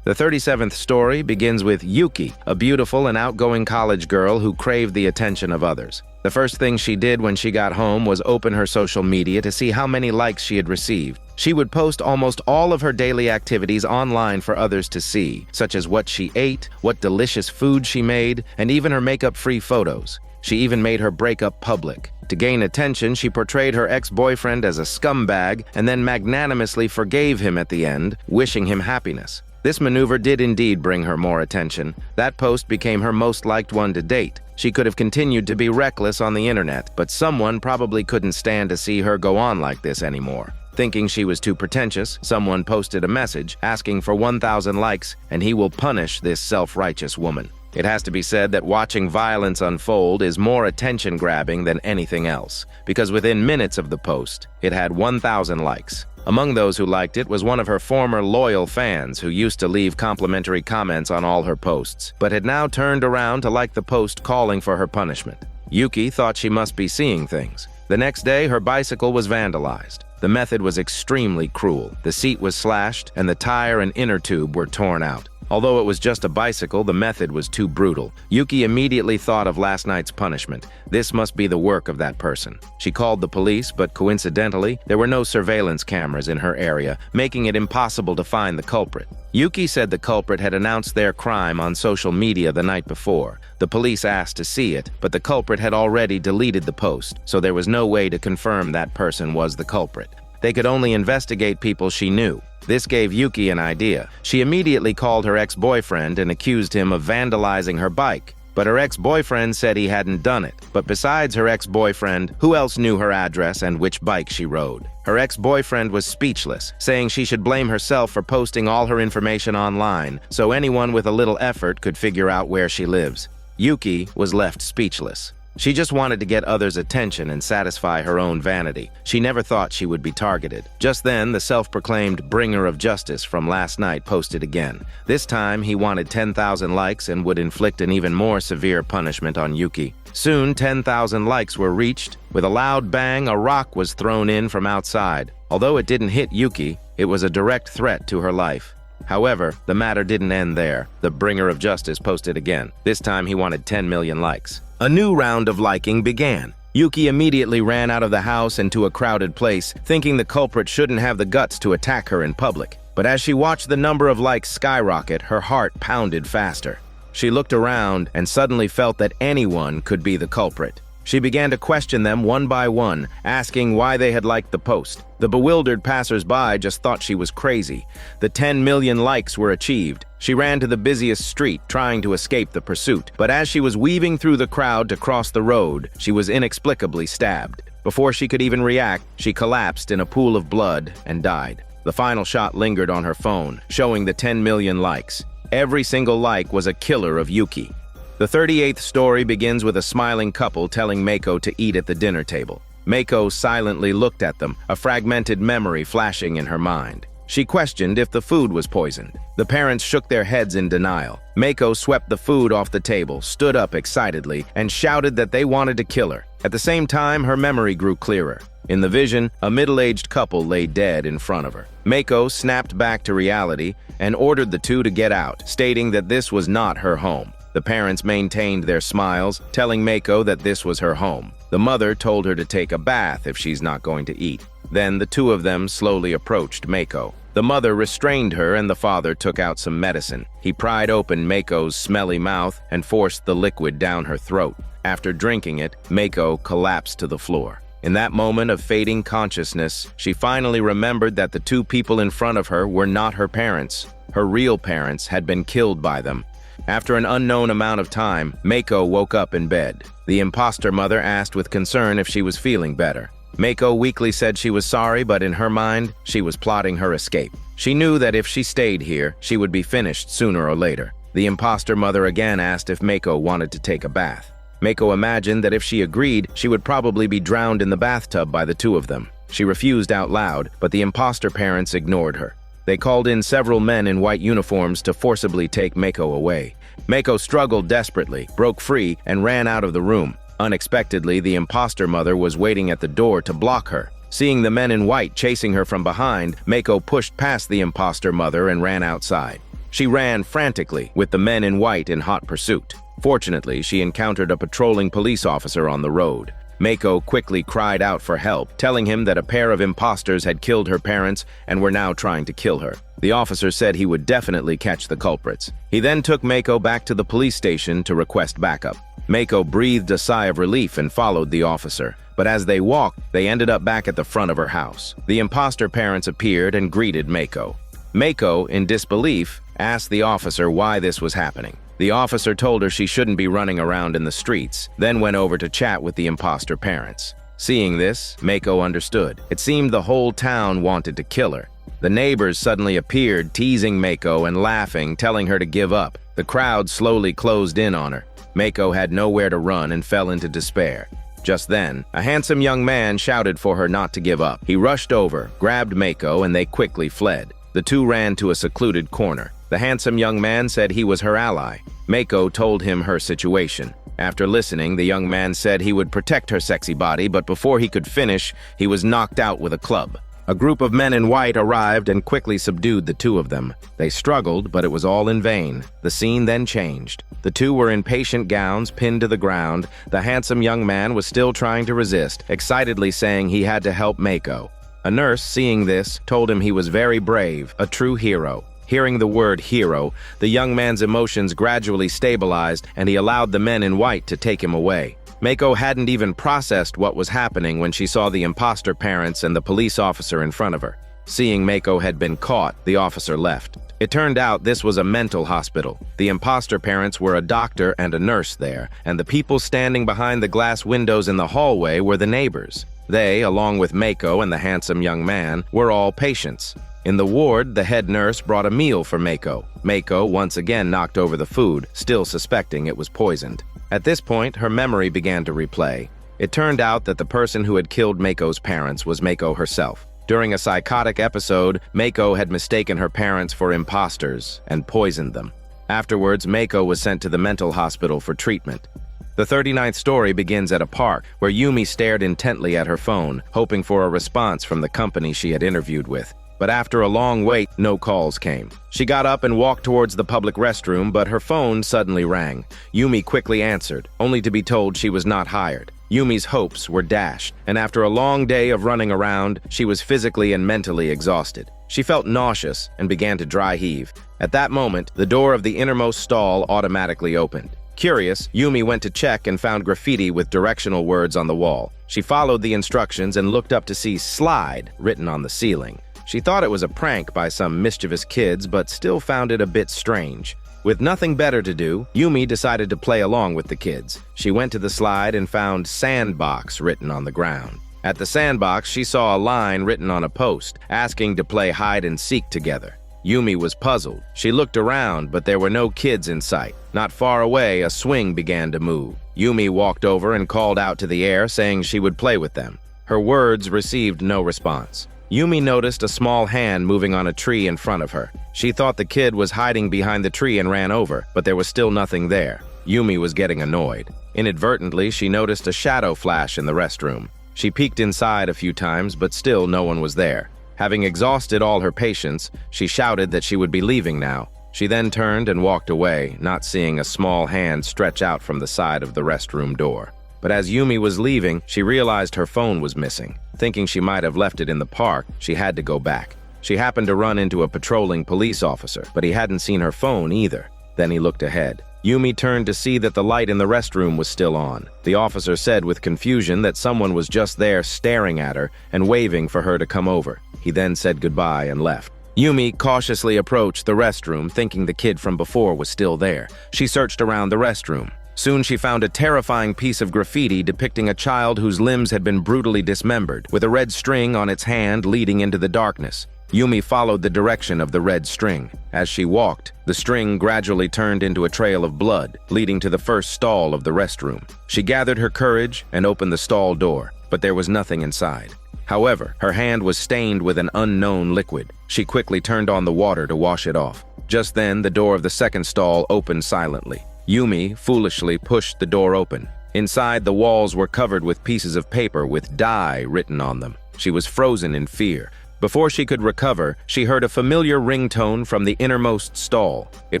The 37th story begins with Yuki, a beautiful and outgoing college girl who craved the attention of others. The first thing she did when she got home was open her social media to see how many likes she had received. She would post almost all of her daily activities online for others to see, such as what she ate, what delicious food she made, and even her makeup-free photos. She even made her breakup public. To gain attention, she portrayed her ex-boyfriend as a scumbag and then magnanimously forgave him at the end, wishing him happiness. This maneuver did indeed bring her more attention. That post became her most liked one to date. She could have continued to be reckless on the internet, but someone probably couldn't stand to see her go on like this anymore. Thinking she was too pretentious, someone posted a message asking for 1,000 likes, and he will punish this self-righteous woman. It has to be said that watching violence unfold is more attention-grabbing than anything else, because within minutes of the post, it had 1,000 likes. Among those who liked it was one of her former loyal fans who used to leave complimentary comments on all her posts, but had now turned around to like the post calling for her punishment. Yuki thought she must be seeing things. The next day, her bicycle was vandalized. The method was extremely cruel. The seat was slashed, and the tire and inner tube were torn out. Although it was just a bicycle, the method was too brutal. Yuki immediately thought of last night's punishment. This must be the work of that person. She called the police, but coincidentally, there were no surveillance cameras in her area, making it impossible to find the culprit. Yuki said the culprit had announced their crime on social media the night before. The police asked to see it, but the culprit had already deleted the post, so there was no way to confirm that person was the culprit. They could only investigate people she knew. This gave Yuki an idea. She immediately called her ex-boyfriend and accused him of vandalizing her bike. But her ex-boyfriend said he hadn't done it. But besides her ex-boyfriend, who else knew her address and which bike she rode? Her ex-boyfriend was speechless, saying she should blame herself for posting all her information online, so anyone with a little effort could figure out where she lives. Yuki was left speechless. She just wanted to get others' attention and satisfy her own vanity. She never thought she would be targeted. Just then, the self-proclaimed bringer of justice from last night posted again. This time, he wanted 10,000 likes and would inflict an even more severe punishment on Yuki. Soon, 10,000 likes were reached. With a loud bang, a rock was thrown in from outside. Although it didn't hit Yuki, it was a direct threat to her life. However, the matter didn't end there. The bringer of justice posted again. This time he wanted 10 million likes. A new round of liking began. Yuki immediately ran out of the house into a crowded place, thinking the culprit shouldn't have the guts to attack her in public. But as she watched the number of likes skyrocket, her heart pounded faster. She looked around and suddenly felt that anyone could be the culprit. She began to question them one by one, asking why they had liked the post. The bewildered passers-by just thought she was crazy. The 10 million likes were achieved. She ran to the busiest street, trying to escape the pursuit. But as she was weaving through the crowd to cross the road, she was inexplicably stabbed. Before she could even react, she collapsed in a pool of blood and died. The final shot lingered on her phone, showing the 10 million likes. Every single like was a killer of Yuki. The 38th story begins with a smiling couple telling Mako to eat at the dinner table. Mako silently looked at them, a fragmented memory flashing in her mind. She questioned if the food was poisoned. The parents shook their heads in denial. Mako swept the food off the table, stood up excitedly, and shouted that they wanted to kill her. At the same time, her memory grew clearer. In the vision, a middle-aged couple lay dead in front of her. Mako snapped back to reality and ordered the two to get out, stating that this was not her home. The parents maintained their smiles, telling Mako that this was her home. The mother told her to take a bath if she's not going to eat. Then the two of them slowly approached Mako. The mother restrained her and the father took out some medicine. He pried open Mako's smelly mouth and forced the liquid down her throat. After drinking it, Mako collapsed to the floor. In that moment of fading consciousness, she finally remembered that the two people in front of her were not her parents. Her real parents had been killed by them. After an unknown amount of time, Mako woke up in bed. The imposter mother asked with concern if she was feeling better. Mako weakly said she was sorry, but in her mind, she was plotting her escape. She knew that if she stayed here, she would be finished sooner or later. The imposter mother again asked if Mako wanted to take a bath. Mako imagined that if she agreed, she would probably be drowned in the bathtub by the two of them. She refused out loud, but the imposter parents ignored her. They called in several men in white uniforms to forcibly take Mako away. Mako struggled desperately, broke free, and ran out of the room. Unexpectedly, the imposter mother was waiting at the door to block her. Seeing the men in white chasing her from behind, Mako pushed past the imposter mother and ran outside. She ran frantically, with the men in white in hot pursuit. Fortunately, she encountered a patrolling police officer on the road. Mako quickly cried out for help, telling him that a pair of imposters had killed her parents and were now trying to kill her. The officer said he would definitely catch the culprits. He then took Mako back to the police station to request backup. Mako breathed a sigh of relief and followed the officer. But as they walked, they ended up back at the front of her house. The imposter parents appeared and greeted Mako. Mako, in disbelief, asked the officer why this was happening. The officer told her she shouldn't be running around in the streets, then went over to chat with the imposter parents. Seeing this, Mako understood. It seemed the whole town wanted to kill her. The neighbors suddenly appeared, teasing Mako and laughing, telling her to give up. The crowd slowly closed in on her. Mako had nowhere to run and fell into despair. Just then, a handsome young man shouted for her not to give up. He rushed over, grabbed Mako, and they quickly fled. The two ran to a secluded corner. The handsome young man said he was her ally. Mako told him her situation. After listening, the young man said he would protect her sexy body, but before he could finish, he was knocked out with a club. A group of men in white arrived and quickly subdued the two of them. They struggled, but it was all in vain. The scene then changed. The two were in patient gowns, pinned to the ground. The handsome young man was still trying to resist, excitedly saying he had to help Mako. A nurse, seeing this, told him he was very brave, a true hero. Hearing the word hero, the young man's emotions gradually stabilized and he allowed the men in white to take him away. Mako hadn't even processed what was happening when she saw the imposter parents and the police officer in front of her. Seeing Mako had been caught, the officer left. It turned out this was a mental hospital. The imposter parents were a doctor and a nurse there, and the people standing behind the glass windows in the hallway were the neighbors. They, along with Mako and the handsome young man, were all patients. In the ward, the head nurse brought a meal for Mako. Mako once again knocked over the food, still suspecting it was poisoned. At this point, her memory began to replay. It turned out that the person who had killed Mako's parents was Mako herself. During a psychotic episode, Mako had mistaken her parents for imposters and poisoned them. Afterwards, Mako was sent to the mental hospital for treatment. The 39th story begins at a park, where Yumi stared intently at her phone, hoping for a response from the company she had interviewed with. But after a long wait, no calls came. She got up and walked towards the public restroom, but her phone suddenly rang. Yumi quickly answered, only to be told she was not hired. Yumi's hopes were dashed, and after a long day of running around, she was physically and mentally exhausted. She felt nauseous and began to dry heave. At that moment, the door of the innermost stall automatically opened. Curious, Yumi went to check and found graffiti with directional words on the wall. She followed the instructions and looked up to see "slide" written on the ceiling. She thought it was a prank by some mischievous kids, but still found it a bit strange. With nothing better to do, Yumi decided to play along with the kids. She went to the slide and found "sandbox" written on the ground. At the sandbox, she saw a line written on a post, asking to play hide and seek together. Yumi was puzzled. She looked around, but there were no kids in sight. Not far away, a swing began to move. Yumi walked over and called out to the air, saying she would play with them. Her words received no response. Yumi noticed a small hand moving on a tree in front of her. She thought the kid was hiding behind the tree and ran over, but there was still nothing there. Yumi was getting annoyed. Inadvertently, she noticed a shadow flash in the restroom. She peeked inside a few times, but still no one was there. Having exhausted all her patience, she shouted that she would be leaving now. She then turned and walked away, not seeing a small hand stretch out from the side of the restroom door. But as Yumi was leaving, she realized her phone was missing. Thinking she might have left it in the park, she had to go back. She happened to run into a patrolling police officer, but he hadn't seen her phone either. Then he looked ahead. Yumi turned to see that the light in the restroom was still on. The officer said with confusion that someone was just there staring at her and waving for her to come over. He then said goodbye and left. Yumi cautiously approached the restroom, thinking the kid from before was still there. She searched around the restroom. Soon she found a terrifying piece of graffiti depicting a child whose limbs had been brutally dismembered, with a red string on its hand leading into the darkness. Yumi followed the direction of the red string. As she walked, the string gradually turned into a trail of blood, leading to the first stall of the restroom. She gathered her courage and opened the stall door, but there was nothing inside. However, her hand was stained with an unknown liquid. She quickly turned on the water to wash it off. Just then, the door of the second stall opened silently. Yumi foolishly pushed the door open. Inside, the walls were covered with pieces of paper with "die" written on them. She was frozen in fear. Before she could recover, she heard a familiar ringtone from the innermost stall. It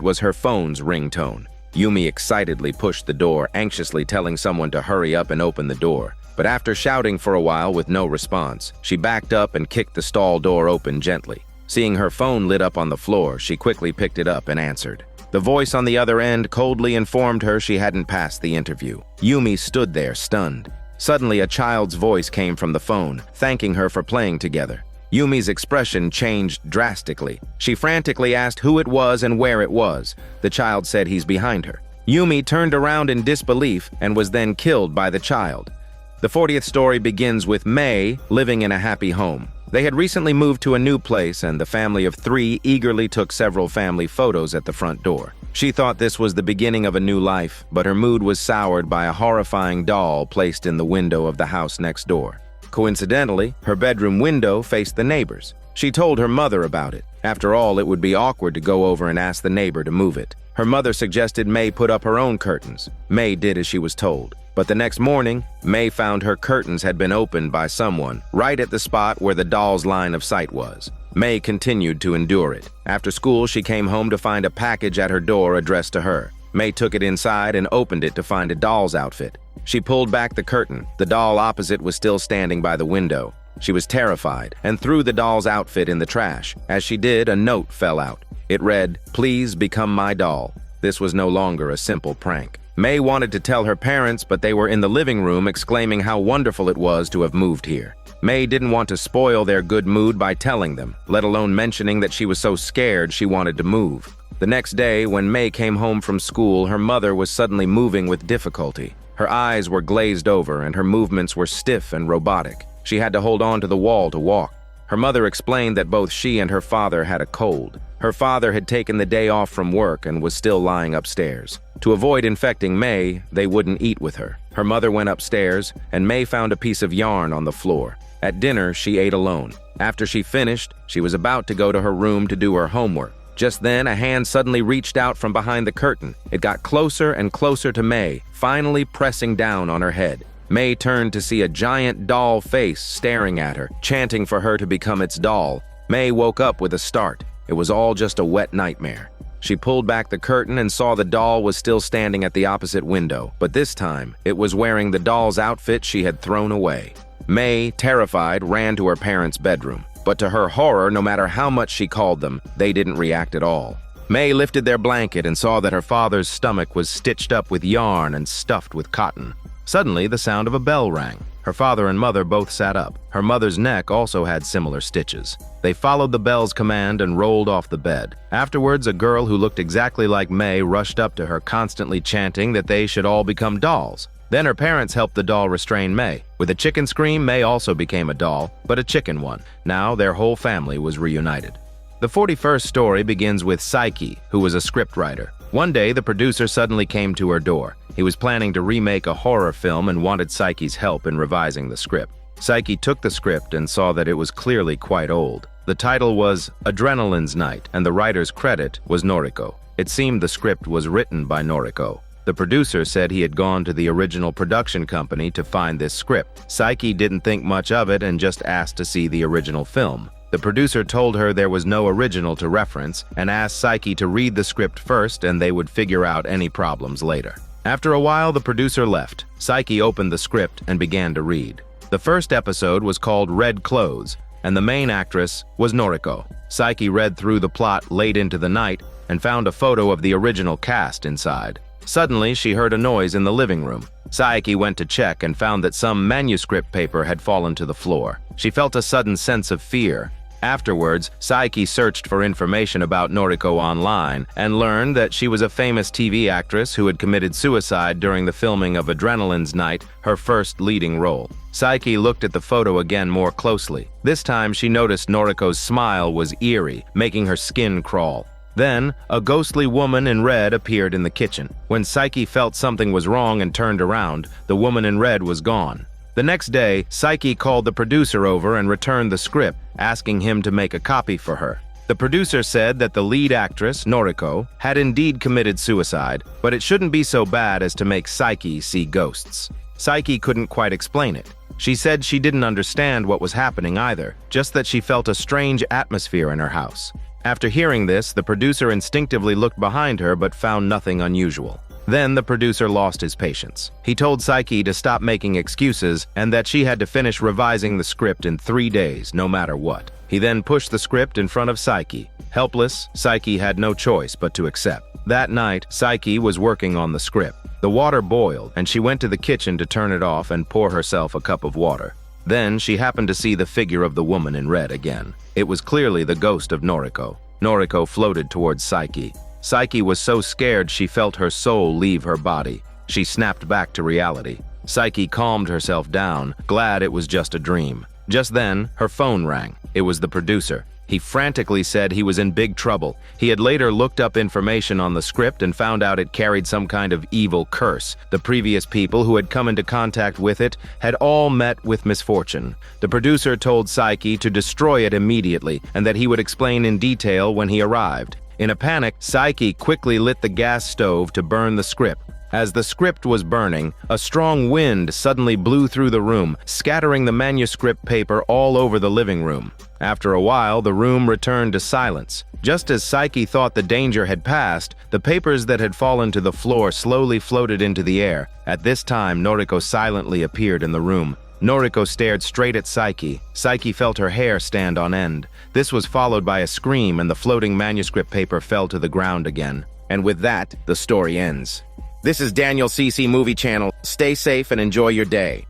was her phone's ringtone. Yumi excitedly pushed the door, anxiously telling someone to hurry up and open the door. But after shouting for a while with no response, she backed up and kicked the stall door open gently. Seeing her phone lit up on the floor, she quickly picked it up and answered. The voice on the other end coldly informed her she hadn't passed the interview. Yumi stood there, stunned. Suddenly, a child's voice came from the phone, thanking her for playing together. Yumi's expression changed drastically. She frantically asked who it was and where it was. The child said he's behind her. Yumi turned around in disbelief and was then killed by the child. The 40th story begins with May living in a happy home. They had recently moved to a new place, and the family of 3 eagerly took several family photos at the front door. She thought this was the beginning of a new life, but her mood was soured by a horrifying doll placed in the window of the house next door. Coincidentally, her bedroom window faced the neighbor's. She told her mother about it. After all, it would be awkward to go over and ask the neighbor to move it. Her mother suggested May put up her own curtains. May did as she was told. But the next morning, May found her curtains had been opened by someone, right at the spot where the doll's line of sight was. May continued to endure it. After school, she came home to find a package at her door addressed to her. May took it inside and opened it to find a doll's outfit. She pulled back the curtain. The doll opposite was still standing by the window. She was terrified and threw the doll's outfit in the trash. As she did, a note fell out. It read, "Please become my doll." This was no longer a simple prank. May wanted to tell her parents, but they were in the living room exclaiming how wonderful it was to have moved here. May didn't want to spoil their good mood by telling them, let alone mentioning that she was so scared she wanted to move. The next day, when May came home from school, her mother was suddenly moving with difficulty. Her eyes were glazed over and her movements were stiff and robotic. She had to hold on to the wall to walk. Her mother explained that both she and her father had a cold. Her father had taken the day off from work and was still lying upstairs. To avoid infecting May, they wouldn't eat with her. Her mother went upstairs, and May found a piece of yarn on the floor. At dinner, she ate alone. After she finished, she was about to go to her room to do her homework. Just then, a hand suddenly reached out from behind the curtain. It got closer and closer to May, finally pressing down on her head. May turned to see a giant doll face staring at her, chanting for her to become its doll. May woke up with a start. It was all just a wet nightmare. She pulled back the curtain and saw the doll was still standing at the opposite window, but this time, it was wearing the doll's outfit she had thrown away. May, terrified, ran to her parents' bedroom. But to her horror, no matter how much she called them, they didn't react at all. May lifted their blanket and saw that her father's stomach was stitched up with yarn and stuffed with cotton. Suddenly, the sound of a bell rang. Her father and mother both sat up. Her mother's neck also had similar stitches. They followed the bell's command and rolled off the bed. Afterwards, a girl who looked exactly like May rushed up to her, constantly chanting that they should all become dolls. Then her parents helped the doll restrain May. With a chicken scream, May also became a doll, but a chicken one. Now their whole family was reunited. The 41st story begins with Psyche, who was a scriptwriter. One day, the producer suddenly came to her door. He was planning to remake a horror film and wanted Psyche's help in revising the script. Psyche took the script and saw that it was clearly quite old. The title was Adrenaline's Night, and the writer's credit was Noriko. It seemed the script was written by Noriko. The producer said he had gone to the original production company to find this script. Psyche didn't think much of it and just asked to see the original film. The producer told her there was no original to reference and asked Psyche to read the script first and they would figure out any problems later. After a while, the producer left. Psyche opened the script and began to read. The first episode was called Red Clothes, and the main actress was Noriko. Psyche read through the plot late into the night and found a photo of the original cast inside. Suddenly, she heard a noise in the living room. Psyche went to check and found that some manuscript paper had fallen to the floor. She felt a sudden sense of fear. Afterwards, Psyche searched for information about Noriko online and learned that she was a famous TV actress who had committed suicide during the filming of Adrenaline's Night, her first leading role. Psyche looked at the photo again more closely. This time, she noticed Noriko's smile was eerie, making her skin crawl. Then, a ghostly woman in red appeared in the kitchen. When Psyche felt something was wrong and turned around, the woman in red was gone. The next day, Psyche called the producer over and returned the script, asking him to make a copy for her. The producer said that the lead actress, Noriko, had indeed committed suicide, but it shouldn't be so bad as to make Psyche see ghosts. Psyche couldn't quite explain it. She said she didn't understand what was happening either, just that she felt a strange atmosphere in her house. After hearing this, the producer instinctively looked behind her but found nothing unusual. Then the producer lost his patience. He told Psyche to stop making excuses and that she had to finish revising the script in 3 days, no matter what. He then pushed the script in front of Psyche. Helpless, Psyche had no choice but to accept. That night, Psyche was working on the script. The water boiled, and she went to the kitchen to turn it off and pour herself a cup of water. Then she happened to see the figure of the woman in red again. It was clearly the ghost of Noriko. Noriko floated towards Psyche. Psyche was so scared she felt her soul leave her body. She snapped back to reality. Psyche calmed herself down, glad it was just a dream. Just then, her phone rang. It was the producer. He frantically said he was in big trouble. He had later looked up information on the script and found out it carried some kind of evil curse. The previous people who had come into contact with it had all met with misfortune. The producer told Psyche to destroy it immediately and that he would explain in detail when he arrived. In a panic, Psyche quickly lit the gas stove to burn the script. As the script was burning, a strong wind suddenly blew through the room, scattering the manuscript paper all over the living room. After a while, the room returned to silence. Just as Psyche thought the danger had passed, the papers that had fallen to the floor slowly floated into the air. At this time, Noriko silently appeared in the room. Noriko stared straight at Psyche. Psyche felt her hair stand on end. This was followed by a scream, and the floating manuscript paper fell to the ground again. And with that, the story ends. This is Daniel CC Movie Channel. Stay safe and enjoy your day.